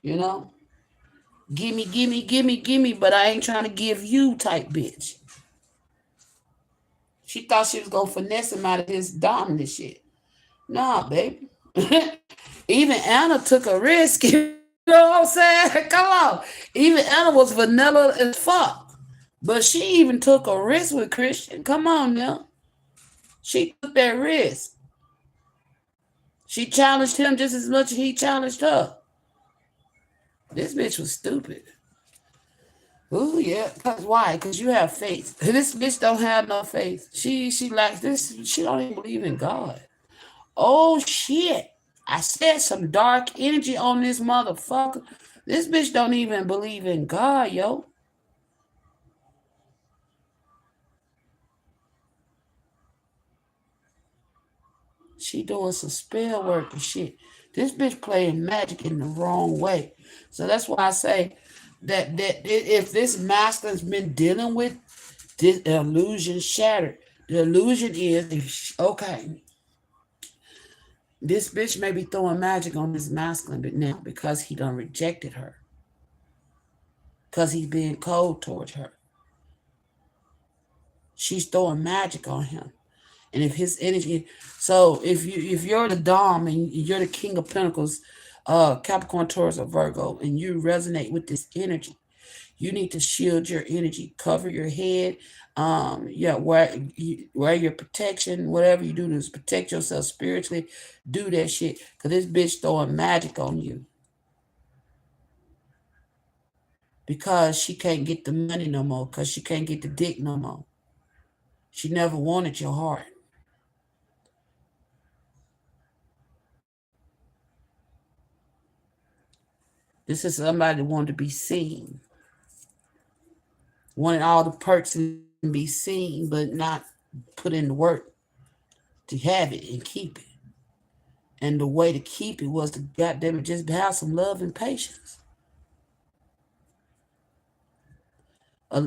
you know? Gimme, gimme, gimme, gimme, but I ain't trying to give you type bitch. She thought she was going to finesse him out of his dominant shit. Nah, baby. Even Anna took a risk. You know what I'm saying? Come on. Even Anna was vanilla as fuck. But she even took a risk with Christian. Come on now. She took that risk. She challenged him just as much as he challenged her. This bitch was stupid. Ooh, yeah. Cause why? Cause you have faith. This bitch don't have no faith. She lacks this. She don't even believe in God. Oh shit. I said some dark energy on this motherfucker. This bitch don't even believe in God, yo. She doing some spell work and shit. This bitch playing magic in the wrong way. So that's why I say that if this master's been dealing with this illusion shattered, the illusion is okay. This bitch may be throwing magic on this masculine, but now because he done rejected her, because he's being cold towards her, she's throwing magic on him. And if his energy, so if you're the Dom and you're the King of Pentacles, Capricorn, Taurus, or Virgo, and you resonate with this energy, you need to shield your energy, cover your head, wear your protection, whatever you do to protect yourself spiritually, do that shit. Cause this bitch throwing magic on you. Because she can't get the money no more, because she can't get the dick no more. She never wanted your heart. This is somebody that wanted to be seen. wanted all the perks and be seen, but not put in the work to have it and keep it. And the way to keep it was to goddamn it just have some love and patience.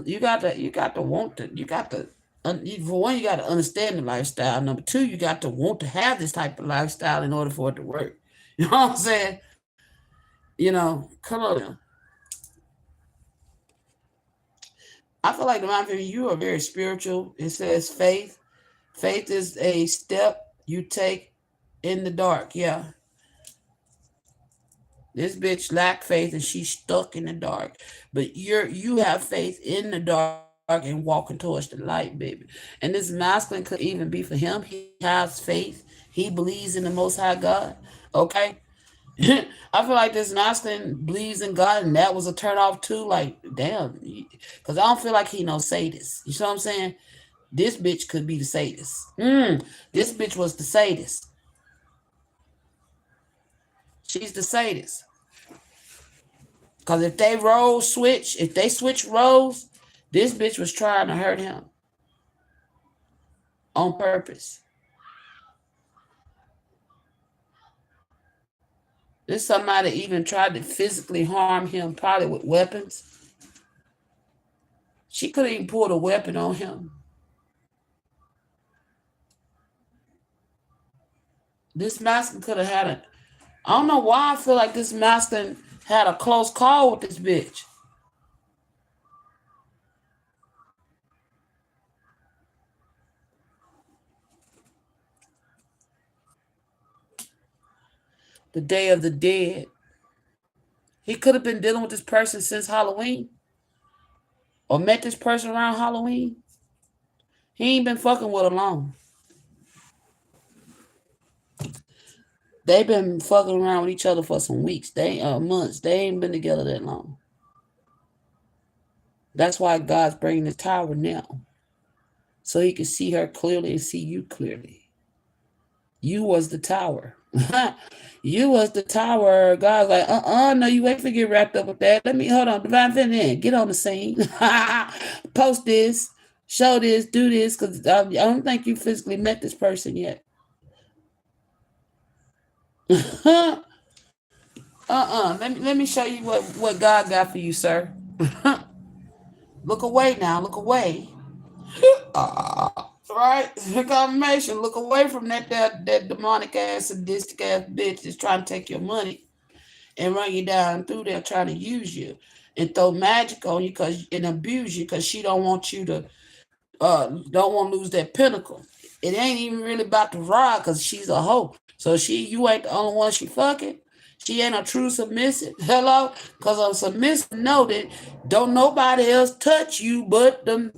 You got to want to. You got to. For one, you got to understand the lifestyle. Number two, you got to want to have this type of lifestyle in order for it to work. You know what I'm saying? Come on now. I feel like Divine Feminine, you are very spiritual. It says faith. Faith is a step you take in the dark. Yeah. This bitch lack faith and she's stuck in the dark. But you have faith in the dark and walking towards the light, baby. And this masculine could even be for him. He has faith. He believes in the Most High God. Okay? I feel like this masculine believes in God, and that was a turn off too. Like, damn, because I don't feel like he no sadist. You know what I'm saying? This bitch could be the sadist. This bitch was the sadist. She's the sadist. Because if they switch roles, this bitch was trying to hurt him on purpose. This somebody even tried to physically harm him, probably with weapons. She could have even pulled a weapon on him. This masculine could have had I don't know why I feel like this masculine had a close call with this bitch. The Day of the Dead. He could have been dealing with this person since Halloween. Or met this person around Halloween. He ain't been fucking with her long. They've been fucking around with each other for some weeks. Months. They ain't been together that long. That's why God's bringing the tower now. So he can see her clearly and see you clearly. You was the tower. You was the tower. God's like, no, you ain't finna get wrapped up with that. Hold on, Divine Feminine, get on the scene. Post this, show this, do this, because I don't think you physically met this person yet. Let me show you what God got for you, sir. Look away now, look away. Right? Confirmation. Look away from that demonic ass, sadistic ass bitch that's trying to take your money and run you down through there trying to use you and throw magic on you and abuse you because she don't want you to don't want to lose that pinnacle. It ain't even really about the rod because she's a hoe. So you ain't the only one she fucking. She ain't a true submissive. Hello? Because a submissive know that don't nobody else touch you but the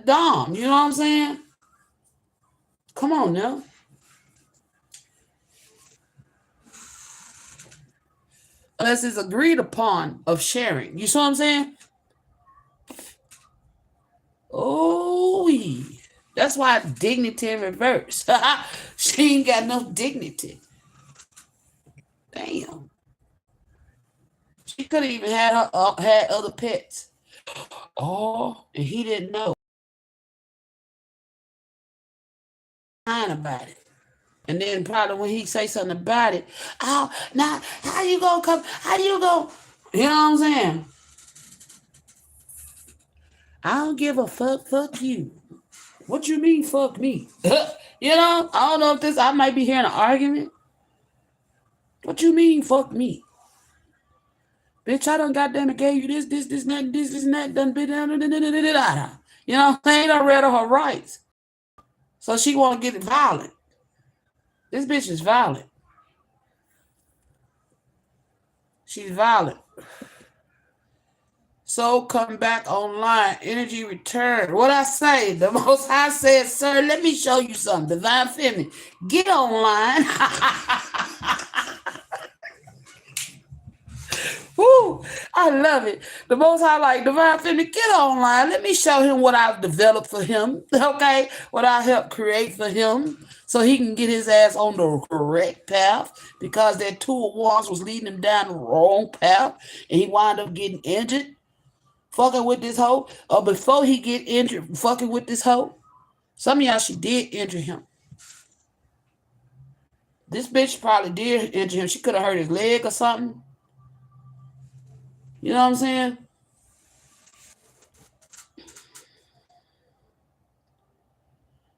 dom. You know what I'm saying? Come on now. Unless it's agreed upon of sharing. You see what I'm saying? Oh, that's why dignity in reverse. She ain't got no dignity. Damn. She could have even had other pets. Oh, and he didn't know. About it. And then probably when he say something about it, now how you gonna come? How you gonna? You know what I'm saying? I don't give a fuck. Fuck you. What you mean? Fuck me? You know? I don't know if I might be hearing an argument. What you mean? Fuck me? Bitch, I done goddamn it gave you this, and that, done been down. You know what I'm saying? I read her rights. So she want to get violent. This bitch is violent. She's violent. So come back online. Energy return. What I say? The Most High said, sir, let me show you something. Divine Feminine. Get online. Woo, I love it. The Most High like Divine Feminine, get online. Let me show him what I've developed for him. Okay? What I helped create for him so he can get his ass on the correct path because that tool of wands was leading him down the wrong path and he wound up getting injured fucking with this hoe, or before he get injured fucking with this hoe. Some of y'all, she did injure him. This bitch probably did injure him. She could have hurt his leg or something. You know what I'm saying?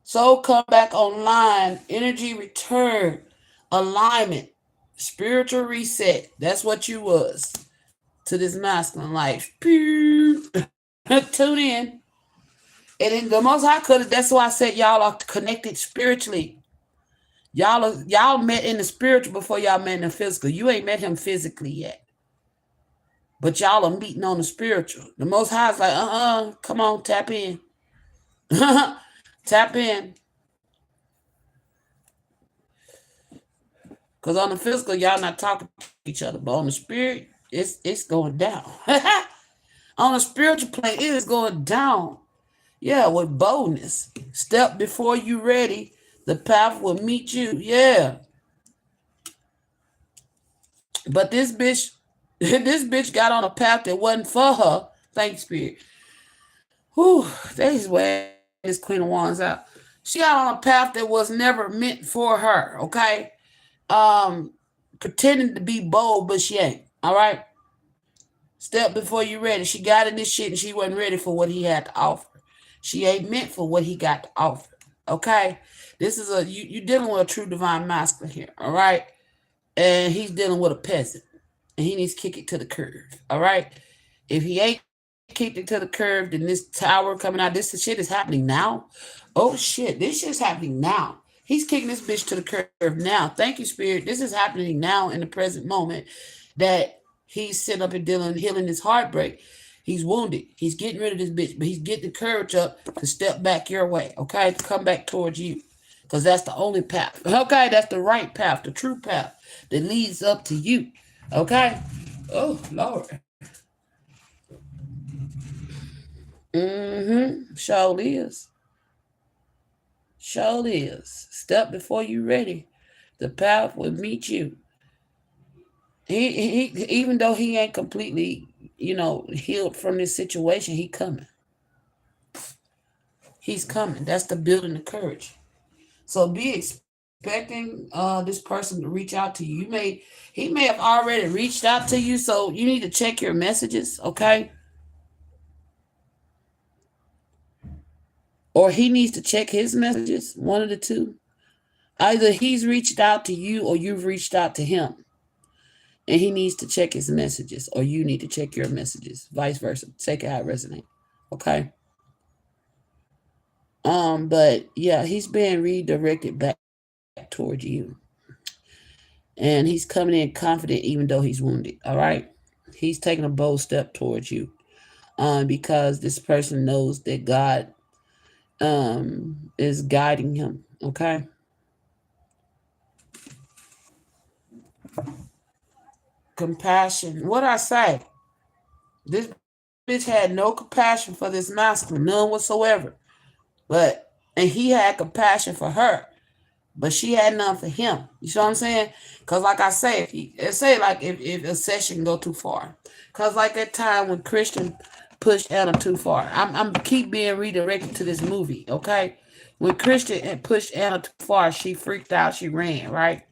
Soul come back online. Energy return. Alignment. Spiritual reset. That's what you was to this masculine life. Tune in. And in the Most High could. That's why I said y'all are connected spiritually. Y'all met in the spiritual before y'all met in the physical. You ain't met him physically yet. But y'all are meeting on the spiritual. The Most High is like, come on, tap in. Tap in. Because on the physical, y'all not talking to each other. But on the spirit, it's going down. On the spiritual plane, it is going down. Yeah, with boldness. Step before you ready. The path will meet you. Yeah. But this bitch got on a path that wasn't for her. Thanks, Spirit. Whew, that's where this Queen of Wands out. She got on a path that was never meant for her, okay? Pretending to be bold, but she ain't. All right? Step before you ready. She got in this shit and she wasn't ready for what he had to offer. She ain't meant for what he got to offer. Okay? This is you dealing with a true divine masculine here, all right? And he's dealing with a peasant. And he needs to kick it to the curve. All right. If he ain't kicked it to the curve, then this tower coming out, this shit is happening now. Oh shit, this shit's happening now. He's kicking this bitch to the curve now. Thank you, Spirit. This is happening now in the present moment that he's sitting up and healing his heartbreak. He's wounded. He's getting rid of this bitch, but he's getting the courage up to step back your way, okay? To come back towards you. Because that's the only path. Okay, that's the right path, the true path that leads up to you. Okay? Oh, Lord. Sure is. Sure is. Step before you ready. The path will meet you. He even though he ain't completely, healed from this situation, he coming. He's coming. That's the building the courage. So be expecting this person to reach out to you. He may have already reached out to you, so you need to check your messages, okay? Or he needs to check his messages, one of the two. Either he's reached out to you or you've reached out to him. And he needs to check his messages, or you need to check your messages, vice versa. Take it how it resonates, okay? But yeah, he's being redirected back toward you. And he's coming in confident even though he's wounded, all right? He's taking a bold step towards you because this person knows that God is guiding him, okay? Compassion. What I say? This bitch had no compassion for this masculine, none whatsoever. And he had compassion for her, but she had none for him. You see what I'm saying? Because like I say, if a session go too far. Because like that time when Christian pushed Anna too far. I'm keep being redirected to this movie, okay? When Christian pushed Anna too far, she freaked out, she ran, right?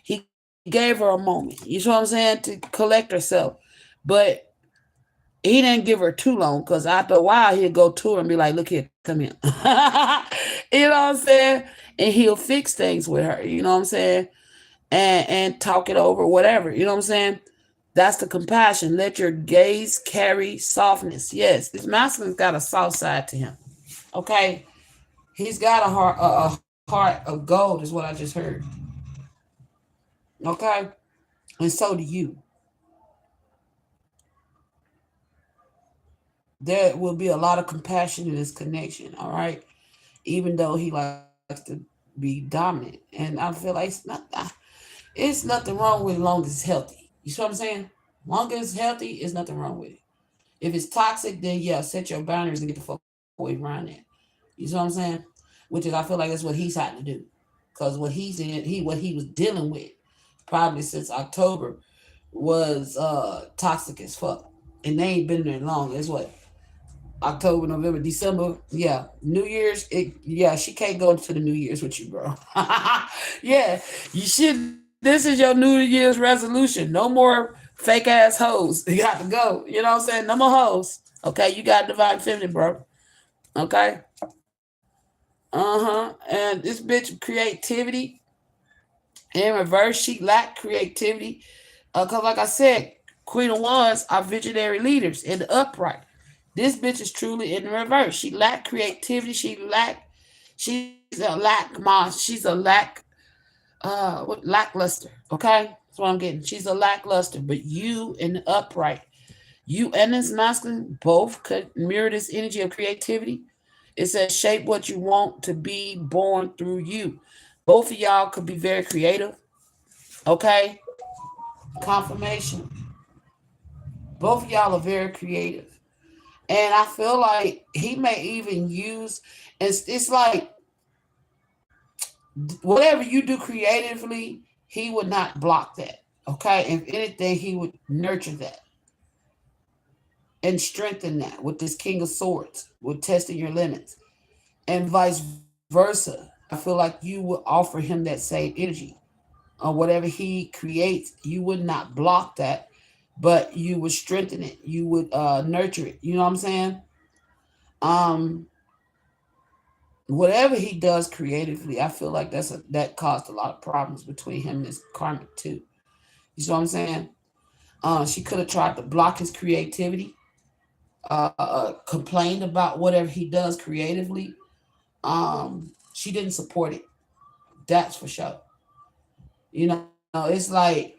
He gave her a moment, you see what I'm saying, to collect herself. But he didn't give her too long, because after a while, he'd go to her and be like, look here, come here. You know what I'm saying? And he'll fix things with her, you know what I'm saying? And talk it over, whatever, you know what I'm saying? That's the compassion. Let your gaze carry softness. Yes, this masculine's got a soft side to him, okay? He's got a heart of gold, is what I just heard, okay? And so do you. There will be a lot of compassion in this connection, all right? Even though he likes to be dominant. And I feel like it's nothing wrong with it as long as it's healthy. You see what I'm saying? As long as it's healthy, there's nothing wrong with it. If it's toxic, then yeah, set your boundaries and get the fuck away around that. You see what I'm saying? Which is, I feel like that's what he's had to do. Because what he was dealing with probably since October was toxic as fuck. and they ain't been there long. It's what, October, November, December. Yeah, New Year's. She can't go into the New Year's with you, bro. Yeah, you should. This is your New Year's resolution. No more fake ass hoes. You got to go. You know what I'm saying? No more hoes. Okay, you got divine feminine, bro. Okay. And this bitch creativity in reverse. She lacked creativity. Cause like I said, Queen of Wands are visionary leaders in the upright. This bitch is truly in the reverse. She lacked creativity. She's lackluster. Okay, that's what I'm getting. She's a lackluster, but you in the upright, you and this masculine both could mirror this energy of creativity. It says shape what you want to be born through you. Both of y'all could be very creative. Okay, confirmation. Both of y'all are very creative. And I feel like he may even use, it's like whatever you do creatively, he would not block that. Okay. If anything, he would nurture that and strengthen that with this King of Swords, with testing your limits, and vice versa. I feel like you would offer him that same energy. Or whatever he creates, you would not block that, but you would strengthen it. You would nurture it. You know what I'm saying? Whatever he does creatively, I feel like that caused a lot of problems between him and his karmic too. You know what I'm saying? She could have tried to block his creativity, complained about whatever he does creatively. She didn't support it. That's for sure. You know, it's like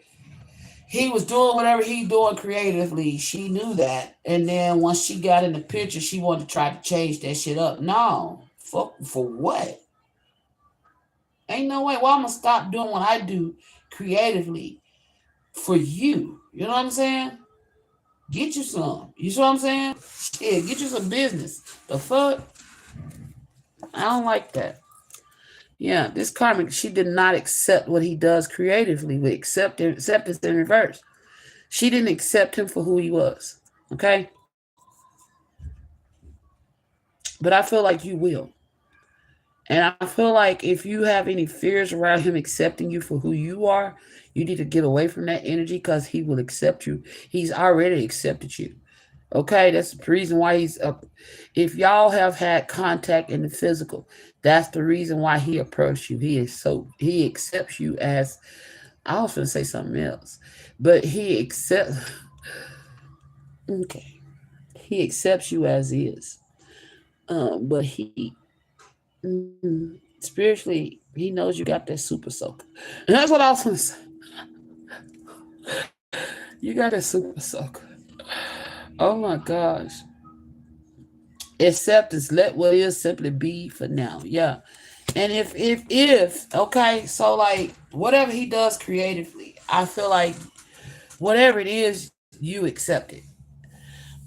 he was doing whatever he doing creatively. She knew that. And then once she got in the picture, she wanted to try to change that shit up. No. For what? Ain't no way. Why I'm going to stop doing what I do creatively for you? You know what I'm saying? Get you some. You see what I'm saying? Yeah, get you some business. The fuck? I don't like that. Yeah, this karmic, she did not accept what he does creatively with acceptance in reverse. She didn't accept him for who he was. Okay? But I feel like you will. And I feel like if you have any fears around him accepting you for who you are, you need to get away from that energy because he will accept you. He's already accepted you. Okay, that's the reason why he's up. If y'all have had contact in the physical, that's the reason why he approached you. He accepts you as, I was going to say something else, but he accepts you as is. But he spiritually, he knows you got that super soaker. And that's what I was going to say. You got that super soaker. Oh my gosh. Acceptance, let what is simply be for now. Yeah. And if okay, so like whatever he does creatively, I feel like whatever it is, you accept it.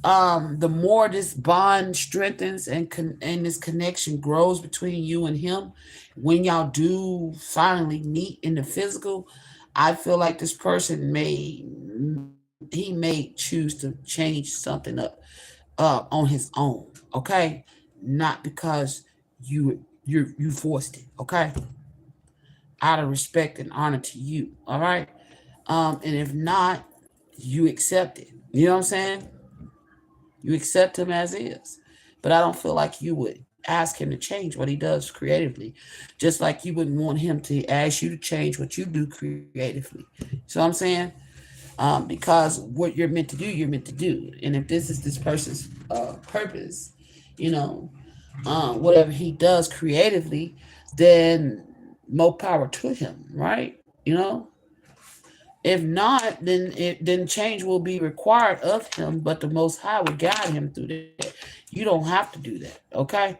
The more this bond strengthens and this connection grows between you and him, when y'all do finally meet in the physical, I feel like this person may choose to change something up on his own. Okay, not because you forced it. Okay, out of respect and honor to you. All right, and if not, you accept it. You know what I'm saying? You accept him as is. But I don't feel like you would ask him to change what he does creatively, just like you wouldn't want him to ask you to change what you do creatively. So I'm saying, because what you're meant to do, you're meant to do. And if this is this person's purpose, you know, whatever he does creatively, then more power to him, right? You know? If not, then change will be required of him, but the Most High will guide him through that. You don't have to do that, okay?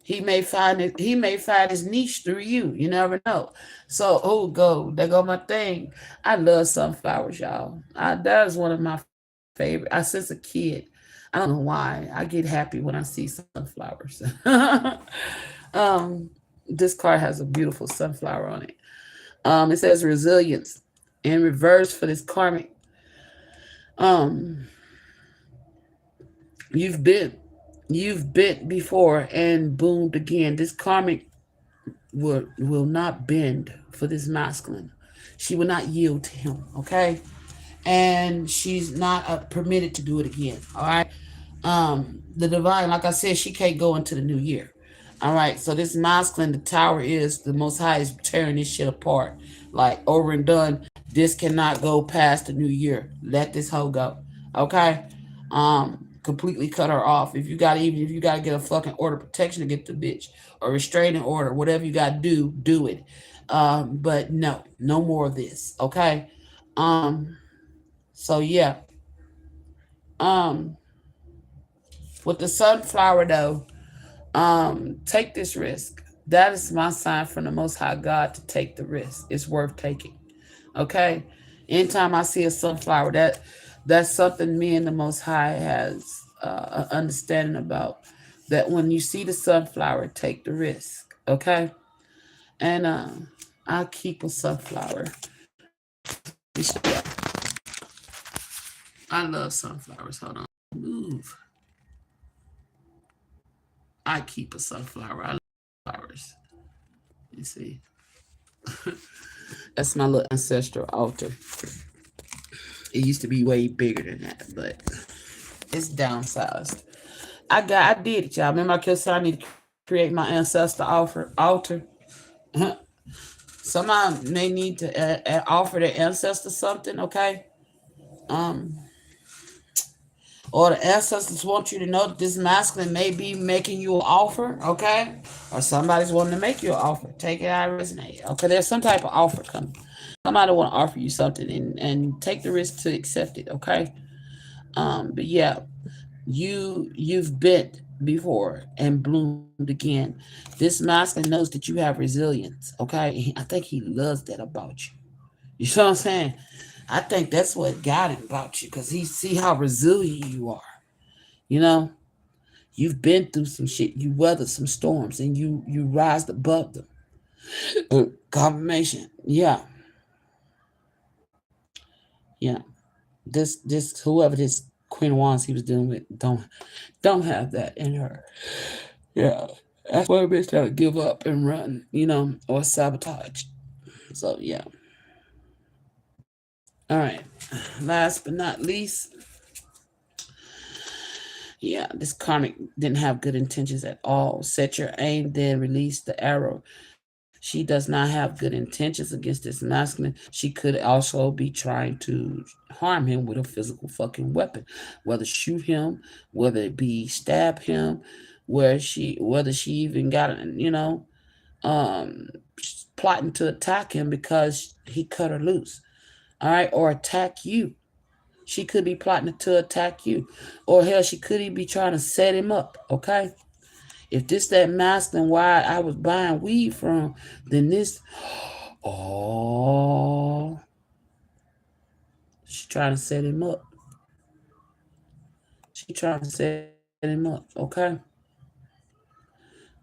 He may find his niche through you. You never know. So, there go my thing. I love sunflowers, y'all. That is one of my favorite. Since a kid, I don't know why. I get happy when I see sunflowers. This card has a beautiful sunflower on it. It says resilience in reverse for this karmic. You've bent before and boomed again. This karmic will not bend for this masculine. She will not yield to him. Okay, and she's not permitted to do it again. All right. The divine, like I said, she can't go into the new year. All right. So this masculine, the tower is the Most High is tearing this shit apart, like over and done. This cannot go past the new year. Let this hoe go. Okay. Completely cut her off. Even if you gotta get a fucking order of protection to get the bitch or restraining order, whatever you gotta do, do it. But no more of this. Okay. Um. So yeah. Um. With the sunflower though, take this risk. That is my sign from the Most High God to take the risk. It's worth taking. Okay. Anytime I see a sunflower, that's something me and the Most High has an understanding about. That when you see the sunflower, take the risk. Okay. And I keep a sunflower. I love sunflowers. Hold on. Move. I keep a sunflower. I love flowers. You see. That's my little ancestral altar. It used to be way bigger than that, but it's downsized. I did it, y'all. Remember I kept saying I need to create my ancestor altar. Somebody may need to offer their ancestor something, okay? Um, or the ancestors want you to know that this masculine may be making you an offer, okay? Or somebody's wanting to make you an offer. Take it how it resonates. Okay, there's some type of offer coming. Somebody want to offer you something and take the risk to accept it, okay? But yeah, you've bent before and bloomed again. This masculine knows that you have resilience, okay? I think he loves that about you. You know what I'm saying? I think that's what got him about you because he see how resilient you are. You know, you've been through some shit. You weathered some storms and you rised above them. Confirmation. Yeah. Yeah. This whoever this Queen Wands he was dealing with don't have that in her. Yeah. That's why a bitch gotta give up and run, or sabotage. So yeah. All right. Last but not least, yeah, this karmic didn't have good intentions at all. Set your aim, then release the arrow. She does not have good intentions against this masculine. She could also be trying to harm him with a physical fucking weapon, whether shoot him, whether it be stab him, whether she even got um, plotting to attack him because he cut her loose. All right, or attack you. She could be plotting to attack you, or hell, she could even be trying to set him up. Okay. If this that masculine why I was buying weed from, then this, oh, she trying to set him up. She trying to set him up, okay?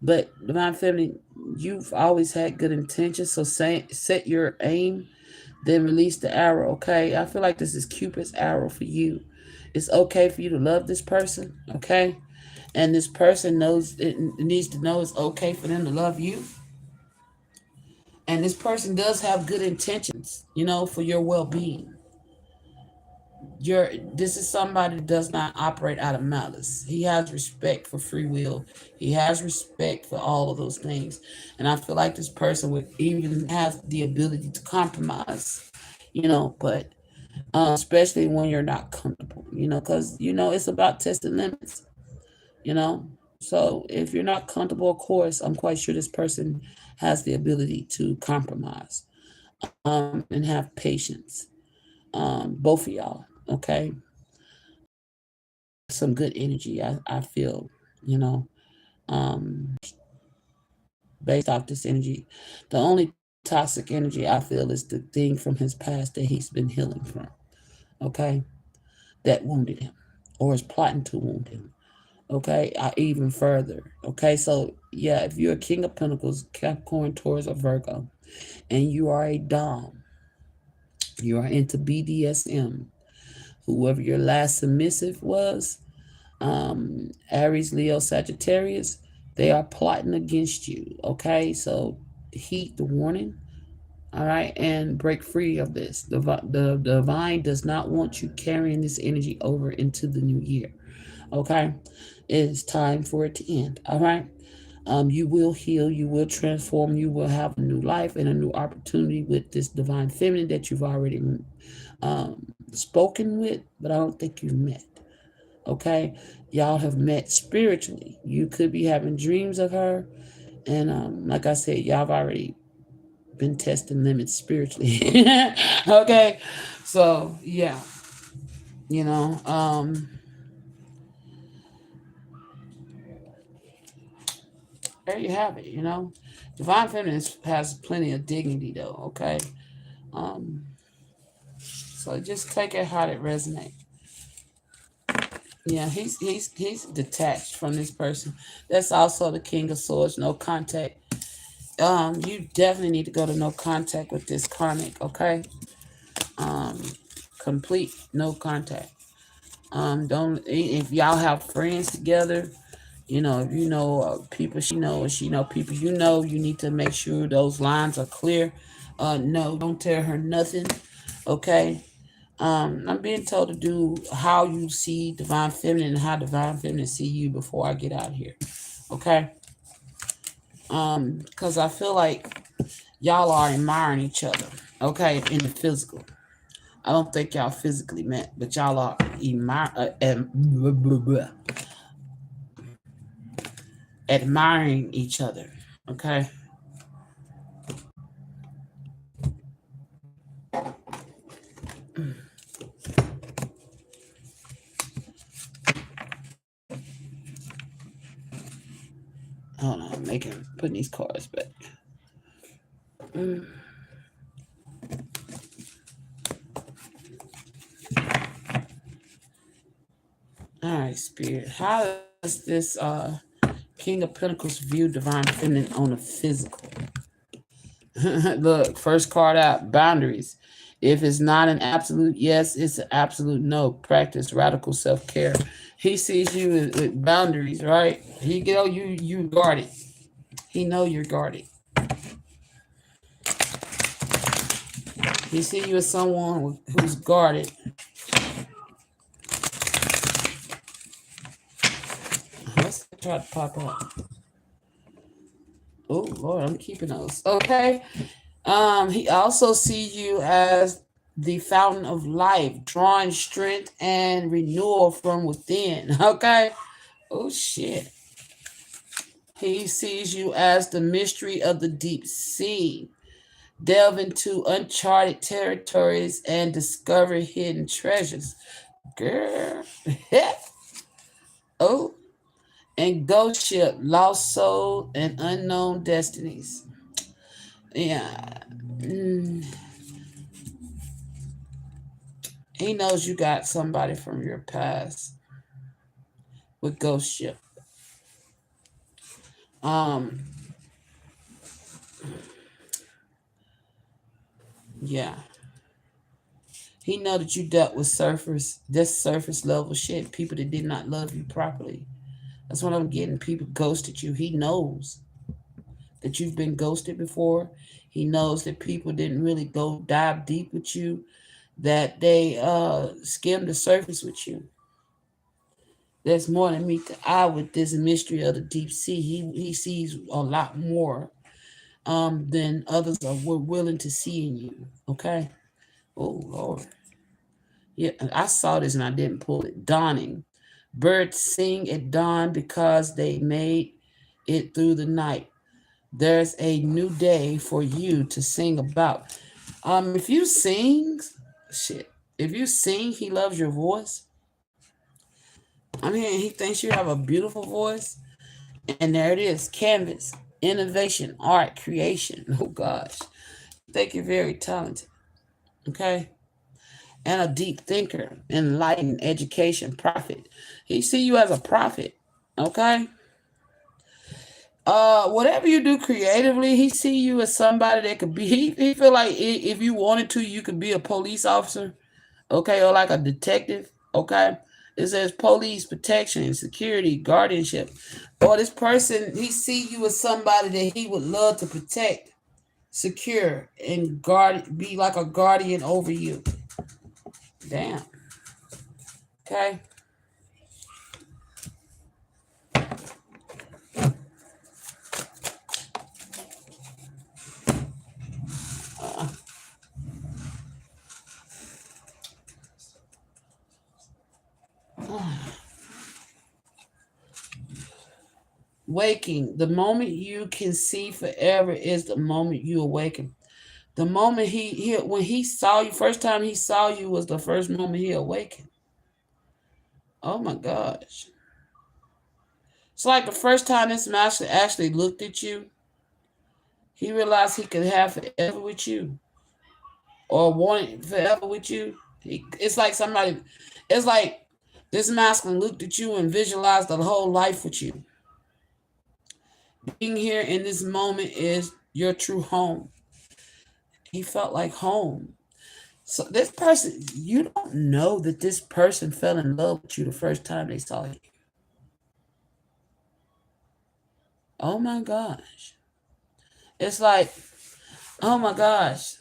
But Divine Feminine, you've always had good intentions, so set your aim, then release the arrow, okay? I feel like this is Cupid's arrow for you. It's okay for you to love this person, okay? And this person knows it needs to know it's okay for them to love you. And this person does have good intentions, for your well-being. This is somebody that does not operate out of malice. He has respect for free will. He has respect for all of those things. And I feel like this person would even have the ability to compromise, but especially when you're not comfortable, because it's about testing limits. So if you're not comfortable, of course, I'm quite sure this person has the ability to compromise and have patience. Both of y'all, okay? Some good energy, I feel, um, based off this energy. The only toxic energy I feel is the thing from his past that he's been healing from, okay? That wounded him or is plotting to wound him. Okay, even further. Okay, so yeah, if you're a King of Pentacles, Capricorn, Taurus, or Virgo, and you are a Dom, you are into BDSM, whoever your last submissive was, Aries, Leo, Sagittarius, they are plotting against you. Okay, so heed the warning. All right, and break free of this. The divine does not want you carrying this energy over into the new year. Okay, it is time for it to end. All right. You will heal, you will transform, you will have a new life and a new opportunity with this divine feminine that you've already um, spoken with, but I don't think you've met. Okay, y'all have met spiritually. You could be having dreams of her, and like I said, y'all have already been testing limits spiritually. Okay, so yeah, you know, there you have it. Divine feminine has plenty of dignity, though. Okay, um, so just take it how it resonates. Yeah, he's detached from this person. That's also the King of Swords. No contact. You definitely need to go to no contact with this karmic. Okay. Um, complete no contact. Don't if y'all have friends together. If you know people she know or she know people you need to make sure those lines are clear. No, don't tell her nothing. Okay. I'm being told to do how you see divine feminine and how divine feminine see you before I get out of here. Okay. Because I feel like y'all are admiring each other. Okay, in the physical. I don't think y'all physically met, but y'all are admiring each other. Okay. Hold on, putting these cards back. All right, Spirit. How does this King of Pentacles view divine feminine on a physical? Look, first card out, boundaries. If it's not an absolute yes, it's an absolute no. Practice radical self-care. He sees you with boundaries, right? He know you guarded. He know you're guarded. He see you as someone who's guarded. Let's try to pop up. Oh Lord, I'm keeping those. Okay. He also sees you as the fountain of life, drawing strength and renewal from within. Okay. Oh shit. He sees you as the mystery of the deep sea. Delve into uncharted territories and discover hidden treasures. Girl. Oh. And ghost ship, lost soul, and unknown destinies. Yeah. He knows you got somebody from your past with ghost ship. Yeah. He know that you dealt with surface level shit, people that did not love you properly. That's what I'm getting. People ghosted you. He knows that you've been ghosted before. He knows that people didn't really go dive deep with you, that they skimmed the surface with you. There's more than meet the eye with this mystery of the deep sea. He sees a lot more than others were willing to see in you. Okay. Oh Lord. Yeah, I saw this and I didn't pull it. Dawning. Birds sing at dawn because they made it through the night. There's a new day for you to sing about. If you sing, shit. If you sing, he loves your voice. I mean, he thinks you have a beautiful voice. And there it is. Canvas, innovation, art, creation. Oh gosh. I think you're very talented. Okay. And a deep thinker, enlightened, education, prophet. He see you as a prophet. Okay. Whatever you do creatively, he see you as somebody that could be. He feel like if you wanted to, you could be a police officer, okay, or like a detective, okay. It says police, protection, security, guardianship. Or this person, he see you as somebody that he would love to protect, secure, and guard, be like a guardian over you. Damn. Okay. Waking. The moment you can see forever is the moment you awaken. The moment when he saw you, first time he saw you was the first moment he awakened. Oh my gosh. It's like the first time this master actually looked at you, he realized he could have forever with you. Or wanted forever with you. It's like this masculine looked at you and visualized the whole life with you. Being here in this moment is your true home. He felt like home. So this person, you don't know that this person fell in love with you the first time they saw you. Oh my gosh. It's like, oh my gosh.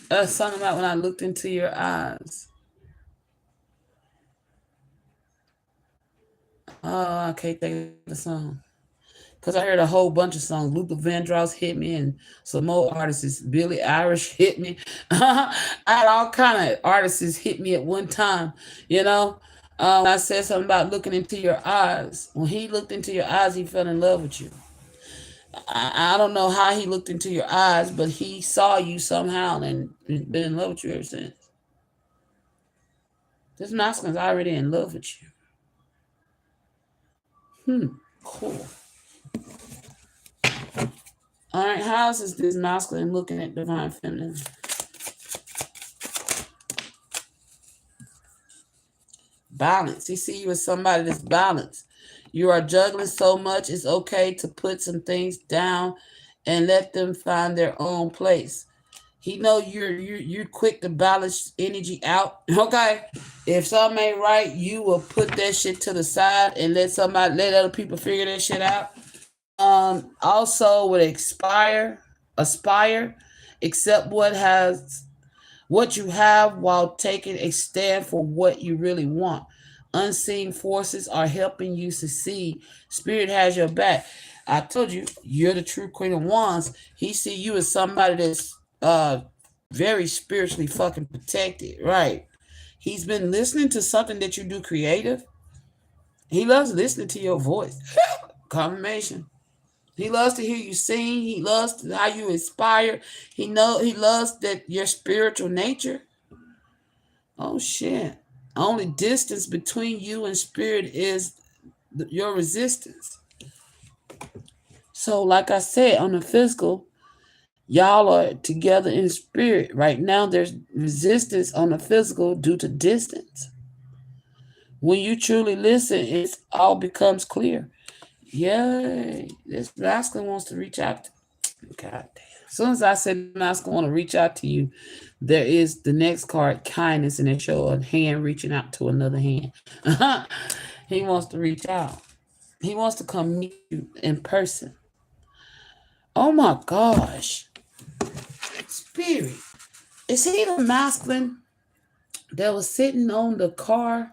That's something about when I looked into your eyes. Oh, I can't think of the song. Because I heard a whole bunch of songs. Luther Vandross hit me, and some more artists. Billie Eilish hit me. I had all kind of artists hit me at one time. You know, I said something about looking into your eyes. When he looked into your eyes, he fell in love with you. I don't know how he looked into your eyes, but he saw you somehow and been in love with you ever since. This masculine's already in love with you. Cool. All right, how is this masculine looking at divine feminine? Balance. He see you as somebody that's balanced. You are juggling so much, it's okay to put some things down and let them find their own place. He know you're quick to balance energy out. Okay. If something ain't right, you will put that shit to the side and let other people figure that shit out. Also would aspire, accept what you have while taking a stand for what you really want. Unseen forces are helping you succeed. Spirit has your back. I told you, you're the true Queen of Wands. He see you as somebody that's very spiritually fucking protected, right? He's been listening to something that you do creative. He loves listening to your voice. Confirmation. He loves to hear you sing. He loves how you inspire. He loves that your spiritual nature. Oh shit. Only distance between you and spirit is your resistance. So like I said, on the physical, y'all are together in spirit. Right now there's resistance on the physical due to distance. When you truly listen, it all becomes clear. Yay. This masculine wants to reach out. God damn. As soon as I said masculine want to reach out to you, there is the next card, kindness, and it shows a hand reaching out to another hand. He wants to reach out. He wants to come meet you in person. Oh my gosh. Spirit. Is he the masculine that was sitting on the car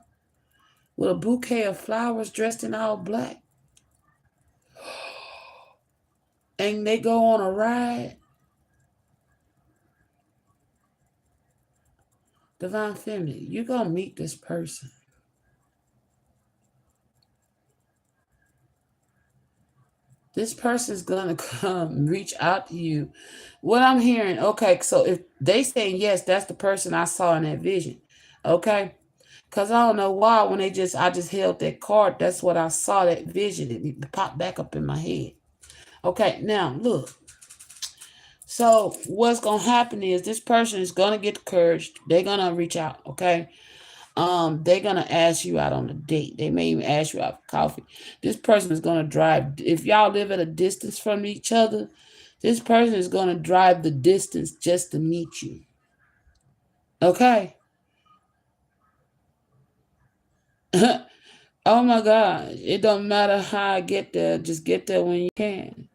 with a bouquet of flowers dressed in all black? And they go on a ride? Divine Feminine, you're going to meet this person. This person's going to come reach out to you. What I'm hearing, okay, so if they saying yes, that's the person I saw in that vision. Okay? Because I don't know why when I just held that card, that's what I saw, that vision. It popped back up in my head. Okay, now look. So what's going to happen is this person is going to get the courage. They're going to reach out, okay? They're going to ask you out on a date. They may even ask you out for coffee. This person is going to drive. If y'all live at a distance from each other, this person is going to drive the distance just to meet you. Okay? Oh my God. It don't matter how I get there. Just get there when you can.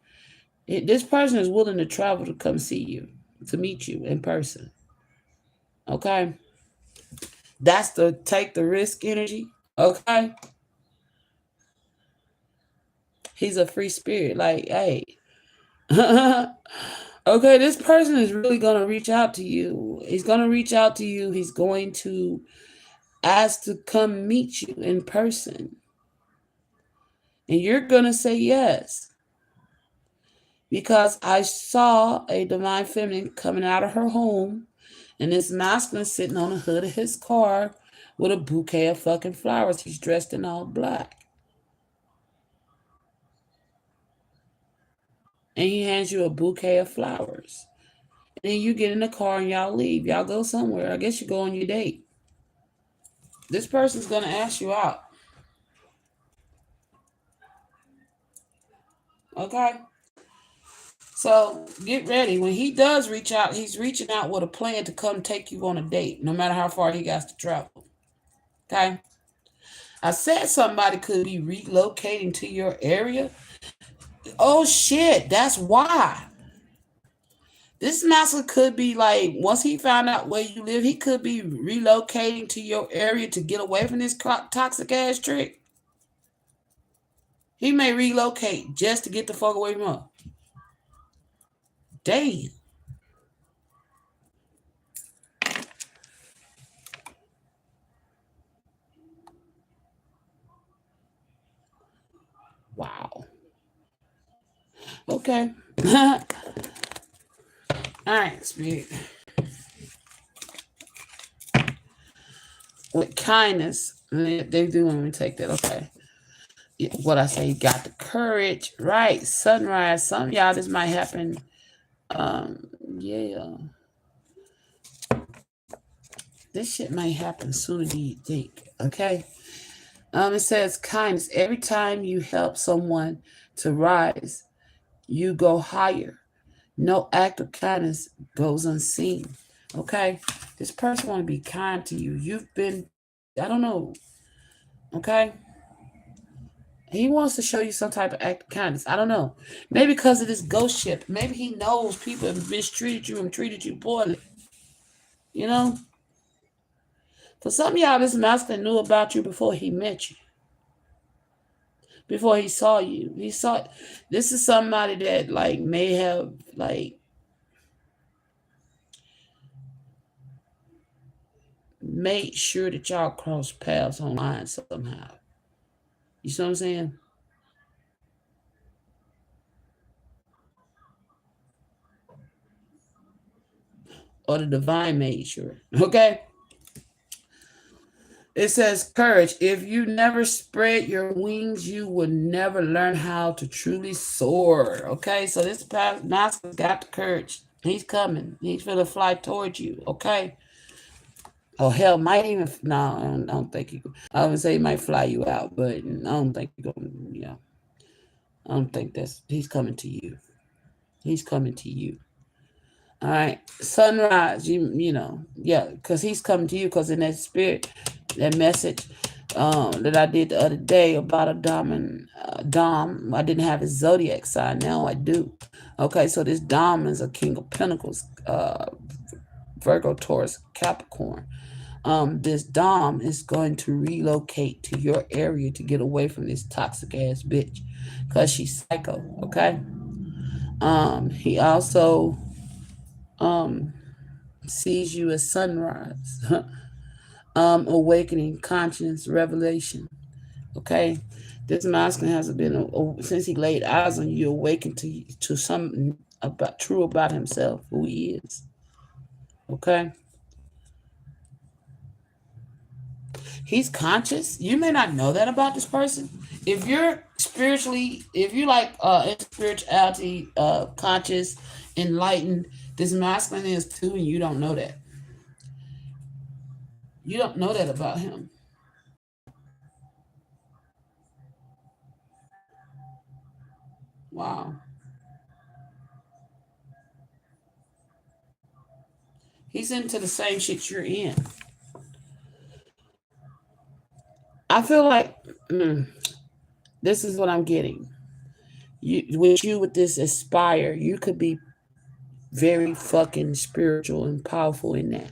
This person is willing to travel to come see you, to meet you in person. Okay? That's the take the risk energy. Okay? He's a free spirit. Like, hey. Okay, this person is really going to reach out to you. He's going to reach out to you. He's going to ask to come meet you in person. And you're going to say yes. Because I saw a divine feminine coming out of her home, and this masculine sitting on the hood of his car with a bouquet of fucking flowers. He's dressed in all black. And he hands you a bouquet of flowers. And then you get in the car and y'all leave. Y'all go somewhere. I guess you go on your date. This person's going to ask you out. Okay? So get ready. When he does reach out, he's reaching out with a plan to come take you on a date, no matter how far he got to travel. Okay? I said somebody could be relocating to your area. Oh shit, that's why. This master could be like, once he found out where you live, he could be relocating to your area to get away from this toxic ass trick. He may relocate just to get the fuck away from her. Damn. Wow. Okay. All right, Spirit. With kindness, they do want me to take that. Okay. What I say, you got the courage, right? Sunrise. Some of y'all, this might happen. Yeah. This shit might happen sooner than you think. Okay. It says kindness. Every time you help someone to rise, you go higher. No act of kindness goes unseen. Okay? This person want to be kind to you. You've been, I don't know. Okay? He wants to show you some type of act of kindness. I don't know. Maybe because of this ghost ship. Maybe he knows people have mistreated you and treated you poorly. You know? For some of y'all, this master knew about you before he met you. Before he saw you. This is somebody that like may have like made sure that y'all cross paths online somehow. You see what I'm saying? Or the divine made sure. Okay? It says courage. If you never spread your wings, you will never learn how to truly soar. Okay? So this master's got the courage. He's coming. He's gonna fly towards you. Okay? Oh hell, might even no. I don't think he. I would say he might fly you out, but I don't think he's going. Yeah, I don't think he's coming to you. He's coming to you. All right, sunrise. You know, yeah, because he's coming to you. Because in that spirit, that message that I did the other day about a Dom I didn't have his zodiac sign. Now I do. Okay, so this Dom is a King of Pentacles, Virgo, Taurus, Capricorn. This Dom is going to relocate to your area to get away from this toxic ass bitch because she's psycho. Okay. He also sees you as sunrise, awakening, conscience, revelation. Okay. This masculine has been since he laid eyes on you, awakened to something about himself, who he is. Okay. He's conscious. You may not know that about this person. If you're spiritually, if you like in spirituality, conscious, enlightened, this masculine is too, and you don't know that. You don't know that about him. Wow. He's into the same shit you're in. I feel like this is what I'm getting. You with this aspire, you could be very fucking spiritual and powerful in that,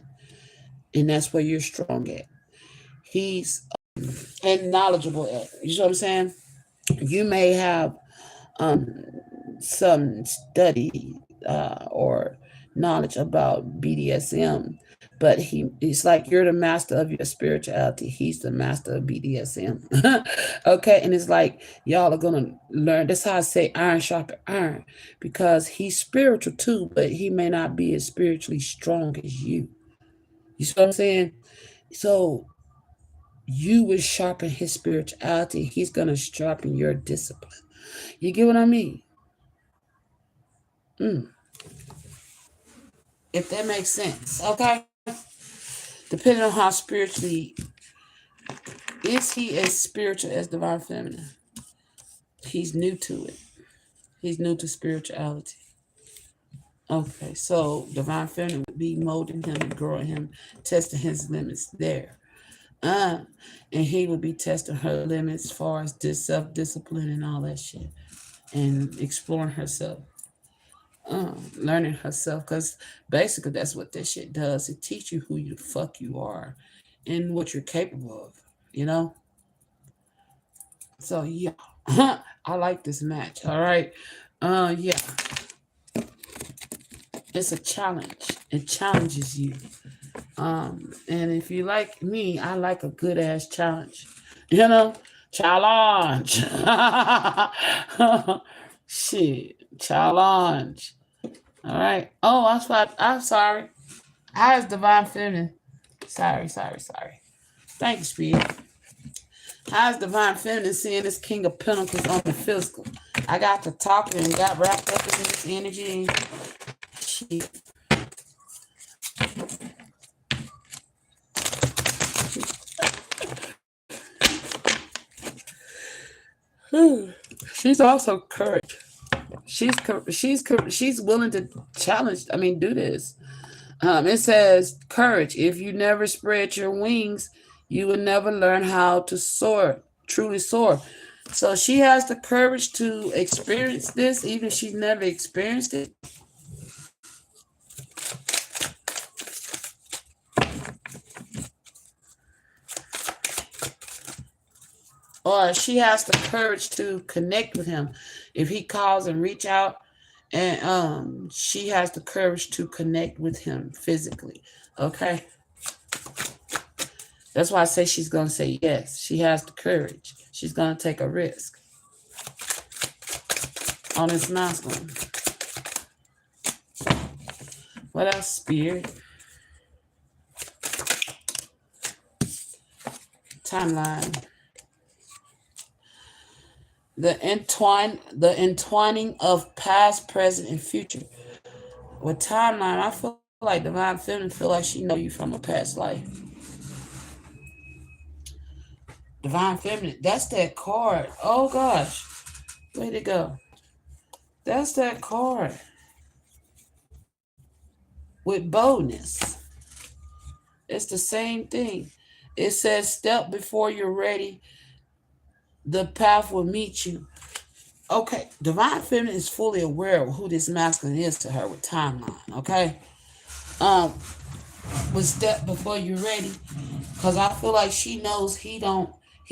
and that's where you're strong at. He's and knowledgeable at. You know what I'm saying? You may have um, some study or knowledge about BDSM, but it's like you're the master of your spirituality. He's the master of BDSM. Okay, and it's like y'all are gonna learn. That's how I say iron sharpen iron, because he's spiritual too, but he may not be as spiritually strong as you. You see what I'm saying? So you will sharpen his spirituality. He's gonna sharpen your discipline. You get what I mean? If that makes sense, okay? Depending on how spiritually, is he as spiritual as divine feminine? He's new to it. He's new to spirituality. Okay, so divine feminine would be molding him and growing him, testing his limits there. And he would be testing her limits as far as this self-discipline and all that shit. And exploring herself. Learning herself, because basically that's what this shit does. It teaches you who the fuck you are and what you're capable of, you know? So yeah. I like this match. All right. Yeah. It's a challenge. It challenges you. And if you like me, I like a good ass challenge. You know? Challenge. Shit. Challenge. All right. Oh, I'm sorry. I was divine feminine. Sorry. Thank you, Speed. How's divine feminine seeing this King of Pentacles on the physical? I got to talking and got wrapped up in this energy. Shit. She's also courage. She's willing to challenge. I mean, do this. It says courage. If you never spread your wings, you will never learn how to soar, truly soar. So she has the courage to experience this, even if she's never experienced it. Or she has the courage to connect with him. If he calls and reach out, and she has the courage to connect with him physically. Okay. That's why I say she's going to say yes. She has the courage. She's going to take a risk on this masculine. What else, Spirit? Timeline. The entwining of past, present, and future. With timeline, I feel like divine feminine feel like she know you from a past life. Divine feminine, that's that card. Oh gosh, where'd it go? That's that card with boldness. It's the same thing. It says, "Step before you're ready. The path will meet you." Okay, divine feminine is fully aware of who this masculine is to her with timeline. Okay, but step before you're ready, because I feel like she knows he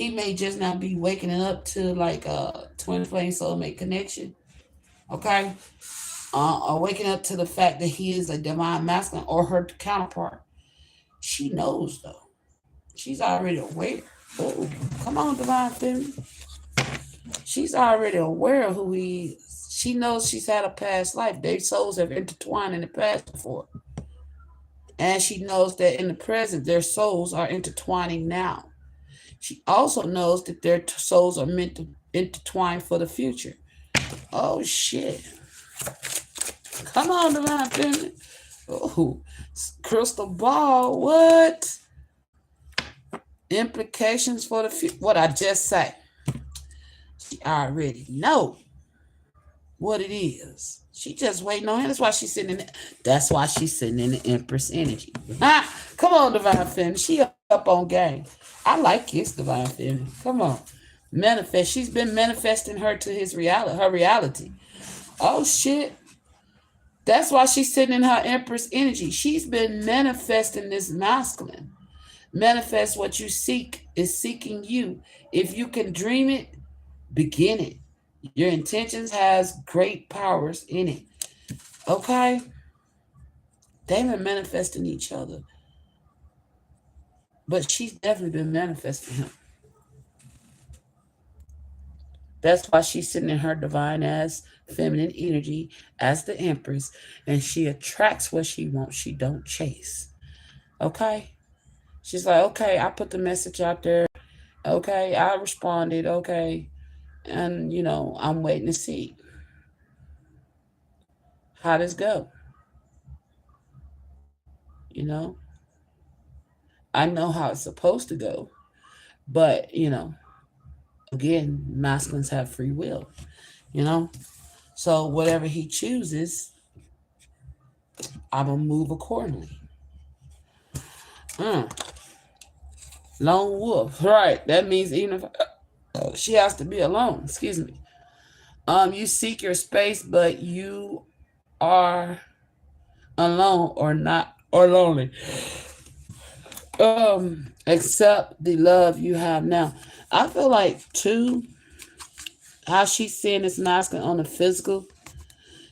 may just not be waking up to like a twin flame soulmate connection. Okay, or waking up to the fact that he is a divine masculine or her counterpart. She knows though. She's already aware. Oh, come on, divine feminine. She's already aware of who he is. She knows she's had a past life. Their souls have intertwined in the past before. And she knows that in the present, their souls are intertwining now. She also knows that their souls are meant to intertwine for the future. Oh, shit. Come on, divine feminine. Oh, crystal ball. What? Implications for the future. What I just say. She already know what it is. She just waiting on him. That's why she's sitting in the Empress energy. Come on, divine feminine. She up on game. I like his divine feminine. Come on. Manifest. She's been manifesting her to her reality. Oh shit. That's why she's sitting in her Empress energy. She's been manifesting this masculine. Manifest what you seek is seeking you. If you can dream it, begin it. Your intentions has great powers in it. Okay? They've been manifesting each other. But she's definitely been manifesting him. That's why she's sitting in her divine ass feminine energy as the Empress, and she attracts what she wants. She don't chase. Okay? She's like, okay, I put the message out there. Okay, I responded. Okay. And, I'm waiting to see how this go. I know how it's supposed to go. But, again, masculines have free will, So whatever he chooses, I'm going to move accordingly. Lone wolf. Right. That means even if she has to be alone. Excuse me. You seek your space, but you are alone or not or lonely. Accept the love you have now. I feel like too, how she's seeing this masculine on the physical.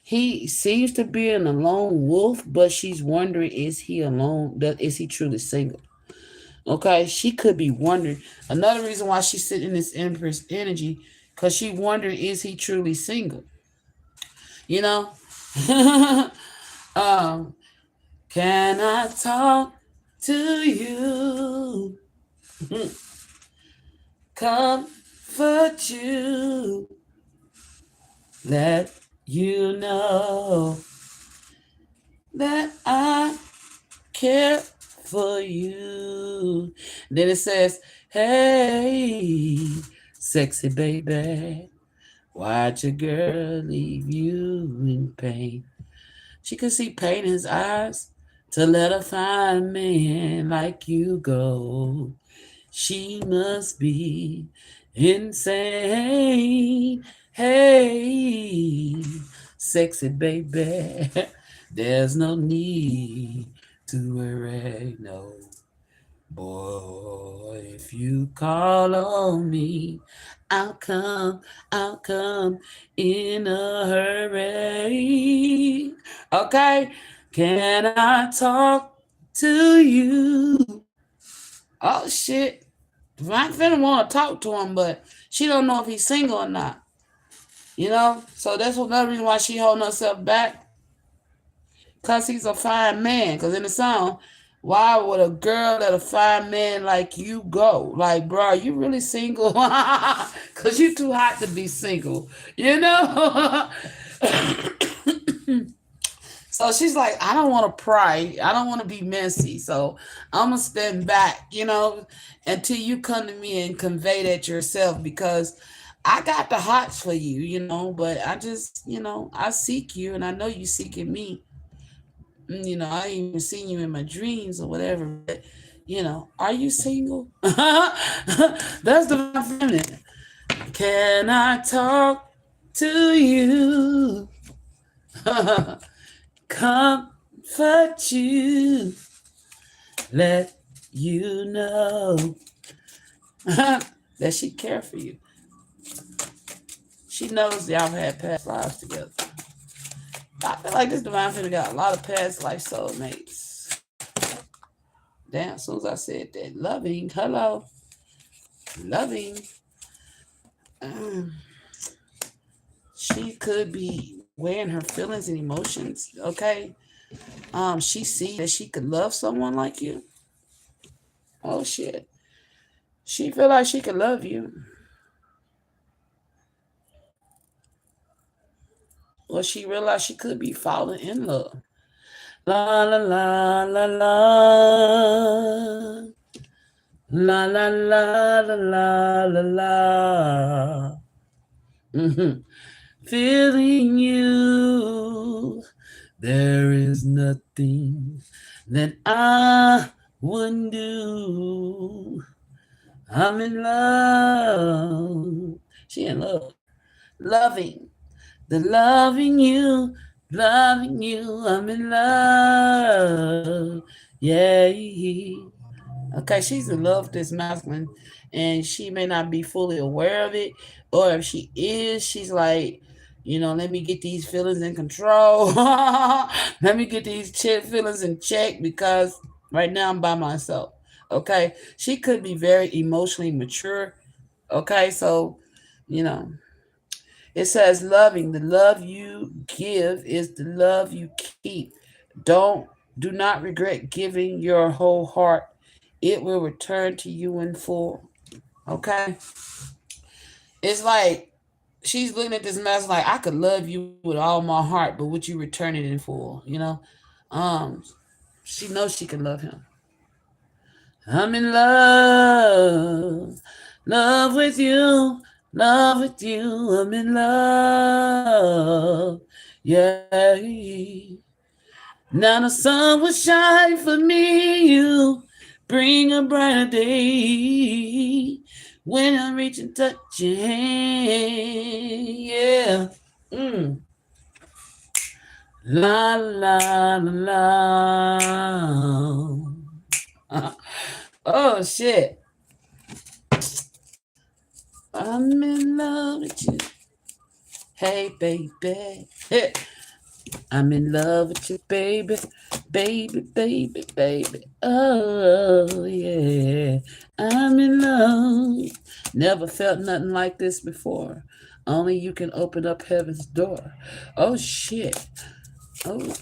He seems to be an alone wolf, but she's wondering, is he alone? Is he truly single? Okay, she could be wondering. Another reason why she's sitting in this Empress energy, because she wondering, is he truly single? Can I talk to you? Comfort you. Let you know that I care for you. Then it says, hey, sexy baby, why'd your girl leave you in pain? She could see pain in his eyes to let a fine man like you go. She must be insane. Hey, sexy baby, there's no need to worry, no. Boy, if you call on me, I'll come in a hurry. Okay, can I talk to you? Oh shit, Divine Feminine want to talk to him, but she don't know if he's single or not. So that's another reason why she holding herself back. Because he's a fine man. Because in the song, why would a girl let a fine man like you go? Like, bro, are you really single? Because you too hot to be single. So she's like, I don't want to pry. I don't want to be messy. So I'm going to stand back, until you come to me and convey that yourself, because I got the hots for you, but I just, I seek you and I know you seeking me. I ain't even seen you in my dreams or whatever, but, are you single? That's the feminine. Can I talk to you? Comfort you. Let you know that she care for you. She knows y'all had past lives together. I feel like this divine feminine got a lot of past life soulmates. Damn, as soon as I said that, loving, hello, loving. She could be wearing her feelings and emotions. Okay, she sees that she could love someone like you. Oh shit, she feel like she could love you. Well, she realized she could be falling in love. La la la la la. La la la la la la la. Feeling you. There is nothing that I wouldn't do. I'm in love. She in love. Loving. The loving you. I'm in love. Yeah. Okay, she's in love with this masculine, and she may not be fully aware of it, or if she is, she's like, let me get these feelings in control. Let me get these feelings in check because right now I'm by myself. Okay, she could be very emotionally mature. Okay, so you know, it says loving. The love you give is the love you keep. Don't do not regret giving your whole heart. It will return to you in full. Okay? It's like she's looking at this mess like I could love you with all my heart, but would you return it in full? Um, she knows she can love him. I'm in love. Love with you. Love with you. I'm in love. Yeah. Now the sun will shine for me. You bring a brighter day when I reach and touch your hand. Yeah. Mm. La la la la. Oh shit. I'm in love with you. Hey baby. Hey. I'm in love with you, baby. Baby, baby, baby. Oh yeah. I'm in love. Never felt nothing like this before. Only you can open up heaven's door. Oh shit. Oh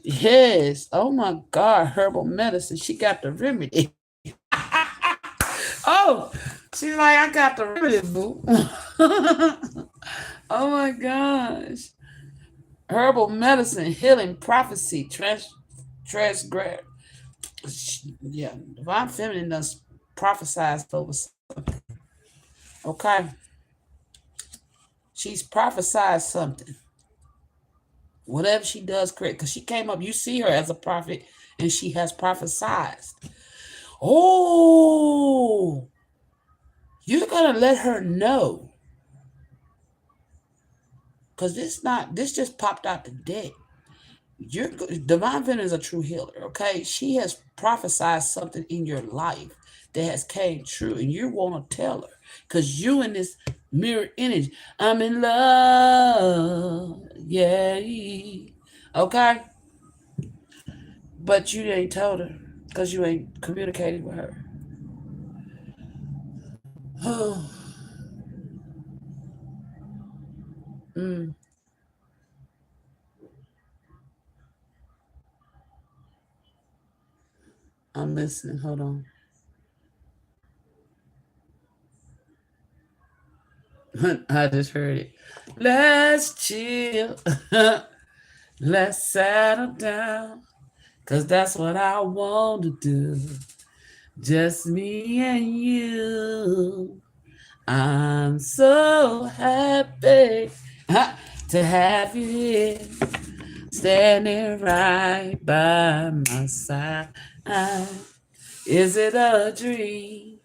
yes. Oh my God. Herbal medicine. She got the remedy. Oh, she's like, I got the remedy, boo. Oh my gosh. Herbal medicine, healing, prophecy, transgress. Yeah, divine feminine does prophesied over something. Okay, she's prophesied something. Whatever she does, correct. Because she came up, you see her as a prophet, and she has prophesied. Oh, you're gonna let her know. Because this just popped out the deck. Divine Feminine is a true healer. Okay, she has prophesied something in your life that has came true, and you want to tell her because you in this mirror image. I'm in love, yeah. Okay, but you ain't told her because you ain't communicated with her. Oh, mm, I'm listening. Hold on. I just heard it. Let's chill. Let's settle down. Cause that's what I want to do. Just me and you. I'm so happy to have you here. Standing right by my side. Is it a dream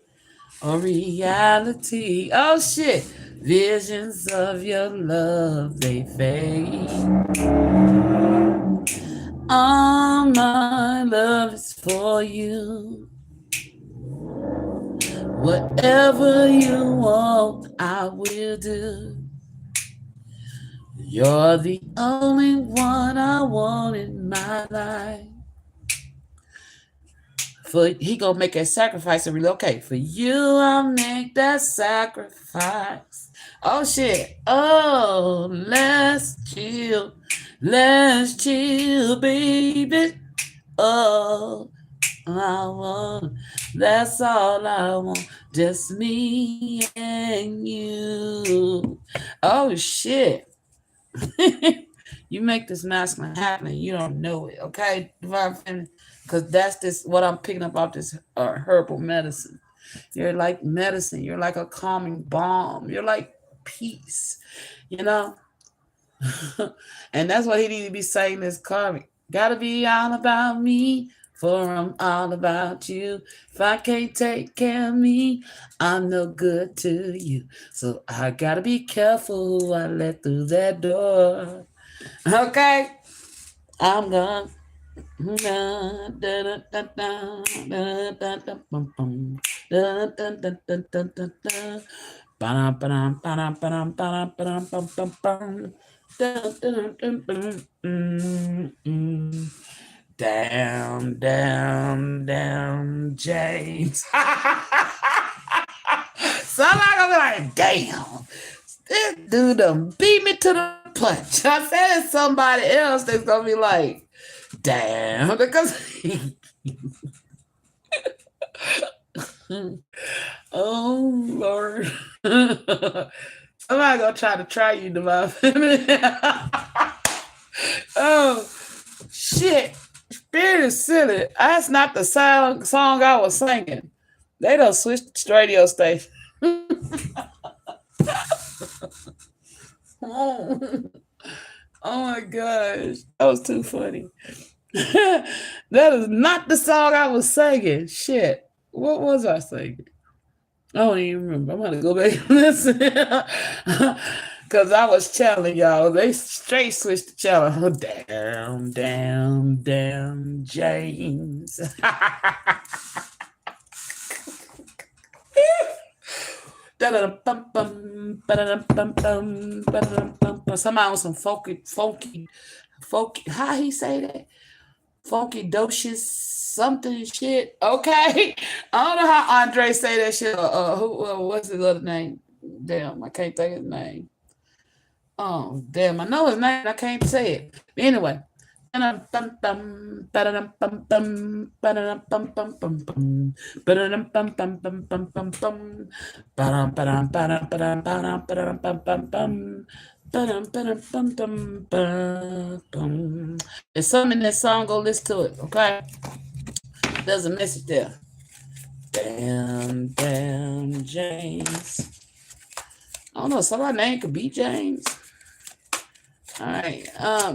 or reality? Oh shit. Visions of your love, they fade. All my love is for you. Whatever you want, I will do. You're the only one I want in my life. For he gonna make a sacrifice and relocate. For you, I'll make that sacrifice. Oh shit. Oh, let's chill. Let's chill, baby. Oh, I want. That's all I want. Just me and you. Oh shit. You make this masculine happen and you don't know it, okay? Divine Feminine? Because that's this what I'm picking up off this herbal medicine. You're like medicine. You're like a calming balm. You're like peace, you know? And that's what he need to be saying this karmic. Gotta be all about me For I'm all about you. If I can't take care of me, I'm no good to you. So I gotta be careful who I let through that door. Okay, I'm gone. Down, down, down, James. Somebody gonna be like, damn, this dude done beat me to the punch. I said it's somebody else that's gonna be like, damn, because oh Lord. Somebody gonna try you, Divine Feminine. Oh shit. Spirit is silly. That's not the song I was singing. They done switched the radio station. Oh my gosh. That was too funny. That is not the song I was singing. Shit. What was I singing? I don't even remember. I'm gonna go back and listen. Cause I was telling y'all, they straight switched the channel. Oh, damn, damn, damn, James. Somebody on some funky. How he say that? Funky docious something shit. Okay, I don't know how Andre say that shit. What's his other name? Damn, I can't think of his name. Oh damn, I know his name. I can't say it. Anyway. There's something in that song, go listen to it, okay? There's a message there. Damn, damn, James. I don't know, somebody's name could be James. All right,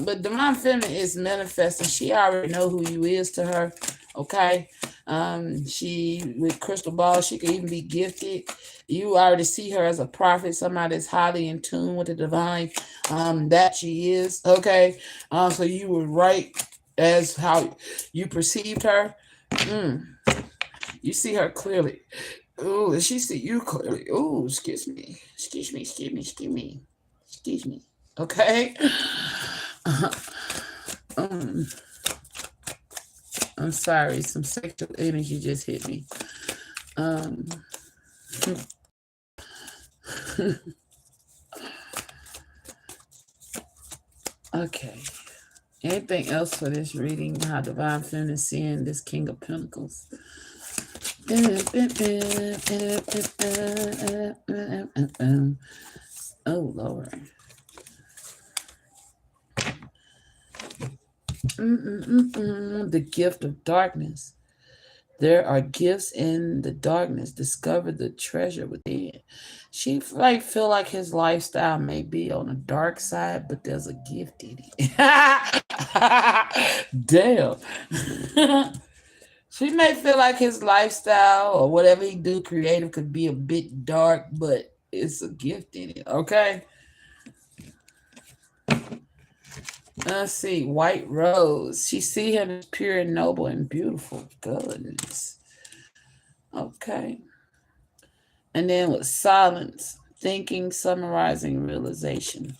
but Divine Feminine is manifesting. She already know who you is to her, okay? She with crystal ball, she could even be gifted. You already see her as a prophet, somebody that's highly in tune with the divine. That she is, okay? So you were right as how you perceived her. You see her clearly. Oh, she see you clearly. Oh, excuse me. Okay. I'm sorry, some sexual energy just hit me. Okay. Anything else for this reading? How Divine Feminine is seeing this King of Pentacles. Oh Lord. The gift of darkness. There are gifts in the darkness. Discover the treasure within. She feel like his lifestyle may be on the dark side, but there's a gift in it. Damn. She may feel like his lifestyle or whatever he do creative could be a bit dark, but it's a gift in it. Okay. Let's see, White Rose. She see him as pure and noble and beautiful. Goodness. Okay. And then with silence, thinking, summarizing, realization.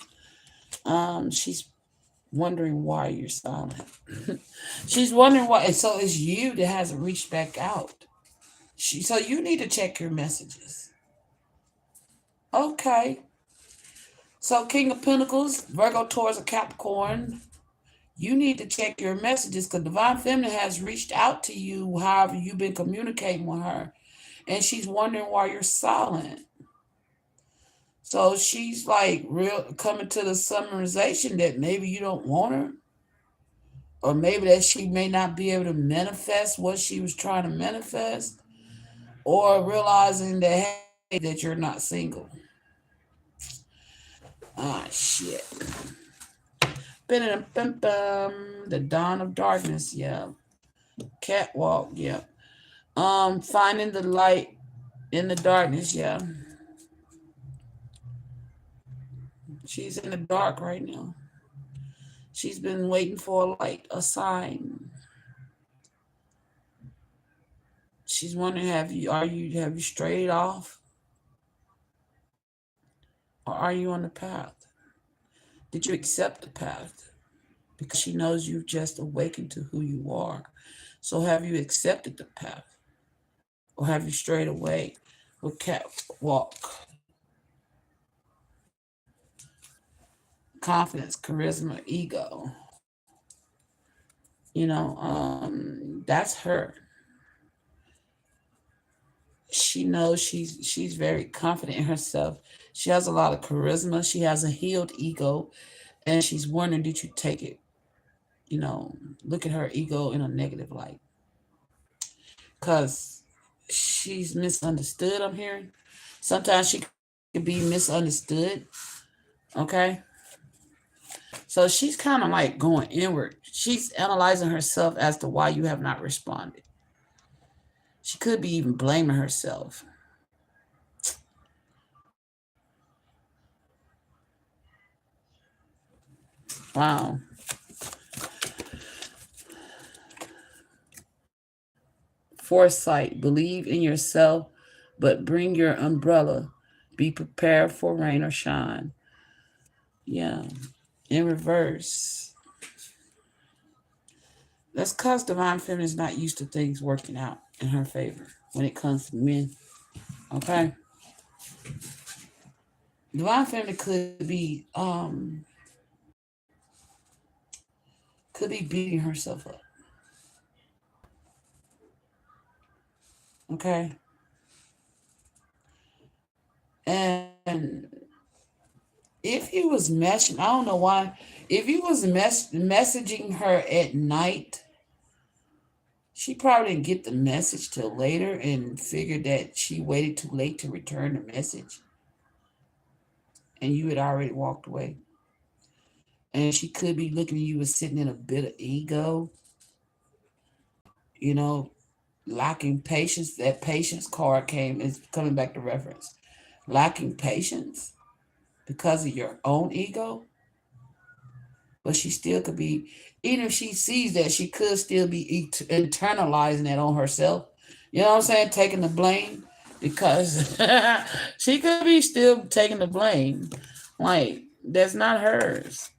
She's wondering why you're silent. She's wondering why. And so it's you that hasn't reached back out. So you need to check your messages. Okay. So King of Pentacles, Virgo, Taurus, or Capricorn, you need to check your messages because Divine Feminine has reached out to you, however you've been communicating with her, and she's wondering why you're silent. So she's like coming to the summarization that maybe you don't want her, or maybe that she may not be able to manifest what she was trying to manifest, or realizing that, hey, that you're not single. Ah, shit. The dawn of darkness, yeah. Catwalk, yeah. Finding the light in the darkness, yeah. She's in the dark right now. She's been waiting for a light, a sign. She's wondering, have you strayed off? Or are you on the path? Did you accept the path? Because she knows you've just awakened to who you are. So have you accepted the path? Or have you strayed away with catwalk? Confidence, charisma, ego. That's her. She knows she's very confident in herself. She has a lot of charisma. She has a healed ego, and she's wondering, did you take it? Look at her ego in a negative light, because she's misunderstood. I'm hearing sometimes she could be misunderstood. Okay, so she's kind of like going inward. She's analyzing herself as to why you have not responded. She could be even blaming herself. Wow. Foresight, believe in yourself, but bring your umbrella. Be prepared for rain or shine. Yeah. In reverse. That's because Divine Feminine is not used to things working out in her favor when it comes to men. Okay? Divine Feminine could be beating herself up. Okay? And if you was messaging, I don't know why, if you was messaging her at night, she probably didn't get the message till later and figured that she waited too late to return the message. And you had already walked away. And she could be looking at you as sitting in a bit of ego, lacking patience. That patience card is coming back to reference. Lacking patience because of your own ego. But she still could be, even if she sees that, she could still be internalizing that on herself. You know what I'm saying? Taking the blame, because she could be still taking the blame. Like, that's not hers.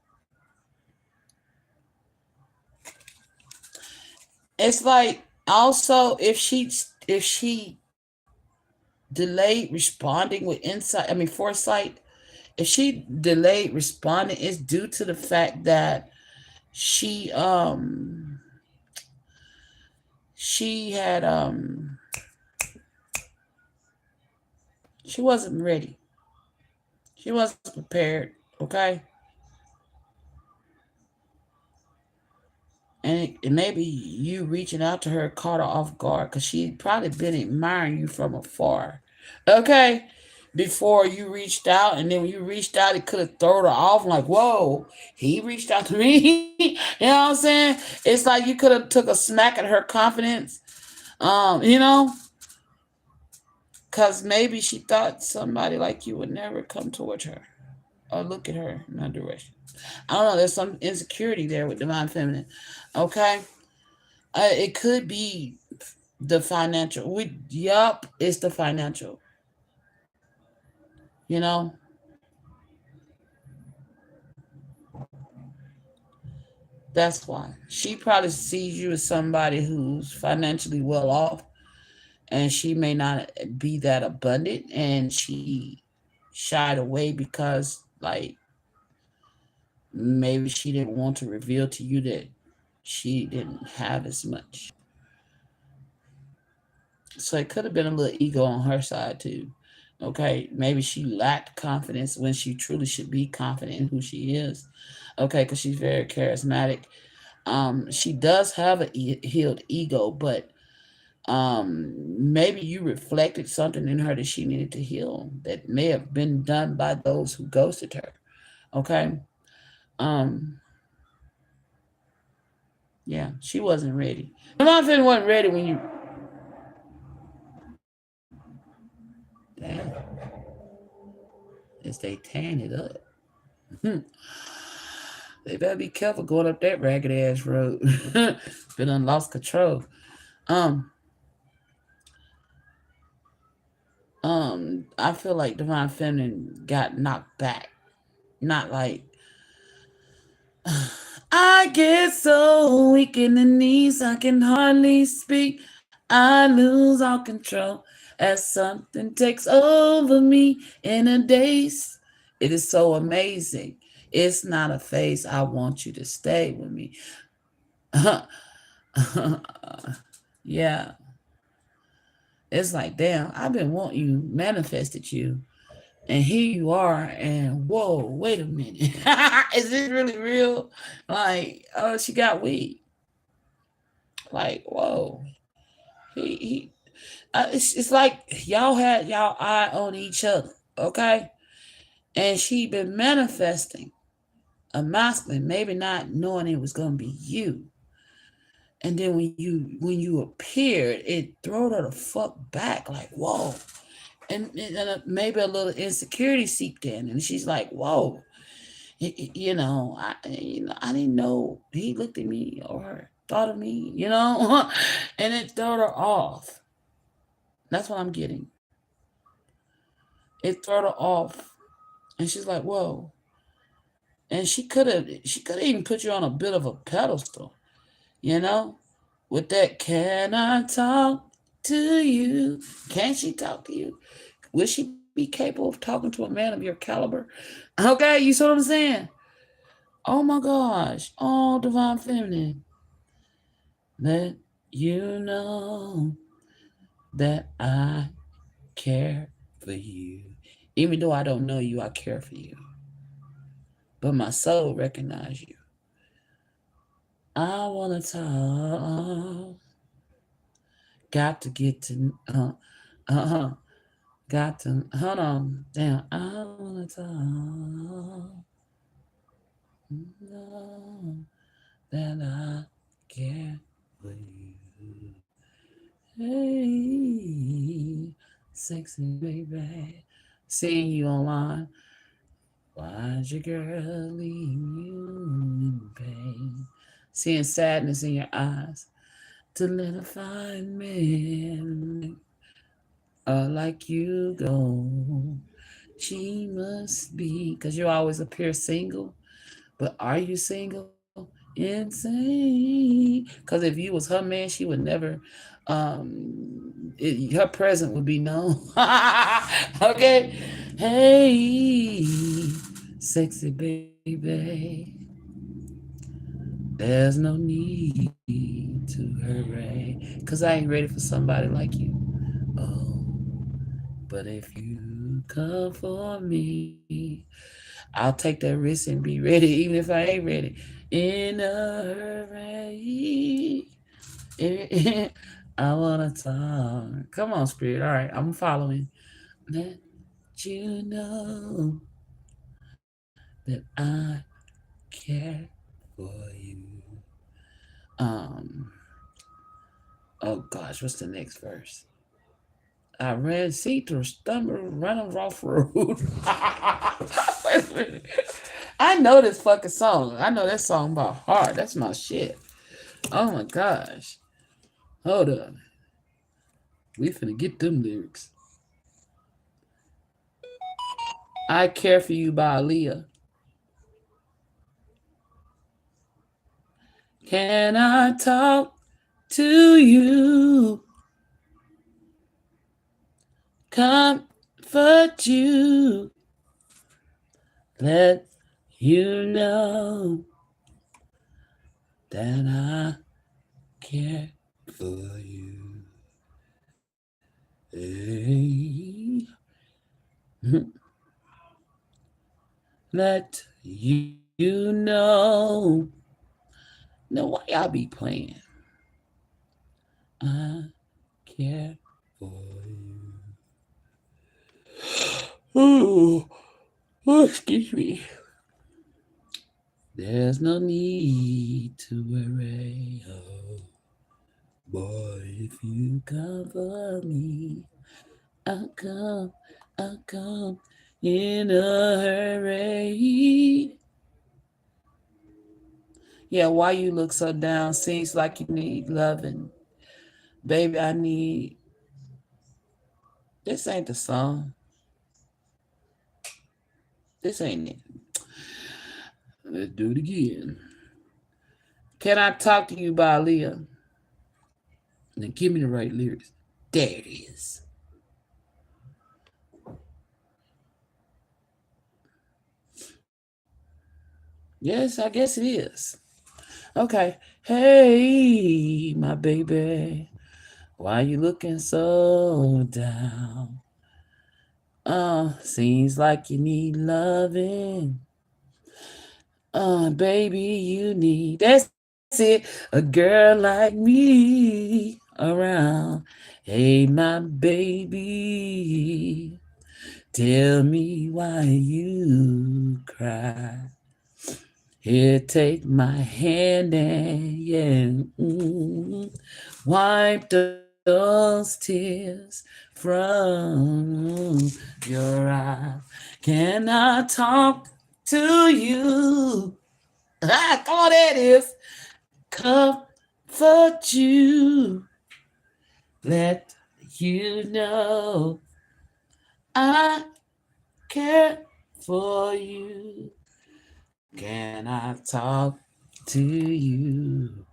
It's like, also, if she delayed responding with foresight, if she delayed responding, it's due to the fact that she had she wasn't ready. She wasn't prepared. Okay. And maybe you reaching out to her caught her off guard, because she'd probably been admiring you from afar. Okay. Before you reached out, and then when you reached out, it could have thrown her off, like, whoa, he reached out to me. You know what I'm saying? It's like you could have took a smack at her confidence. Because maybe she thought somebody like you would never come towards her or look at her in that direction. I don't know. There's some insecurity there with Divine Feminine. Okay. It could be the financial. It's the financial. That's why. She probably sees you as somebody who's financially well off, and she may not be that abundant, and she shied away because, like, maybe she didn't want to reveal to you that she didn't have as much. So it could have been a little ego on her side too. Okay, maybe she lacked confidence when she truly should be confident in who she is. Okay, because she's very charismatic. She does have a healed ego, but maybe you reflected something in her that she needed to heal, that may have been done by those who ghosted her. Okay. Yeah, she wasn't ready. Devon Feminine wasn't ready when you. Damn. As they tan it up. They better be careful going up that ragged ass road. Been done lost control. I feel like Divine Feminine got knocked back. Not like I get so weak in the knees I can hardly speak. I lose all control as something takes over me in a daze. It is so amazing. It's not a phase. I want you to stay with me. Yeah. It's like, damn, I've been wanting you, manifested you, and here you are, and whoa, wait a minute. Is this really real? Like, oh, she got weed. Like, whoa. He it's like y'all had y'all eye on each other, okay? And she been manifesting a masculine, maybe not knowing it was gonna be you. And then when you appeared, it threw her the fuck back, like, whoa. And maybe a little insecurity seeped in, and she's like, whoa. You know, I didn't know he looked at me or thought of me, and it threw her off. That's what I'm getting. It threw her off, and she's like, "Whoa!" And she could have even put you on a bit of a pedestal, with that. Can I talk to you? Can she talk to you? Will she be capable of talking to a man of your caliber? Okay, you see what I'm saying? Oh my gosh! Oh, Divine Feminine. Let you know that I care for you. Even though I don't know you, I care for you. But my soul recognize you. I wanna talk. Got to get to got to hold on. Damn, I wanna talk. Know that I care for you. Hey, sexy baby. Seeing you online. Why'd your girl leave you in pain? Seeing sadness in your eyes. To let a fine man like you go. She must be, because you always appear single. But are you single? Insane. Because if you was her man, she would never, her present would be known. Okay? Hey, sexy baby. There's no need to hurry, because I ain't ready for somebody like you. Oh, but if you come for me, I'll take that risk and be ready, even if I ain't ready. In a hurry. I want to talk. Come on, Spirit. All right, I'm following. Let you know that I care for you. Oh gosh, what's the next verse? I ran, see through stumble, running off road. Wait a minute. I know this fucking song. I know that song by heart. That's my shit. Oh my gosh. Hold on. We finna get them lyrics. I Care for You by Aaliyah. Can I talk to you? Comfort you. Let you know that I care for you. Hey. Let you know. Now, why y'all be playing? I care for you. Oh, excuse me. There's no need to worry. Oh, boy, if you cover me, I'll come in a hurry. Yeah, why you look so down? Seems like you need loving. Baby, I need. This ain't the song. This ain't it. Let's do it again. Can I talk to you by Leah? Then give me the right lyrics. There it is. Yes, I guess it is. Okay. Hey, my baby. Why you looking so down? Seems like you need loving. Baby, you need that's it. A girl like me around. Hey, my baby. Tell me why you cry. Here, take my hand and wipe those tears from your eyes. Can I talk to you? Come on, that is. Comfort you. Let you know I care for you. Can I talk to you?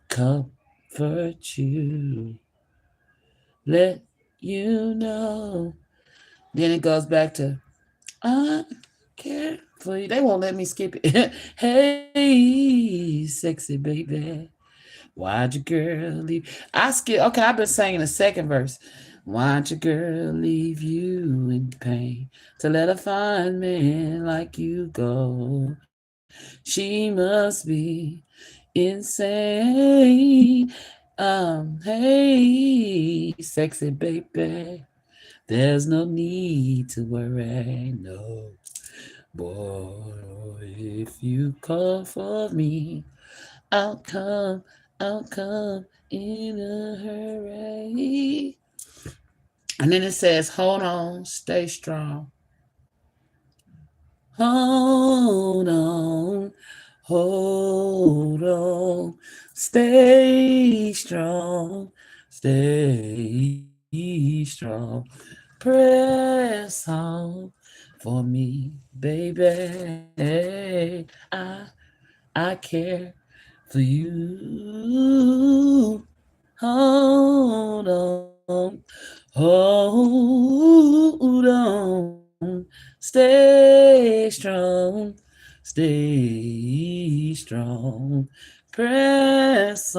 Comfort you. Let you know. Then it goes back to I care for you. They won't let me skip it. Hey, sexy baby. Why'd your girl leave? I skip. Okay, I've been singing the second verse. Why'd your girl leave you in pain to let a fine man like you go? She must be insane. Hey, sexy baby. There's no need to worry, no. Boy, if you call for me, I'll come in a hurry. And then it says, hold on, stay strong. Hold on, stay strong, press on for me, baby. I care for you. Hold on, stay strong, press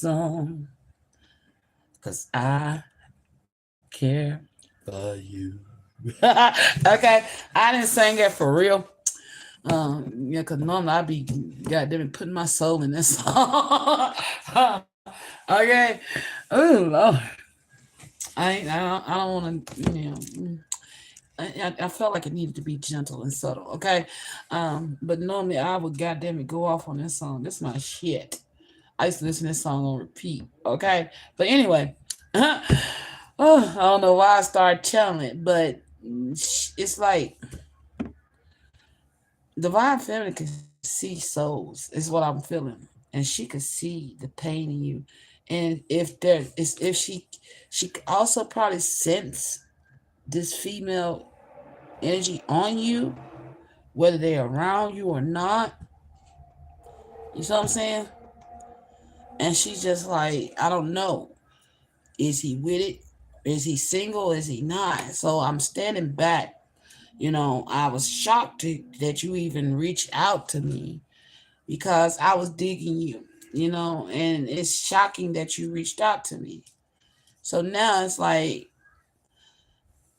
on, cause I care for you. Okay, I didn't sing that for real. Yeah, cause normally I be goddamn putting my soul in this song. Okay. Oh Lord. I don't want to, I felt like it needed to be gentle and subtle, okay? But normally I would goddamn it go off on this song. This is my shit. I used to listen to this song on repeat, okay? But anyway, I don't know why I started telling it, but it's like Divine Feminine can see souls, is what I'm feeling. And she could see the pain in you. And if she also probably sense this female energy on you, whether they're around you or not. You see what I'm saying? And she's just like, I don't know. Is he with it? Is he single? Is he not? So I'm standing back. I was shocked that you even reached out to me because I was digging you, and it's shocking that you reached out to me. So now it's like,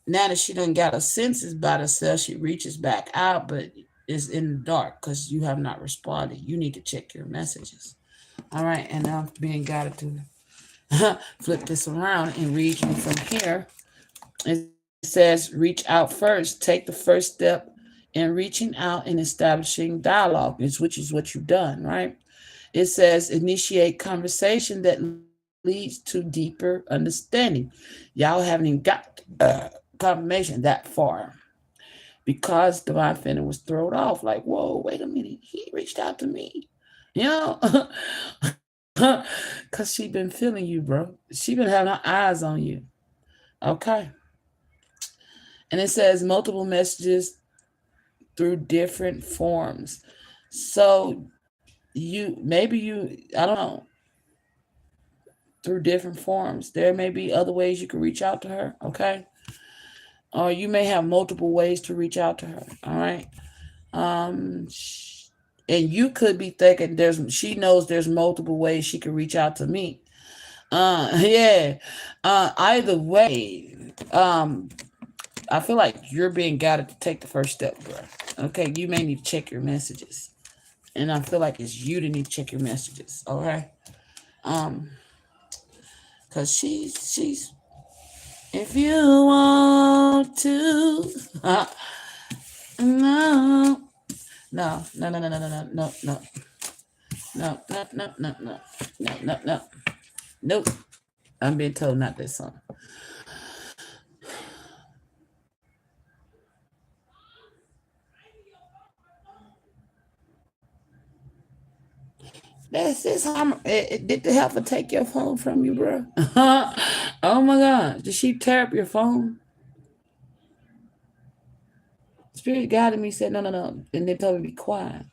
now that she done got her senses by herself, she reaches back out, but it's in the dark because you have not responded. You need to check your messages. All right, and now I'm being guided to flip this around and read you from here. It says, reach out first. Take the first step and reaching out and establishing dialogue, which is what you've done, right? It says initiate conversation that leads to deeper understanding. Y'all haven't even got confirmation that far because Divine Feminine was thrown off. Like, whoa, wait a minute, he reached out to me, you know, because she been feeling you, bro. She been having her eyes on you. Okay. And it says multiple messages through different forms. So I don't know, through different forms. There may be other ways you can reach out to her, okay? Or you may have multiple ways to reach out to her, all right? And you could be thinking she knows there's multiple ways she can reach out to me. Either way, I feel like you're being guided to take the first step, bro. Okay, you may need to check your messages. And I feel like it's you that need to check your messages, okay? Cause she's if you want to no. Nope. I'm being told not this song. That's this. Did the helper take your phone from you, bro? Oh my God. Did she tear up your phone? Spirit guided me, said, no. And they told me to be quiet.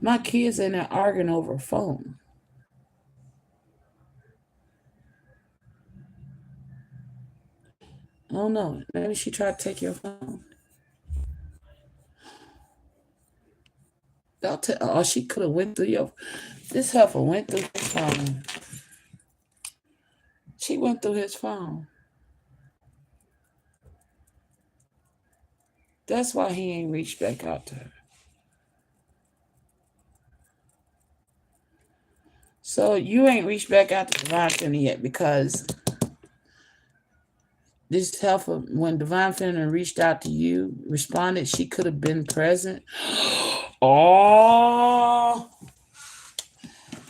My kids in there arguing over a phone. I don't know. Maybe she tried to take your phone. She could have went through this heifer went through his phone. She went through his phone. That's why he ain't reached back out to her. So you ain't reached back out to Divine Feminine yet because this heifer, when Divine Feminine reached out to you, responded, she could have been present. Oh,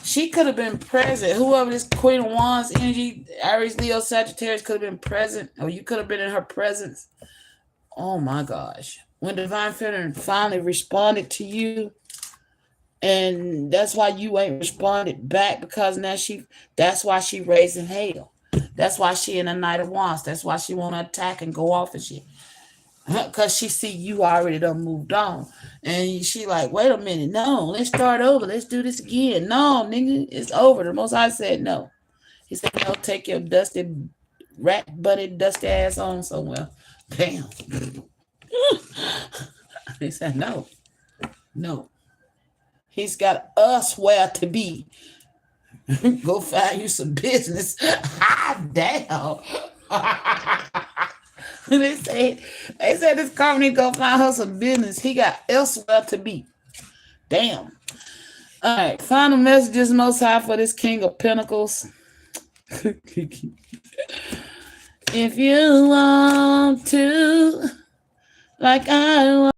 she could have been present. Whoever this Queen of Wands energy, Aries, Leo, Sagittarius could have been present, or you could have been in her presence. Oh my gosh. When Divine Feminine finally responded to you, and that's why you ain't responded back, because now that's why she raising hell. That's why she in the Knight of Wands. That's why she want to attack and go off and shit. Because she see you already done moved on. And she like, wait a minute. No, let's start over. Let's do this again. No, nigga, it's over. The Most High said no. He said, no, take your dusty, rat-butted, dusty ass on somewhere. Damn. He said, no. He's got us where to be. Go find you some business. Damn. They said this company go find her some business. He got elsewhere to be. Damn. All right. Final messages, Most High, for this King of Pentacles. If you want to, like I want.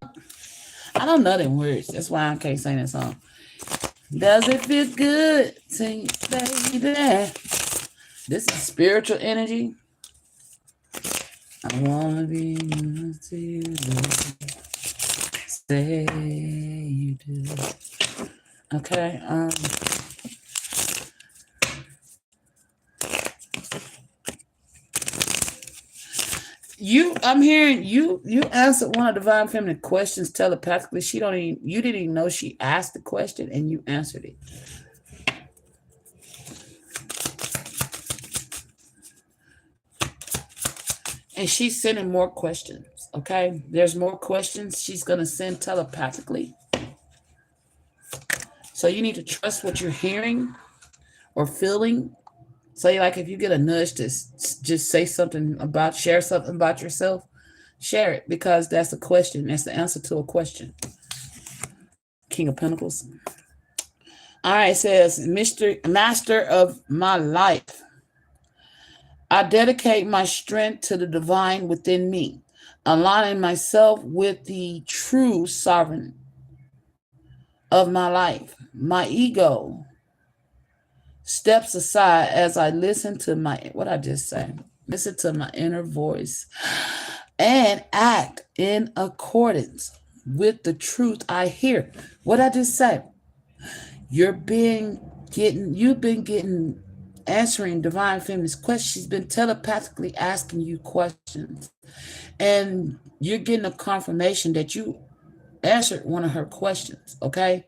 I don't know them words. That's why I can't sing that song. Does it feel good? Sing it, baby. This is spiritual energy. I wanna be to you, say you do. Okay. I'm hearing you answered one of Divine Feminine questions telepathically. You didn't even know she asked the question, and you answered it. And she's sending more questions, okay? There's more questions she's going to send telepathically. So you need to trust what you're hearing or feeling. So like if you get a nudge to just share something about yourself, share it, because that's a question. That's the answer to a question. King of Pentacles. All right, it says, Master of my life. I dedicate my strength to the divine within me. aligning myself with the true sovereign of my life. My ego steps aside as I listen to what I just say, listen to my inner voice and act in accordance with the truth I hear. What I just said, you've been getting answering divine feminine's questions. She's been telepathically asking you questions, and you're getting a confirmation that you answered one of her questions. Okay,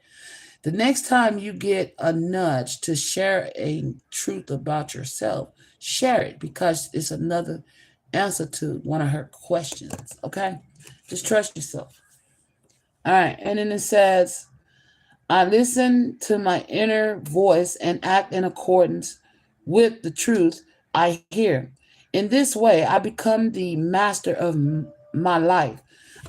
the next time you get a nudge to share a truth about yourself, share it, because it's another answer to one of her questions. Okay, just trust yourself. All right, and then it says, I listen to my inner voice and act in accordance with the truth I hear. In this way, I become the master of my life.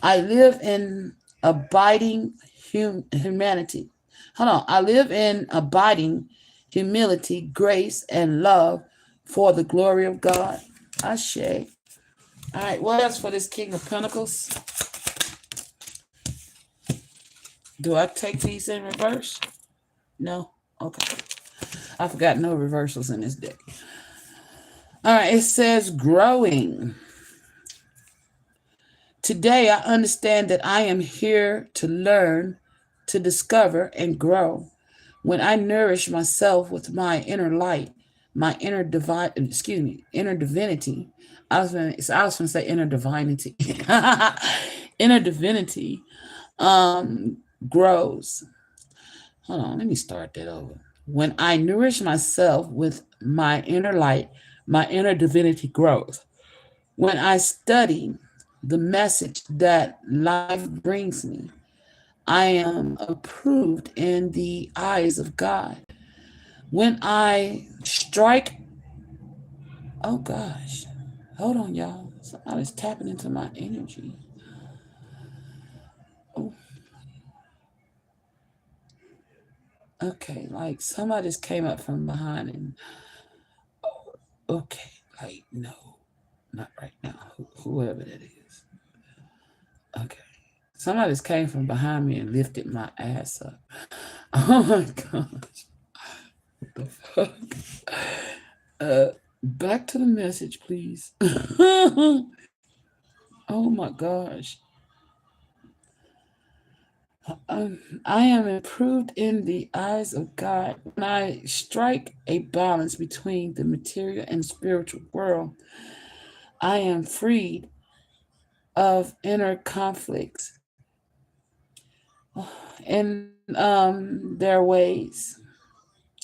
I live in abiding humanity. Hold on. I live in abiding humility, grace, and love for the glory of God. Ashe. All right. What else for this King of Pentacles? Do I take these in reverse? No? Okay. I forgot no reversals in this deck. All right. It says growing. Today, I understand that I am here to learn, to discover, and grow. When I nourish myself with my inner light, my inner inner divinity. I was going to say inner divinity. Inner divinity grows. Hold on, let me start that over. When I nourish myself with my inner light, my inner divinity grows. When I study the message that life brings me, I am approved in the eyes of God. When I strike, oh gosh, hold on, y'all. Somebody's tapping into my energy. Oh. Okay, like somebody just came up from behind and, okay, like, no, not right now, whoever that is. Okay. Somebody just came from behind me and lifted my ass up. Oh my gosh. What the fuck? Back to the message, please. Oh my gosh. I am improved in the eyes of God. When I strike a balance between the material and spiritual world, I am freed of inner conflicts. In their ways.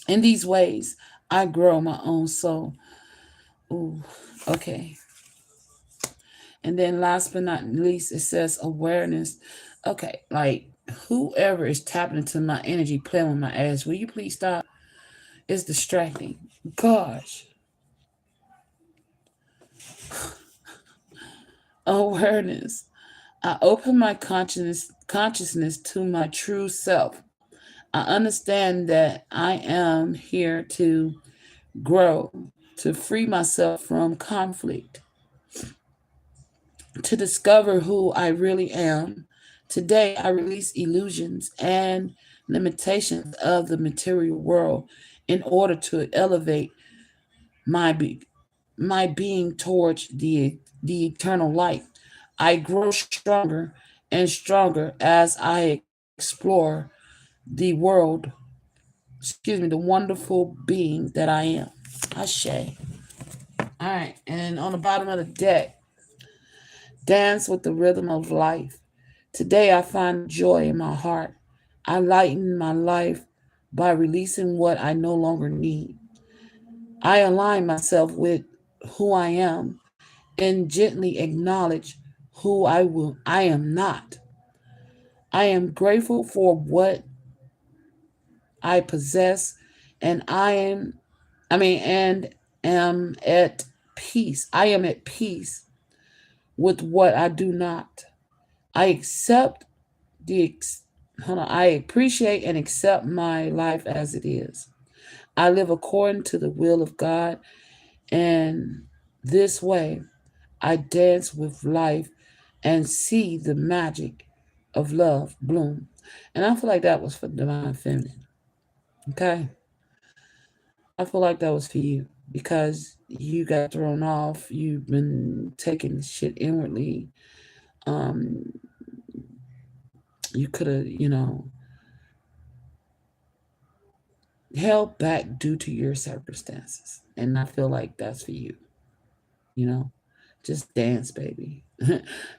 In these ways, I grow my own soul. Ooh, okay. And then last but not least, it says awareness. Okay, like whoever is tapping into my energy, playing with my ass, will you please stop? It's distracting. Gosh. Awareness. I open my consciousness to my true self. I understand that I am here to grow, to free myself from conflict, to discover who I really am. Today, I release illusions and limitations of the material world in order to elevate my being towards the eternal light. I grow stronger and stronger as I explore the world, the wonderful being that I am. Ashe. All right, and on the bottom of the deck, dance with the rhythm of life. Today I find joy in my heart. I lighten my life by releasing what I no longer need. I align myself with who I am and gently acknowledge who I am not. I am grateful for what I possess, and and am at peace. I am at peace with what I do not. I accept I appreciate and accept my life as it is. I live according to the will of God, and this way I dance with life and see the magic of love bloom. And I feel like that was for Divine Feminine. Okay. I feel like that was for you because you got thrown off. You've been taking shit inwardly. Um, you could have, held back due to your circumstances. And I feel like that's for you. You know, just dance, baby.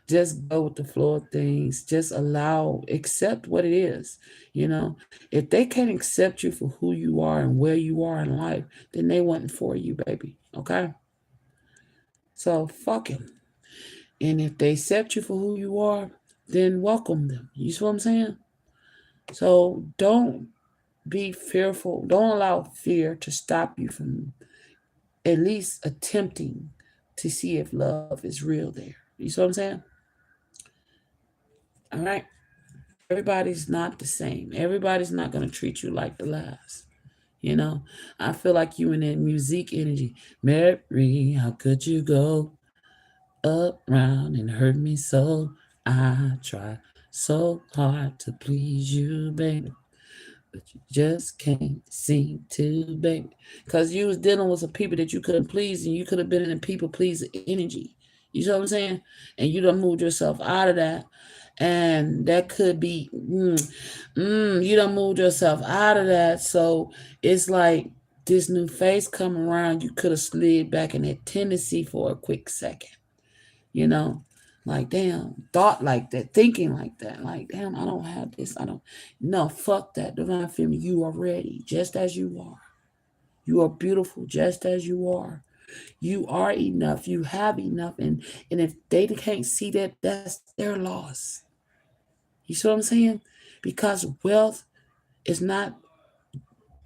Just go with the flow of things. Just accept what it is. You know, if they can't accept you for who you are and where you are in life, then they wasn't for you, baby. Okay? So fuck him. And if they accept you for who you are, then welcome them. You see what I'm saying? So don't be fearful. Don't allow fear to stop you from at least attempting to see if love is real there. You see what I'm saying? All right. Everybody's not the same. Everybody's not going to treat you like the last. You know, I feel like you in that music energy. Mary, how could you go up, round, and hurt me so? I try so hard to please you, baby. But you just can't seem to, baby. Because you was dealing with some people that you couldn't please, and you could have been in a people pleaser energy. You see what I'm saying? And you done moved yourself out of that. And that could be, you done moved yourself out of that. So it's like this new phase come around, you could have slid back in that tendency for a quick second. You know? Like, damn, thought like that, thinking like that. Like, damn, I don't have this. I don't. No, fuck that. Divine Feminine, you are ready just as you are. You are beautiful just as you are. You are enough. You have enough. And if they can't see that, that's their loss. You see what I'm saying? Because wealth is not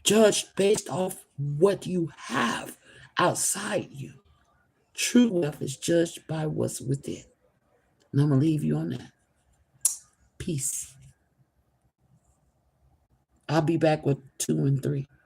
judged based off what you have outside you. True wealth is judged by what's within. And I'm going to leave you on that. Peace. I'll be back with 2 and 3.